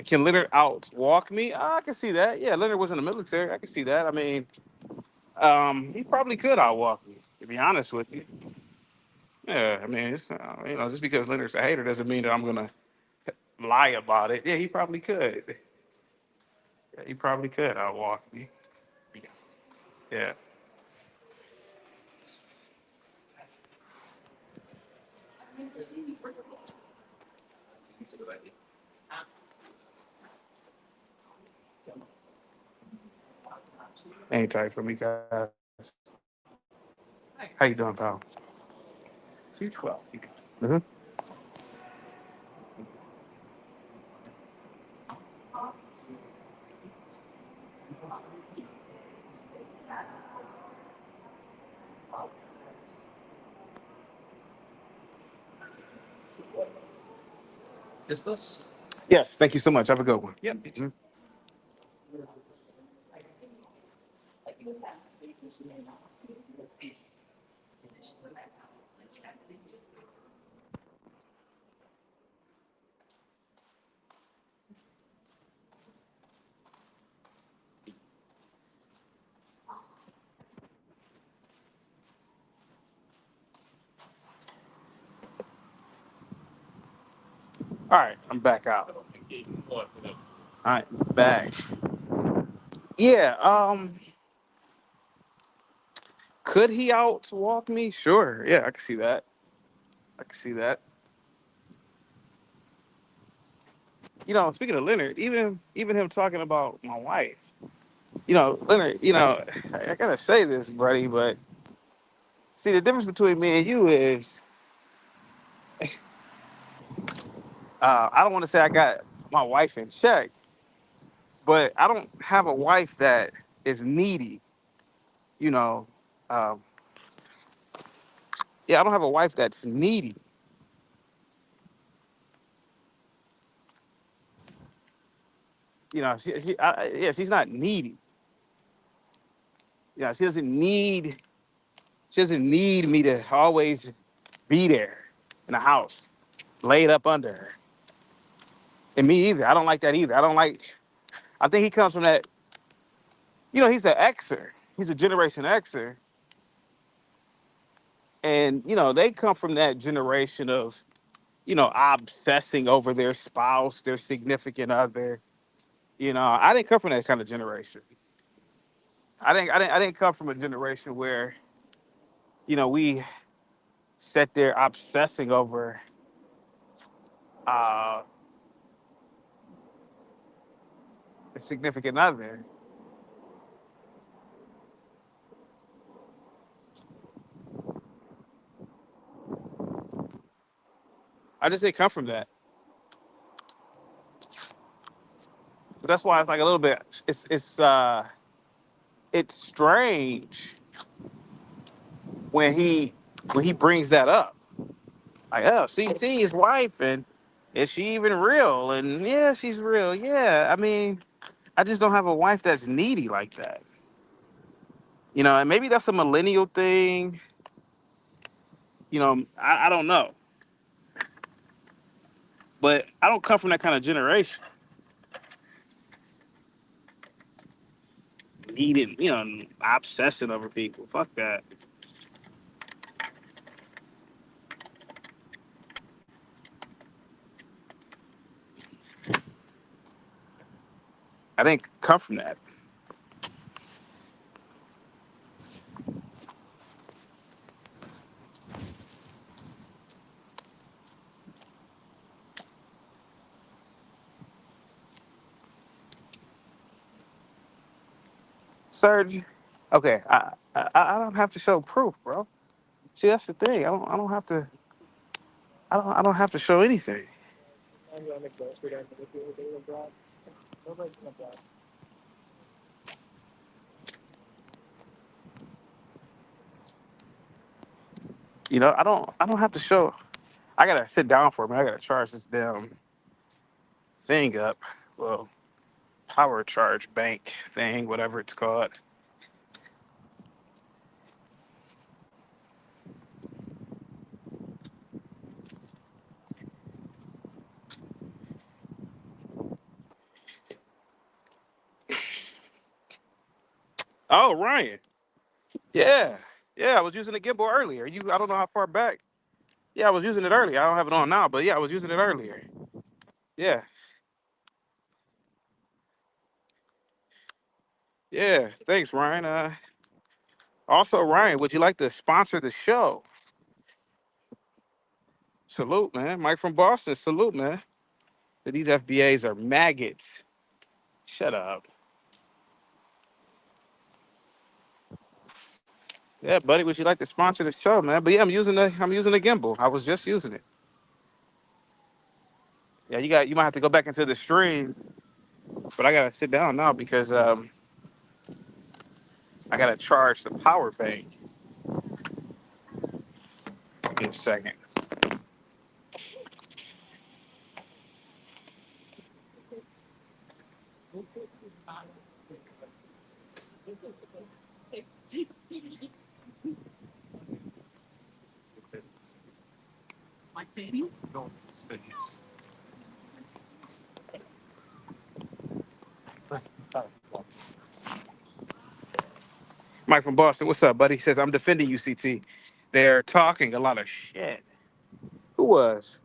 [SPEAKER 1] Can Leonard outwalk me? I can see that. Yeah, Leonard was in the military. I can see that. I mean, he probably could outwalk me, to be honest with you. Yeah, I mean, it's, just because Leonard's a hater doesn't mean that I'm gonna lie about it. Yeah, he probably could. Yeah, he probably could outwalk me. Yeah. Ain't tight for me, guys. How you doing, pal? 212. Mm-hmm. Yes, thank you so much. Have a good one. Yep. Mhm. All right, I'm back out. All right, back. Yeah. Could he outwalk me? Sure. Yeah, I can see that. I can see that. Speaking of Leonard, even him talking about my wife. Leonard. I gotta say this, buddy, but see, the difference between me and you is, I don't want to say I got my wife in check, but I don't have a wife that is needy. You know, um, yeah, I don't have a wife that's needy. Yeah, she's not needy. Yeah, she doesn't need me to always be there in the house, laid up under her. And me either. I don't like that either. I think he comes from that, he's an Xer. He's a Generation Xer. And, they come from that generation of, obsessing over their spouse, their significant other. I didn't come from that kind of generation. I didn't come from a generation where, we sat there obsessing over uh, a significant other. I just didn't come from that. So that's why it's like a little bit. It's strange when he brings that up. Like, oh, see his wife, and is she even real? And yeah, she's real. Yeah, I mean, I just don't have a wife that's needy like that. And maybe that's a millennial thing. I don't know, but I don't come from that kind of generation. Needing, obsessing over people. Fuck that. I didn't come from that. Serge. Okay. I don't have to show proof, bro. See, that's the thing. I don't have to. I don't have to show anything. I don't have to show. I gotta sit down for a minute. I gotta charge this damn thing up. Well, power charge bank thing, whatever it's called. Oh, Ryan. Yeah, yeah. I was using the gimbal earlier. I don't know how far back. Yeah, I was using it earlier. I don't have it on now, but yeah, I was using it earlier. Yeah, yeah. Thanks, Ryan. Also, Ryan, would you like to sponsor the show? Salute, man. Mike from Boston. Salute, man. These FBAs are maggots. Shut up. Yeah, buddy. Would you like to sponsor the show, man? But yeah, I'm using the gimbal. I was just using it. Yeah, you might have to go back into the stream, but I gotta sit down now because I gotta charge the power bank. Give me a second. Mike from Boston, what's up, buddy? He says I'm defending UCT. They're talking a lot of shit. Who was?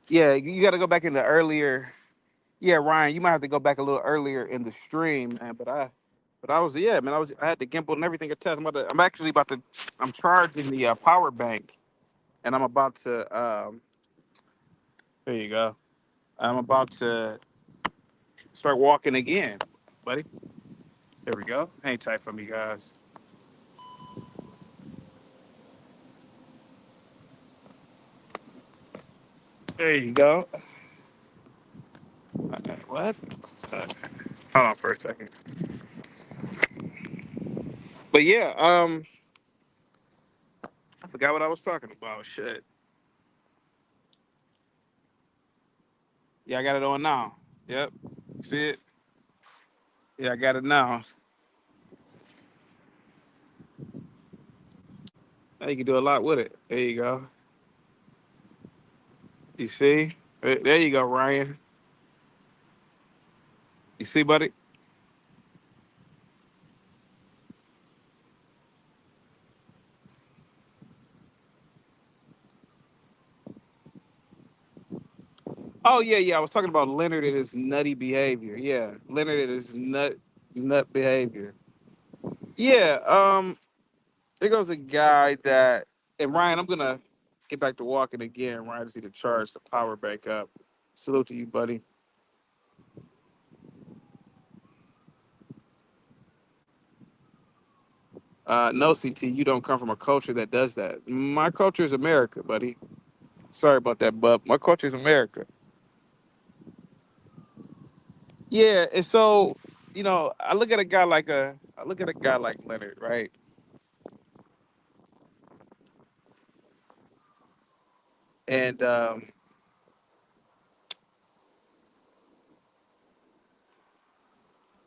[SPEAKER 1] Yeah, you got to go back in the earlier. Yeah, Ryan, you might have to go back a little earlier in the stream, man. But I was, yeah, man. I had the gimbal and everything to test. I'm actually about to. I'm charging the power bank, and I'm about to. There you go. I'm about to start walking again, buddy. There we go. Hang tight for me, guys. There you go. What? Uh, Hold on for a second. But yeah, I forgot what I was talking about. Shit. Yeah, I got it on now. Yep. See it? Yeah, I got it now. Now you can do a lot with it. There you go. You see? There you go, Ryan. You see, buddy? Oh yeah, yeah. I was talking about Leonard and his nutty behavior. Yeah, Leonard and his nut behavior. Yeah. There goes a guy that. And Ryan, I'm gonna get back to walking again. Ryan, I just need to charge the power back up. Salute to you, buddy. No, CT, you don't come from a culture that does that. My culture is America, buddy. Sorry about that, bub. My culture is America. Yeah, and so I look at a guy like Leonard, right? And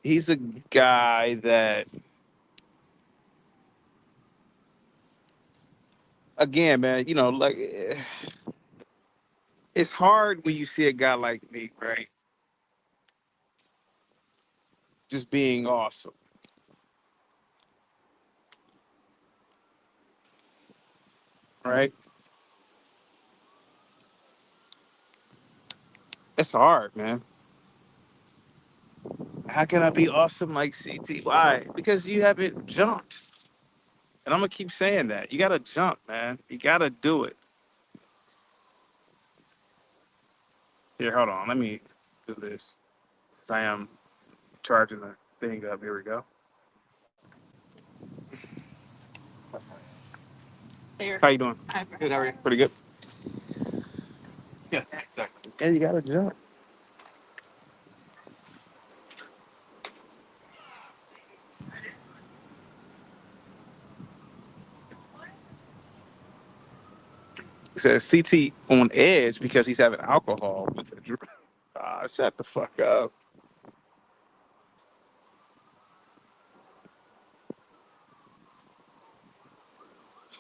[SPEAKER 1] he's a guy that, again, man, it's hard when you see a guy like me, right? Just being awesome, right? It's hard, man. How can I be awesome like CT? Why? Because you haven't jumped. And I'm gonna keep saying that. You gotta jump, man. You gotta do it. Here, hold on. Let me do this. 'Cause I am charging the thing up. Here we go.
[SPEAKER 3] There.
[SPEAKER 1] How you doing?
[SPEAKER 3] I'm
[SPEAKER 1] Good. How are you? Pretty good. Yeah, exactly. Yeah, you gotta jump. It says CT on edge because he's having alcohol with a drink. Ah, shut the fuck up.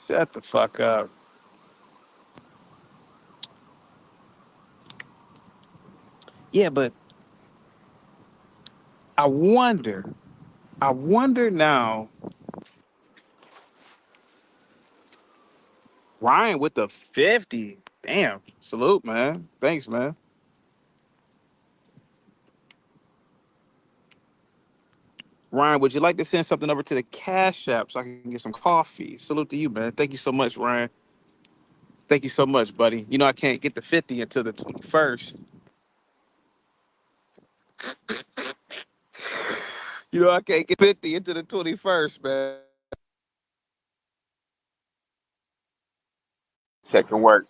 [SPEAKER 1] Shut the fuck up. Yeah, but I wonder. I wonder now. Ryan with the 50. Damn. Salute, man. Thanks, man. Ryan, would you like to send something over to the Cash App so I can get some coffee? Salute to you, man. Thank you so much, Ryan. Thank you so much, buddy. You know I can't get the 50 until the 21st. You know I can't get 50 into the 21st, man. That can work.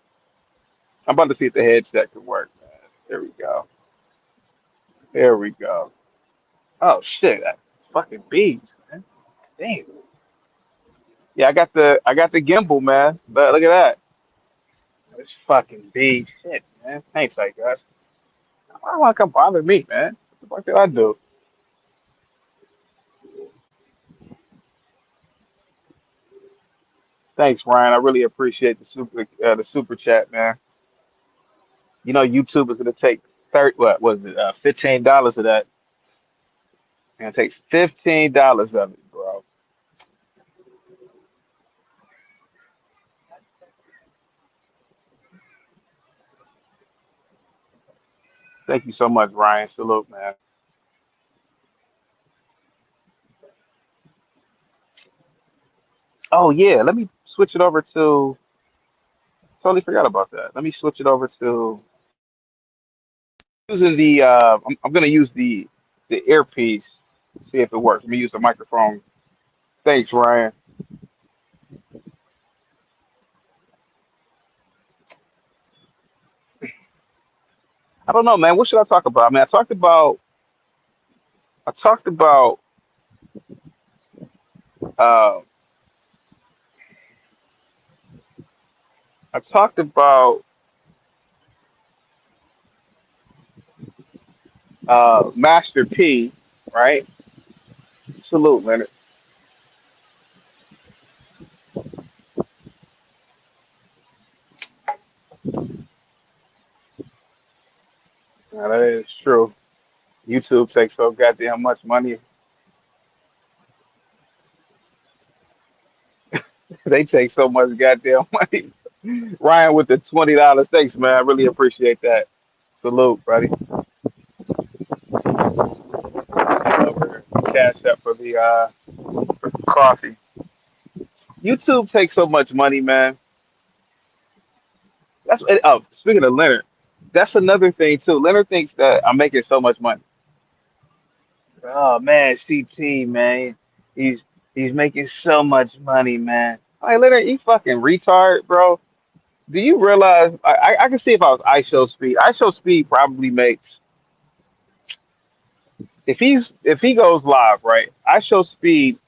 [SPEAKER 1] I'm about to see if the headset can work, man. There we go. There we go. Oh shit, that fucking beats, man. Damn. Yeah, I got the gimbal, man. But look at that. This fucking beat. Shit, man. Thanks, like guys. Why want to come bother me, man? What the fuck did I do? Thanks, Ryan. I really appreciate the super chat, man. You know YouTube is gonna take 30 what was it, $15 of that. And take $15 of it, bro. Thank you so much, Ryan. Salute, man. Oh yeah, let me switch it over to totally forgot about that. Let me switch it over to using I'm gonna use the earpiece, see if it works. Let me use the microphone. Thanks, Ryan. I don't know, man. What should I talk about? I mean, I talked about uh I talked about Master P, right? Salute, man. Yeah, that is true. YouTube takes so goddamn much money. They take so much goddamn money. Ryan with the $20. Thanks, man. I really appreciate that. Salute, buddy. Over cash up for some coffee. YouTube takes so much money, man. Oh, speaking of Leonard, that's another thing too. Leonard thinks that I'm making so much money. Oh man, CT man, he's he's making so much money, man. Like Leonard, you fucking retard, bro. Do you realize? I can see if I was iShow Speed. iShow Speed probably makes if he goes live, right? iShow Speed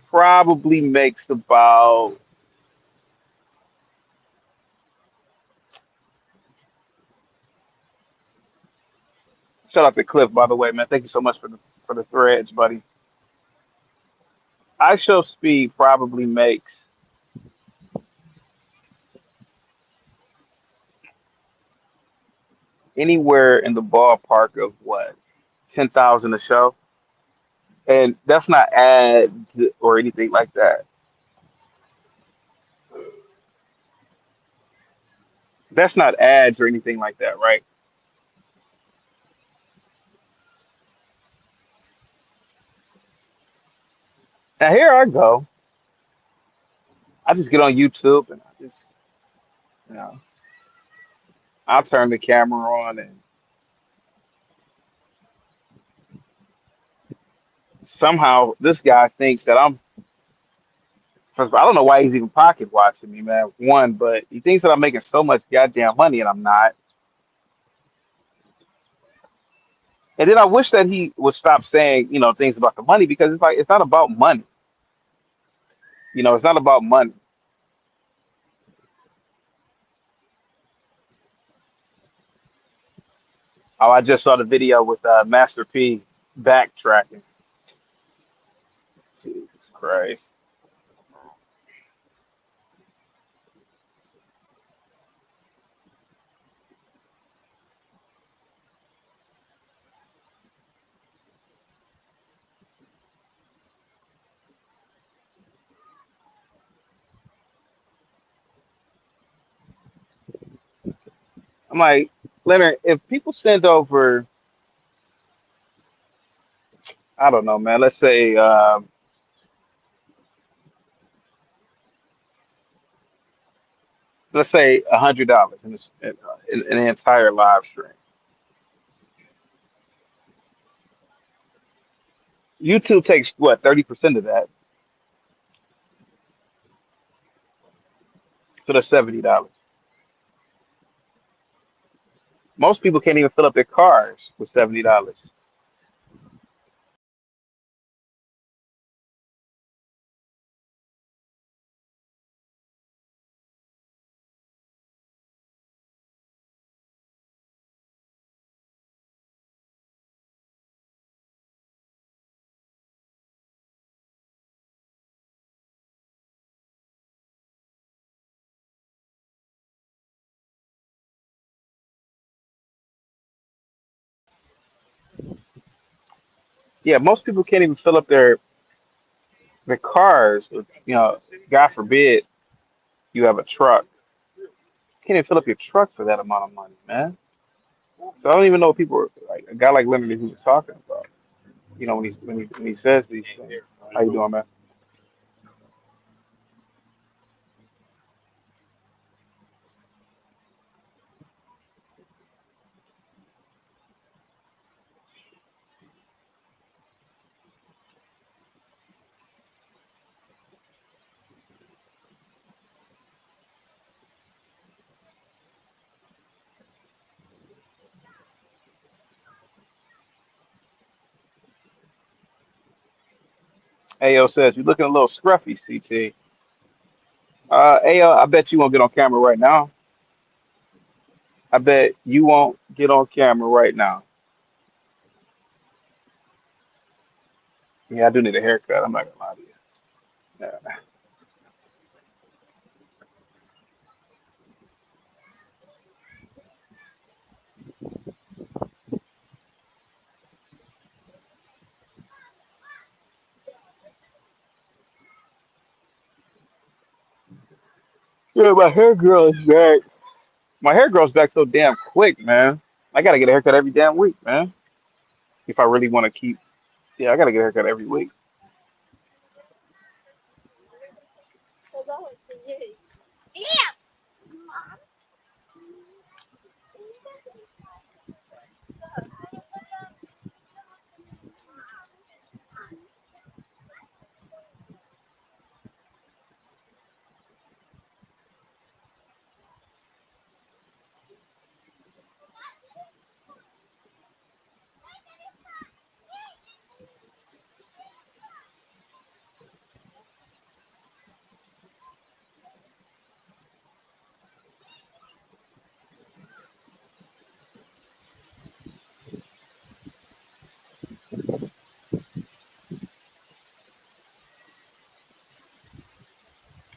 [SPEAKER 1] probably makes about. Shout out to Cliff, by the way, man. Thank you so much for the threads, buddy. iShow Speed probably makes anywhere in the ballpark of what 10,000 a show, and that's not ads or anything like that. That's not ads or anything like that, right? Now here I go. I just get on YouTube and I just, you know, I'll turn the camera on and somehow this guy thinks that I'm. First of all, I don't know why he's even pocket watching me, man. One, but he thinks that I'm making so much goddamn money and I'm not. And then I wish that he would stop saying, things about the money because it's like it's not about money. It's not about money. Oh, I just saw the video with Master P backtracking. Jesus Christ. I'm like, Leonard, if people send over, I don't know, man, let's say $100 in an entire live stream. YouTube takes what, 30% of that, so that's $70. Most people can't even fill up their cars with $70. Yeah, most people can't even fill up their cars. God forbid you have a truck. Can't even fill up your truck for that amount of money, man. So I don't even know what people are like. A guy like Leonard is even talking about. When he says these things. How you doing, man? Ayo says you're looking a little scruffy, CT. Ayo, I bet you won't get on camera right now. I bet you won't get on camera right now. Yeah, I do need a haircut. I'm not gonna lie to you. Yeah. Yeah, my hair girl is back. My hair grows back so damn quick, man. I gotta get a haircut every damn week, man. If I really want to keep, yeah, I gotta get a haircut every week.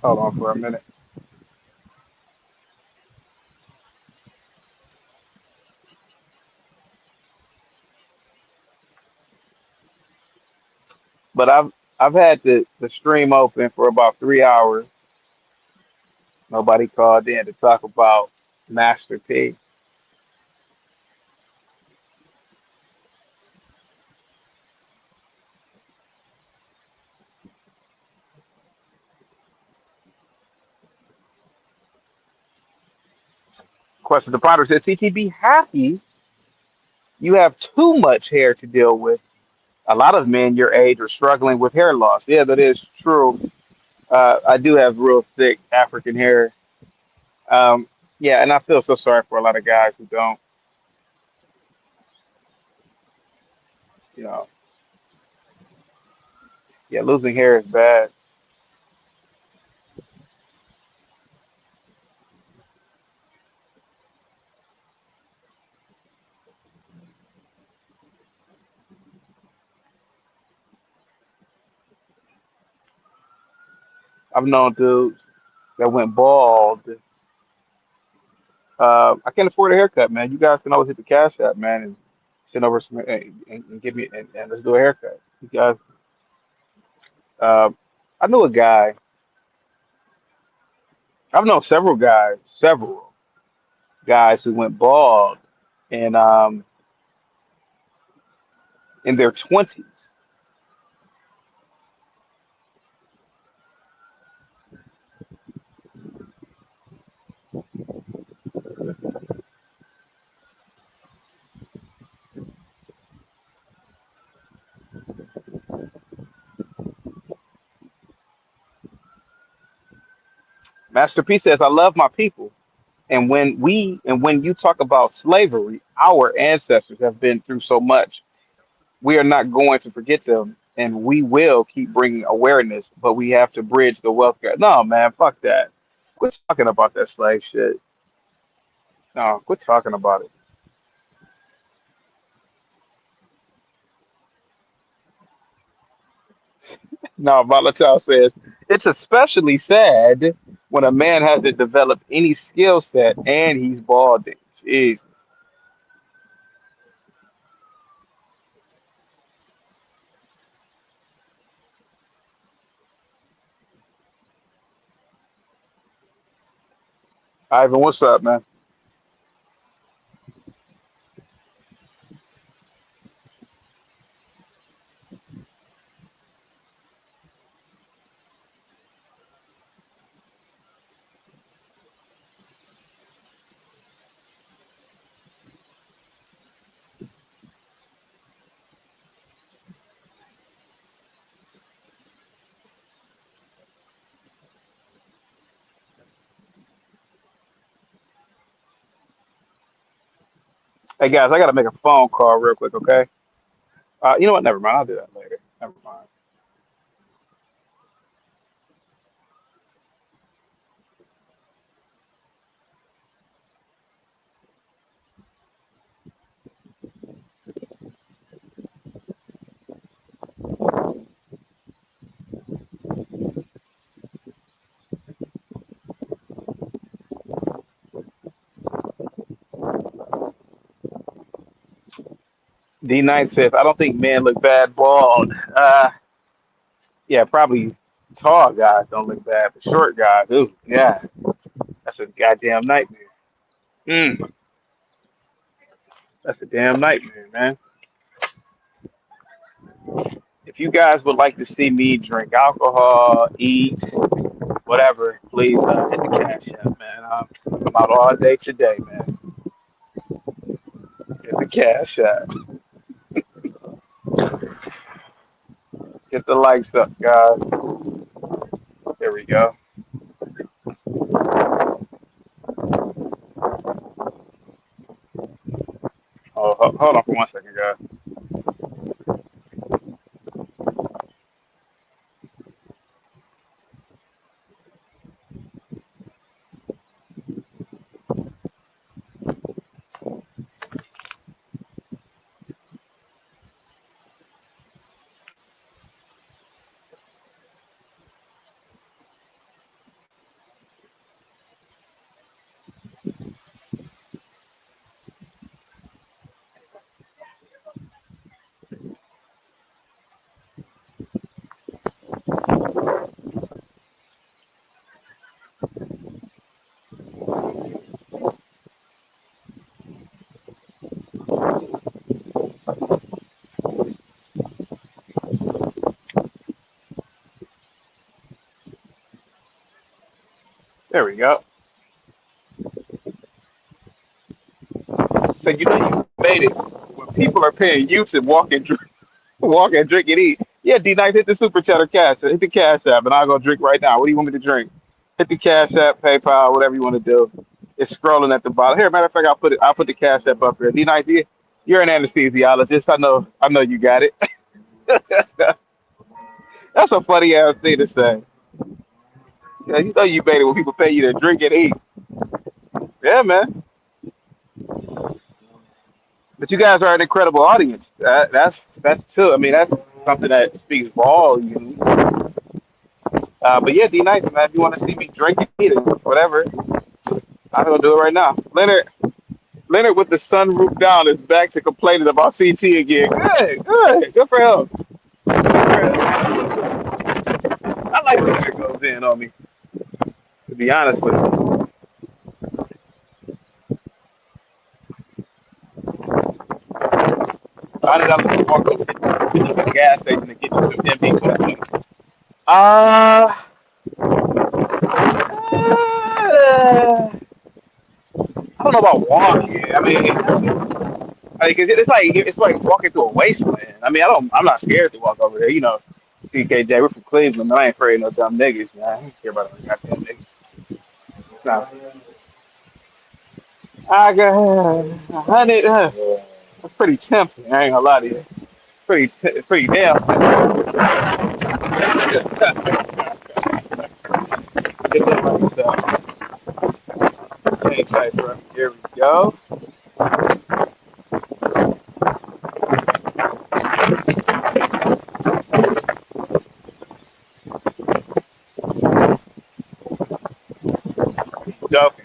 [SPEAKER 1] Hold on for a minute. But I've had the stream open for about 3 hours. Nobody called in to talk about Master P. Question the Ponder says, CT, be happy you have too much hair to deal with. A lot of men your age are struggling with hair loss. Yeah, that is true. I do have real thick African hair. Um, yeah, and I feel so sorry for a lot of guys who don't. You know, yeah, losing hair is bad. I've known dudes that went bald. I can't afford a haircut, man. You guys can always hit the cash app, man, and send over some and give me and let's do a haircut. You guys, uh, I knew a guy. I've known several guys who went bald in in their 20s. Master P says, "I love my people." And when you talk about slavery, our ancestors have been through so much. We are not going to forget them, and we will keep bringing awareness. But we have to bridge the wealth gap. No, man, fuck that. Quit talking about that slave shit. No, quit talking about it. No, Volatile says it's especially sad when a man hasn't developed any skill set and he's balding. Jeez. Ivan, what's up, man? Hey guys, I gotta make a phone call real quick, okay? You know what? Never mind. I'll do that later. Never mind. D Knight says, I don't think men look bad bald. Yeah, probably tall guys don't look bad, but short guys, ooh, yeah, that's a goddamn nightmare. Mm, that's a damn nightmare, man. If you guys would like to see me drink alcohol, eat, whatever, please hit the cash app, man. I'm out all day today, man. Hit the cash app. Get the likes up, guys. There we go. Oh, hold on for 1 second, guys. There we go. So you know you made it. When people are paying you to walk and drink and eat. Yeah, D Nice, hit the super chat or cash. Hit the cash app, and I'll go drink right now. What do you want me to drink? Hit the cash app, PayPal, whatever you want to do. It's scrolling at the bottom. Here, matter of fact, I'll put the cash app up here. D Nice, you're an anesthesiologist. I know you got it. That's a funny ass thing to say. Yeah, you know you made it when people pay you to drink and eat. Yeah, man. But you guys are an incredible audience. That's too. I mean, that's something that speaks volumes. But yeah, D Nice, man, if you want to see me drink and eat it, whatever, I'm gonna do it right now. Leonard with the sunroof down is back to complaining about CT again. Good for him. Good for him. I like when Leonard goes in on me. To be honest with you, I ended up just walking to the gas station to get you some MP22. Uh, uh, I don't know about walking. I mean, it's like walking through a wasteland. I mean, I'm not scared to walk over there. You know, CKJ, we're from Cleveland, man. I ain't afraid of no dumb niggas, man. I ain't care about no goddamn niggas. No, I got 100. That's pretty tempting. I ain't gonna lie to you. Pretty damn tempting. Get that money stuff. Hang tight, bro. Here we go. Okay.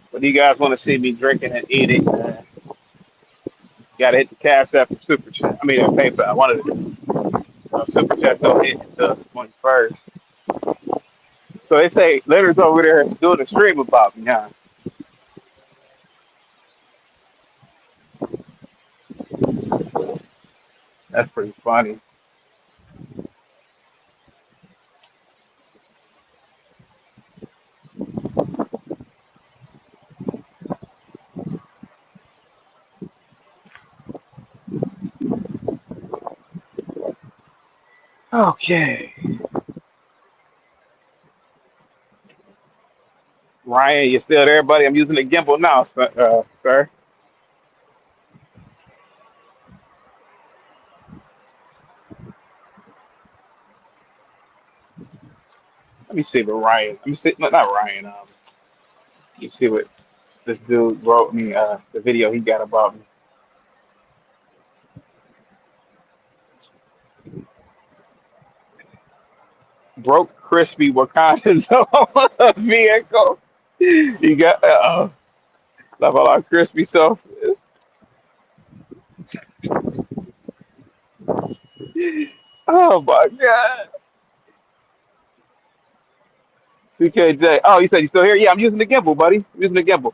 [SPEAKER 1] What do you guys want to see me drinking and eating? Gotta hit the cash app for super chat. I mean, PayPal. One of the super chat don't hit until the 21st. So they say Leonard's over there doing a stream about me, huh? That's pretty funny. Okay. Ryan, you still there, buddy? I'm using the gimbal now, sir. Let me see what Ryan. Let me see, not Ryan. Let me see what this dude wrote me. The video he got about me. Broke crispy Wakanda's vehicle. You got love all our crispy stuff. Oh my god. CKJ. Oh, you said you still here? Yeah, I'm using the gimbal, buddy. I'm using the gimbal.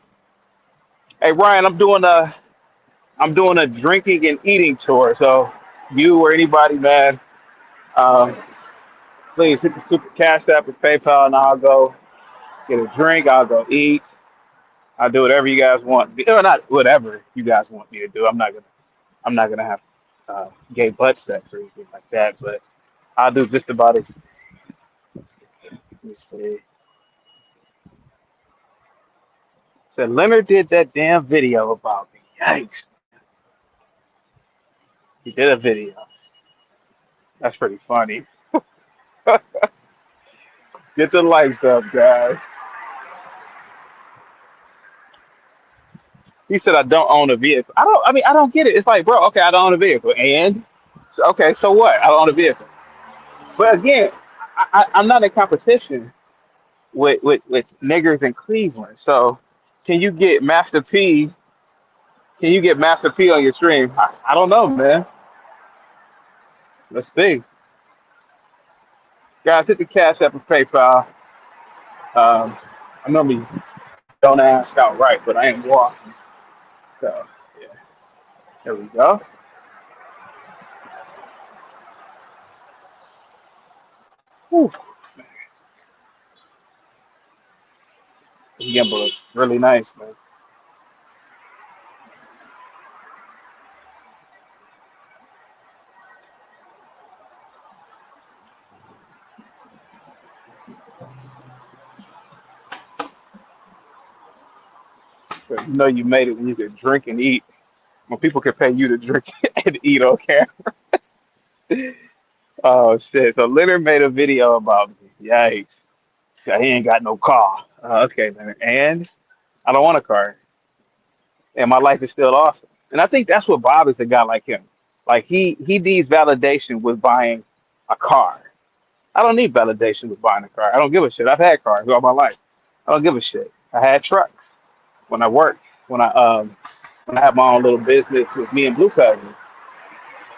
[SPEAKER 1] Hey Ryan, I'm doing a drinking and eating tour. So you or anybody, man, um, please hit the super cash app with PayPal, and I'll go get a drink. I'll go eat. I'll do whatever you guys want. Or not whatever you guys want me to do. I'm not gonna have gay butt sex or anything like that. But I'll do just about it. Let me see. Said Leonard did that damn video about me. Yikes! He did a video. That's pretty funny. Get the likes up, guys. He said I don't own a vehicle. I don't get it. It's like, bro, okay, I don't own a vehicle. And so, okay, so what? I don't own a vehicle. But again, I'm not in competition with niggers in Cleveland. So can you get Master P? Can you get Master P on your stream? I don't know, man. Let's see. Guys, hit the cash app and PayPal. I normally don't ask outright, but I ain't walking. So yeah, there we go. Whew. His gimbal is really nice, man. But you know you made it when you could drink and eat. When people could pay you to drink and eat on camera. Oh shit! So Leonard made a video about me. Yikes! Yeah, he ain't got no car. Okay, Leonard. And I don't want a car. And my life is still awesome. And I think that's what bothers a guy like him. Like he needs validation with buying a car. I don't need validation with buying a car. I don't give a shit. I've had cars all my life. I don't give a shit. I had trucks when I worked. When I had my own little business with me and Blue Cousin.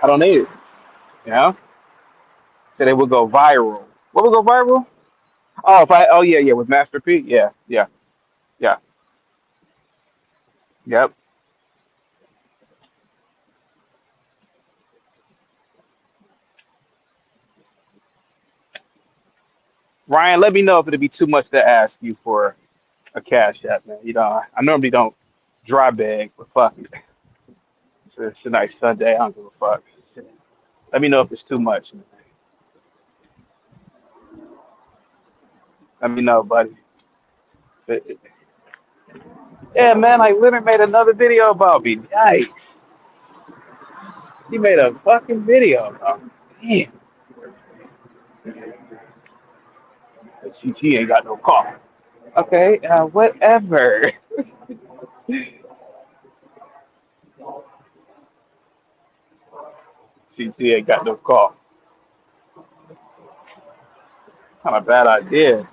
[SPEAKER 1] I don't need it. You know? So they would go viral. What would go viral? Oh, if I oh yeah, with Master P. Yeah, yep. Ryan, let me know if it'd be too much to ask you for a cash app, man. You know, I normally don't dry bag, but fuck it. It's a nice Sunday. I don't give a fuck. Let me know if it's too much, man. Let me know, buddy. But, yeah, man, like Leonard made another video about me. Yikes. He made a fucking video about me. Damn. But CT ain't got no car. Okay, whatever. CT ain't got no car. Kind of bad idea.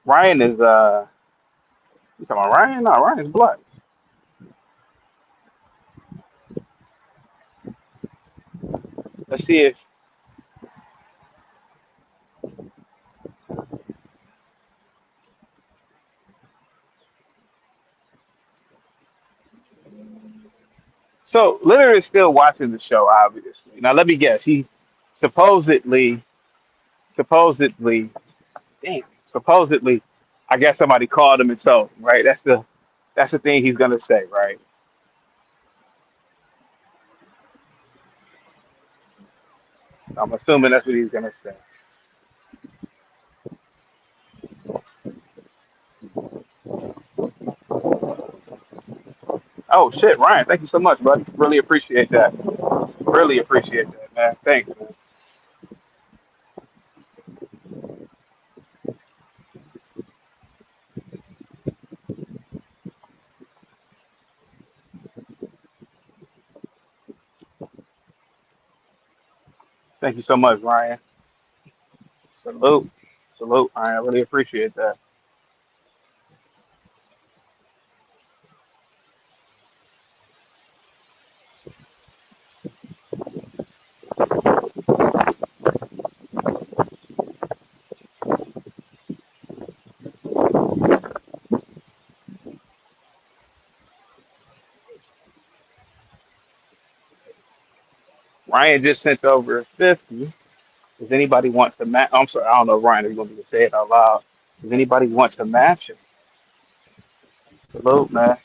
[SPEAKER 1] Ryan is you talking about Ryan? No, Ryan's black. Let's see if so. Leonard is still watching the show, obviously. Now let me guess. He supposedly, supposedly, damn, supposedly, I guess somebody called him and told him, right? That's the thing he's gonna say, right? I'm assuming that's what he's gonna say. Oh shit, Ryan, thank you so much, buddy. Really appreciate that. Really appreciate that, man. Thanks, man. Thank you so much, Ryan. Salute. Salute, Ryan. I really appreciate that. Ryan just sent over 50. Does anybody want to match? I'm sorry, I don't know, Ryan, if you're going to say it out loud. Does anybody want to match it? Salute, man.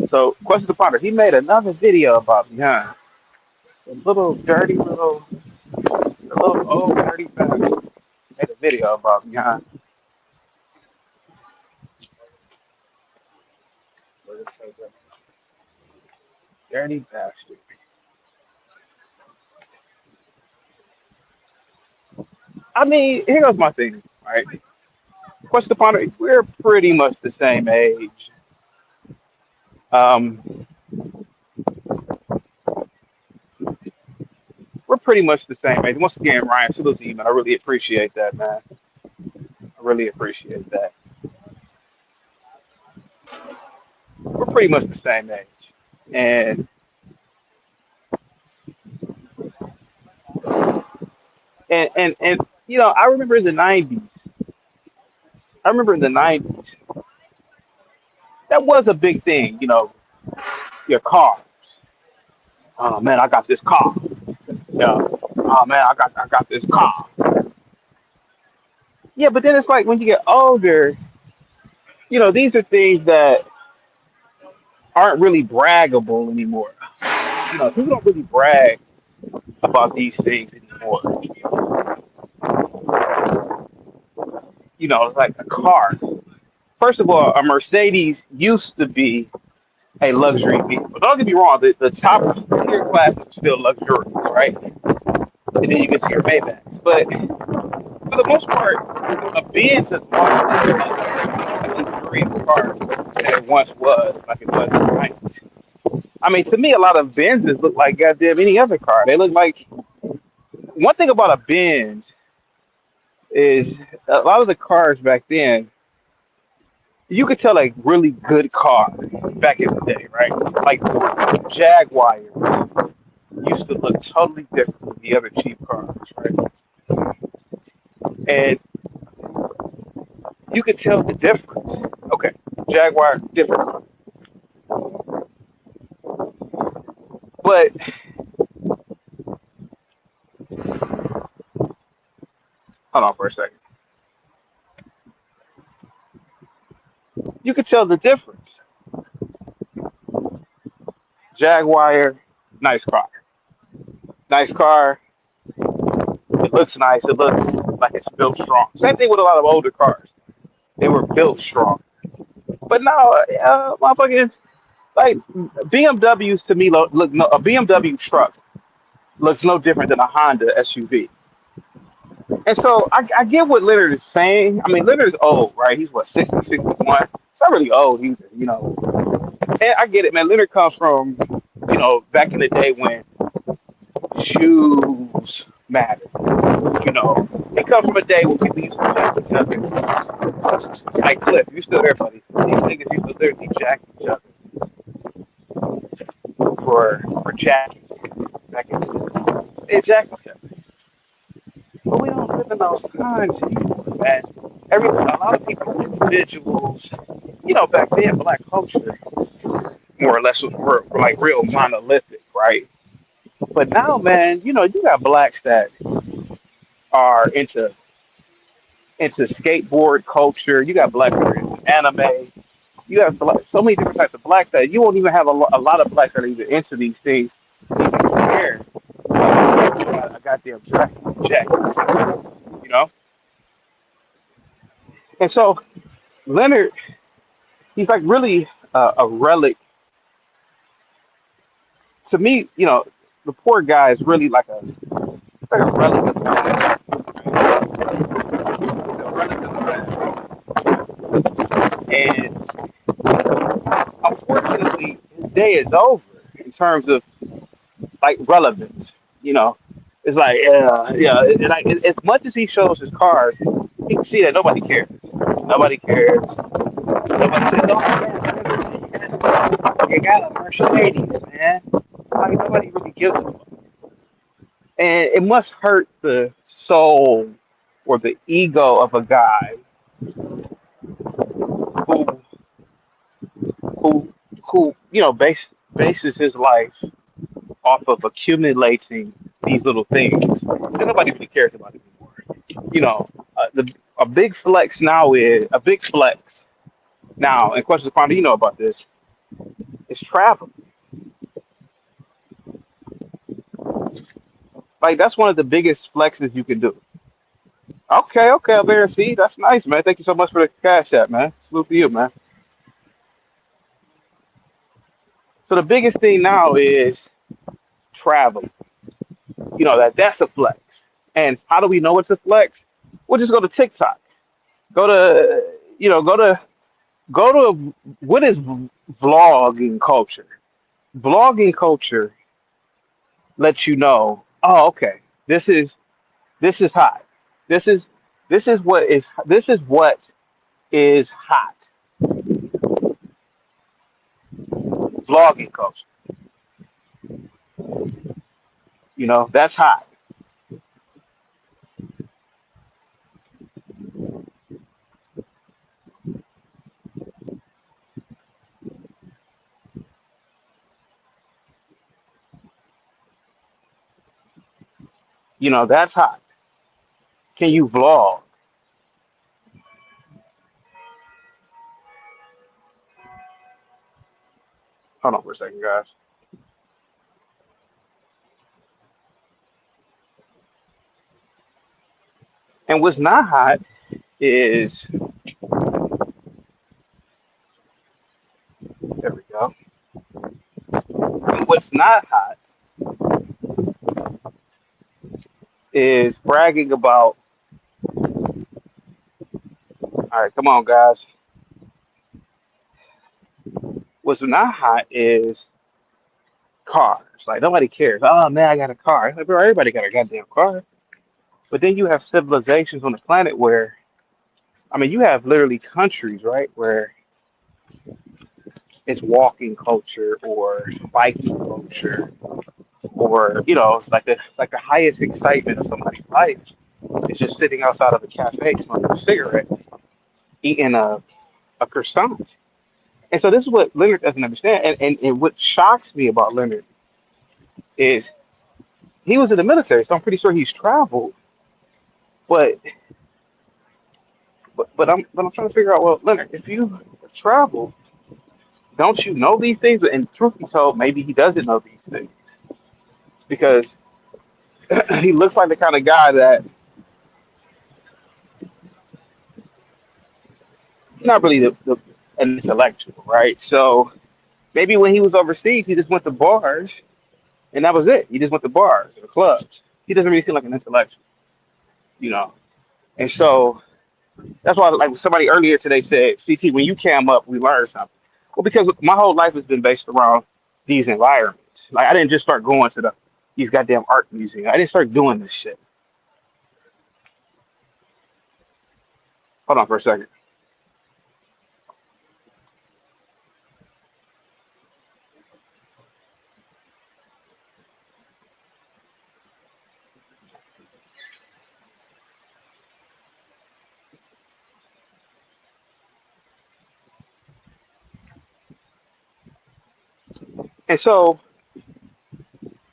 [SPEAKER 1] So, question to Ponder, he made another video about me, huh? A little dirty, a little old dirty bastard. Made a video about me, huh? Dirty bastard. I mean, here goes my thing, right? Question to Ponder, we're pretty much the same age. Um, we're pretty much the same age. Once again, Ryan, salute to you, man. I really appreciate that, man. I really appreciate that. We're pretty much the same age, and and I remember in the '90s. I remember in the '90s that was a big thing. Your cars. Oh man, I got this car. Yeah. Oh man, I got this car. Yeah, but then it's like when you get older, these are things that aren't really braggable anymore. People don't really brag about these things anymore. It's like a car. First of all, a Mercedes used to be a luxury vehicle. Don't get me wrong, the top tier classes are still luxurious, right? And then you can see your Maybachs. But for the most part, a Benz has lost its luxurious car that it once was, like it was in the 90s. I mean, to me, a lot of Benzes look like goddamn any other car. They look like one thing about a Benz is a lot of the cars back then, you could tell like really good car back in the day, right? Like Jaguars used to look totally different from the other cheap cars, right? And you could tell the difference. Okay, Jaguar different, but hold on for a second. You could tell the difference. Jaguar, nice car, nice car. It looks nice. It looks like it's built strong. Same thing with a lot of older cars. They were built strong. But now, motherfucking like BMWs to me look no, a BMW truck looks no different than a Honda SUV. And so I get what Leonard is saying. I mean, Leonard's old, right? He's what, 60, 61? It's not really old either. And I get it, man. Leonard comes from, back in the day when shoes mattered. He comes from a day when people used to jack each other. Like Cliff, you still there, buddy? These niggas used to literally jack each other for jackets back in the day. They jack each other. But we don't live in those times anymore, man. A lot of people, individuals, back then, black culture, more or less, were like real monolithic, right? But now, man, you got blacks that are into skateboard culture. You got blacks that are into anime. You have so many different types of blacks that you won't even have a lot of blacks that are even into these things. Even care. A goddamn jacket, you know. And so Leonard, he's like really a relic to me. The poor guy is really like a relic of the past. He's a relic of the past. And unfortunately, his day is over in terms of like relevance. It's like as much as he shows his cars, you can see that nobody cares. Nobody cares. Nobody says, "Oh man, you got a Mercedes, man." Like nobody really gives a fuck, and it must hurt the soul or the ego of a guy who bases his life off of accumulating these little things that nobody really cares about anymore. A big flex now is a big flex now. And question, Quando, you know about this? Is travel. Like that's one of the biggest flexes you can do. Okay, Alvera, see, that's nice, man. Thank you so much for the cash app, man. Salute to you, man. So the biggest thing now is travel. That's a flex. And how do we know it's a flex? We'll just go to TikTok. Go to what is vlogging culture? Vlogging culture lets you know, oh, okay, this is hot. This is This is what is hot. Vlogging culture. That's hot. That's hot. Can you vlog? Hold on for a second, guys. And what's not hot is, there we go. And what's not hot is bragging about, all right, come on, guys. What's not hot is cars. Like, nobody cares. Oh, man, I got a car. Like, bro, everybody got a goddamn car. But then you have civilizations on the planet where, I mean, you have literally countries, right, where it's walking culture or biking culture, or like the highest excitement of somebody's life is just sitting outside of a cafe smoking a cigarette, eating a croissant. And so this is what Leonard doesn't understand. And what shocks me about Leonard is he was in the military, so I'm pretty sure he's traveled. But but I'm trying to figure out, well, Leonard, if you travel, don't you know these things? And truth be told, maybe he doesn't know these things because he looks like the kind of guy that he's not really an intellectual, right? So maybe when he was overseas, he just went to bars and that was it. He just went to bars or clubs. He doesn't really seem like an intellectual, you know. And so that's why, like somebody earlier today said, CT, when you came up, we learned something. Well, because my whole life has been based around these environments. Like I didn't just start going to these goddamn art museums. I didn't start doing this shit. Hold on for a second. And so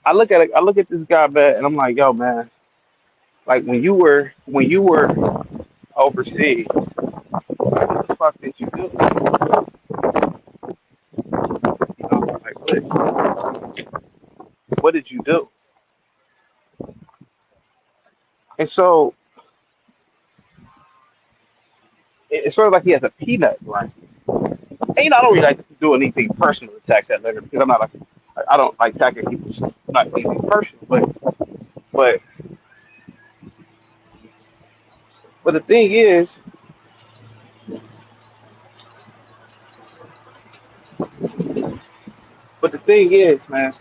[SPEAKER 1] I look at this guy, man, and I'm like, yo, man, like when you were overseas, what the fuck did you do? Like what did you do? And so it's sort of like he has a peanut brain. And I don't really like to do anything personal attacks at Leonard because I'm not like I don't like attacking people, not anything personal, but but the thing is, man,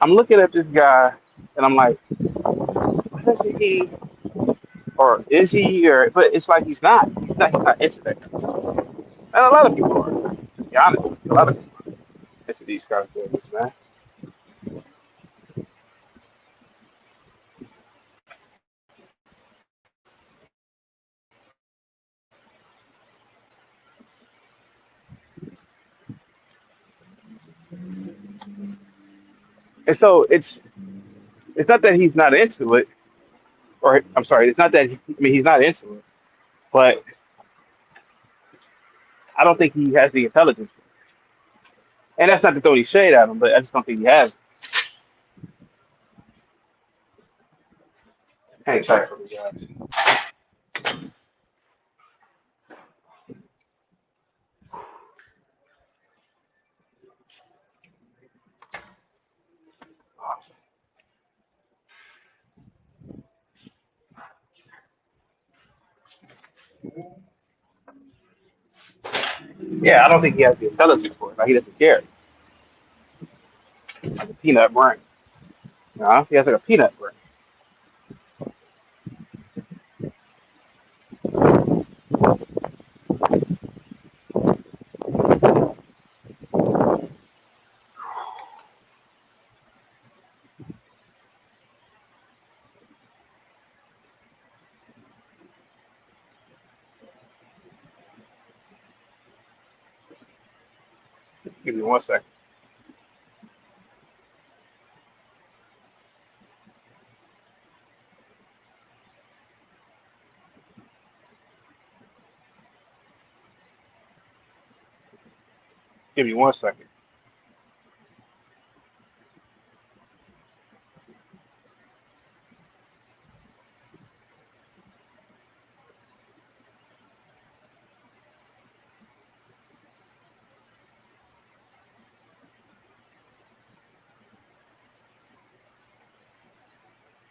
[SPEAKER 1] I'm looking at this guy and I'm like, isn't he, or is he, or but it's like he's not into that kind of stuff. And a lot of people are, to be honest with you, a lot of people are into these kind of things, man. And so it's not that he's not into it, or I'm sorry, it's not that I mean he's not into it, but I don't think he has the intelligence. And that's not to throw any shade at him, but I just don't think he has. Hang tight for me, guys. Yeah, I don't think he has the intelligence for it. Like he doesn't care. Like a peanut brain. No, he has like a peanut brain. Give me 1 second. Give me 1 second.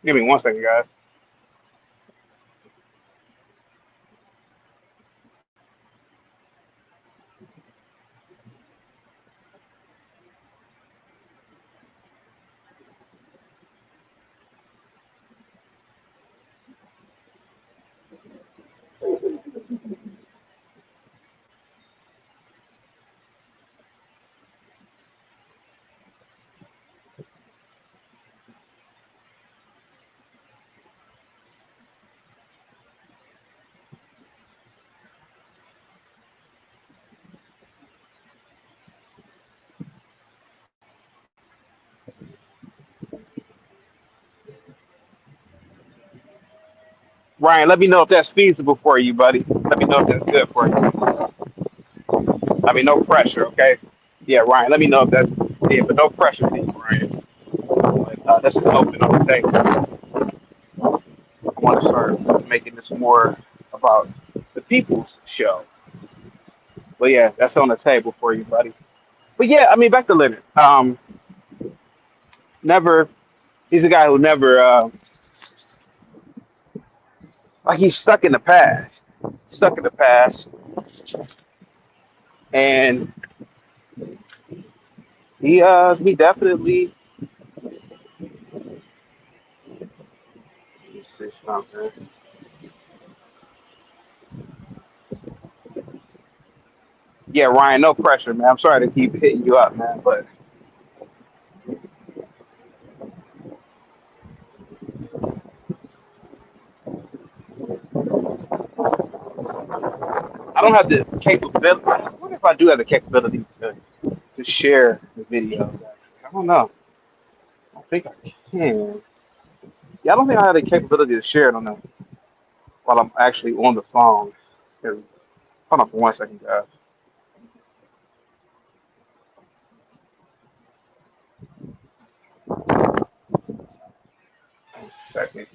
[SPEAKER 1] Give me 1 second, guys. Ryan, let me know if that's feasible for you, buddy. Let me know if that's good for you. I mean, no pressure, okay? Yeah, Ryan, let me know if that's, yeah, but no pressure to you, Ryan. Let's just open on the table. I want to start making this more about the people's show. But yeah, that's on the table for you, buddy. But yeah, I mean, back to Leonard. Never. He's a guy who never, like, he's stuck in the past. Stuck in the past, and he definitely. Let me see something. Yeah, Ryan, no pressure, man. I'm sorry to keep hitting you up, man, but I don't have the capability. What if I do have the capability to share the videos? Actually, I don't know. I think I can. Yeah, I don't think I have the capability to share it on the while I'm actually on the phone. Here, hold on for 1 second, guys. 1 second.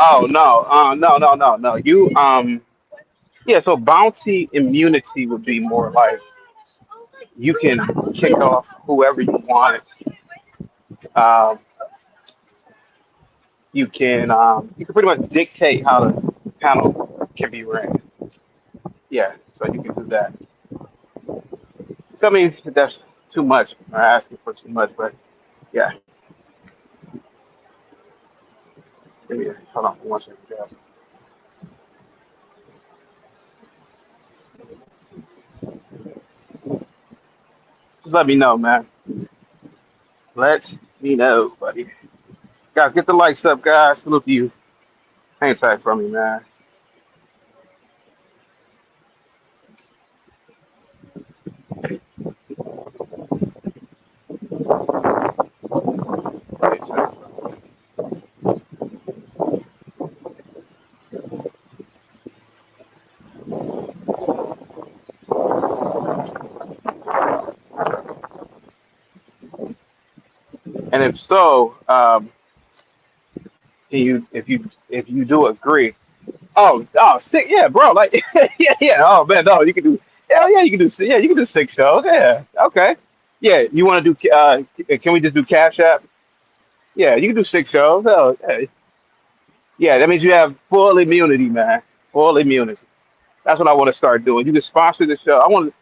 [SPEAKER 1] Oh no, no. Yeah. So bounty immunity would be more like you can kick off whoever you want. Um, you can pretty much dictate how the panel can be ran. Yeah, so you can do that. So I mean, that's too much. I'm asking for too much, but yeah. Give me hold on for 1 second, guys. Just let me know, man. Let me know, buddy. Guys, get the likes up, guys. Salute to you. Hang tight for me, man. Hang tight. And if so, if you do agree, sick, yeah, bro, like yeah. Oh man, no, you can do, hell yeah, you can do, yeah, you can do 6 shows, yeah, okay, yeah. You want to do? Can we just do Cash App? Yeah, you can do 6 shows. Hell, yeah. Yeah, that means you have full immunity, man. Full immunity. That's what I want to start doing. You can sponsor the show. I want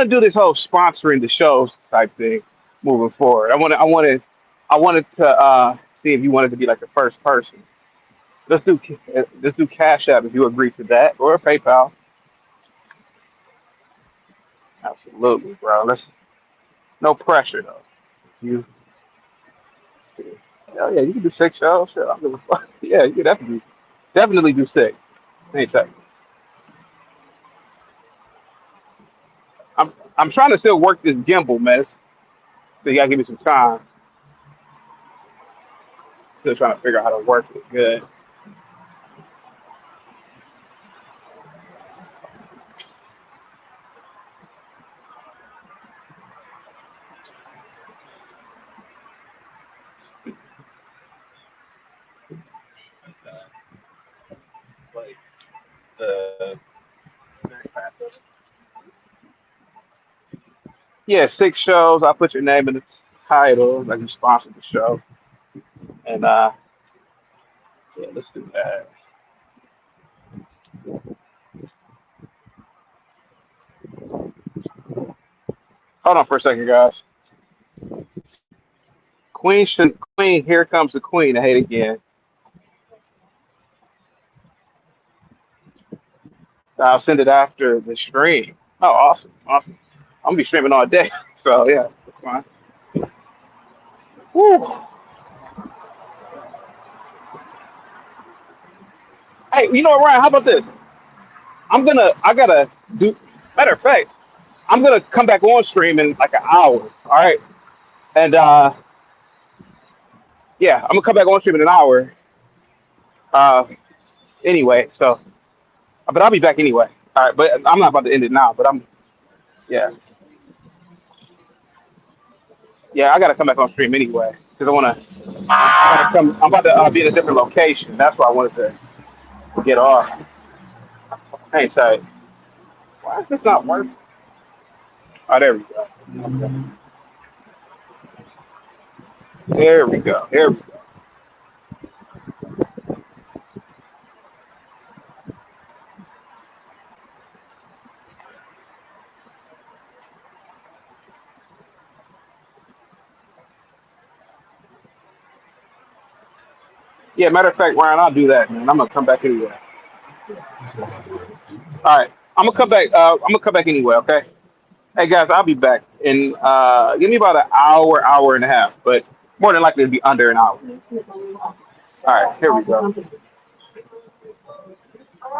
[SPEAKER 1] to do this whole sponsoring the shows type thing moving forward. I wanted to see if you wanted to be like the first person. Let's do Cash App if you agree to that, or PayPal. Absolutely, bro. Let's no pressure though. You see. Hell yeah, you can do 6 shows. Sure, I'm gonna yeah, you can definitely do six. Anytime. I'm trying to still work this gimbal mess, so you gotta give me some time. Still trying to figure out how to work it good. Like the yeah, 6 shows. I'll put your name in the title, like you sponsored the show, and yeah, let's do that. Hold on for a second, guys. Queen, here comes the queen. I hate again. I'll send it after the stream. Oh, awesome, awesome. I'm gonna be streaming all day, so yeah, that's fine. Woo. Hey, you know what, Ryan? How about this? I gotta do. Matter of fact, I'm gonna come back on stream in like an hour. All right, and yeah, I'm gonna come back on stream in an hour. Uh, anyway, so but I'll be back anyway. All right, but I'm not about to end it now. But yeah, yeah, I gotta come back on stream anyway because I wanna come. I'm about to be in a different location. That's why I wanted to get off. Hey, so why is this not working? Oh, there we go. There we go. There we go. Yeah, matter of fact, Ryan, I'll do that, man. I'm gonna come back anyway. All right, I'm gonna come back. I'm gonna come back anyway. Okay. Hey guys, I'll be back in give me about an hour, hour and a half, but more than likely it'll be under an hour. All right, here we go.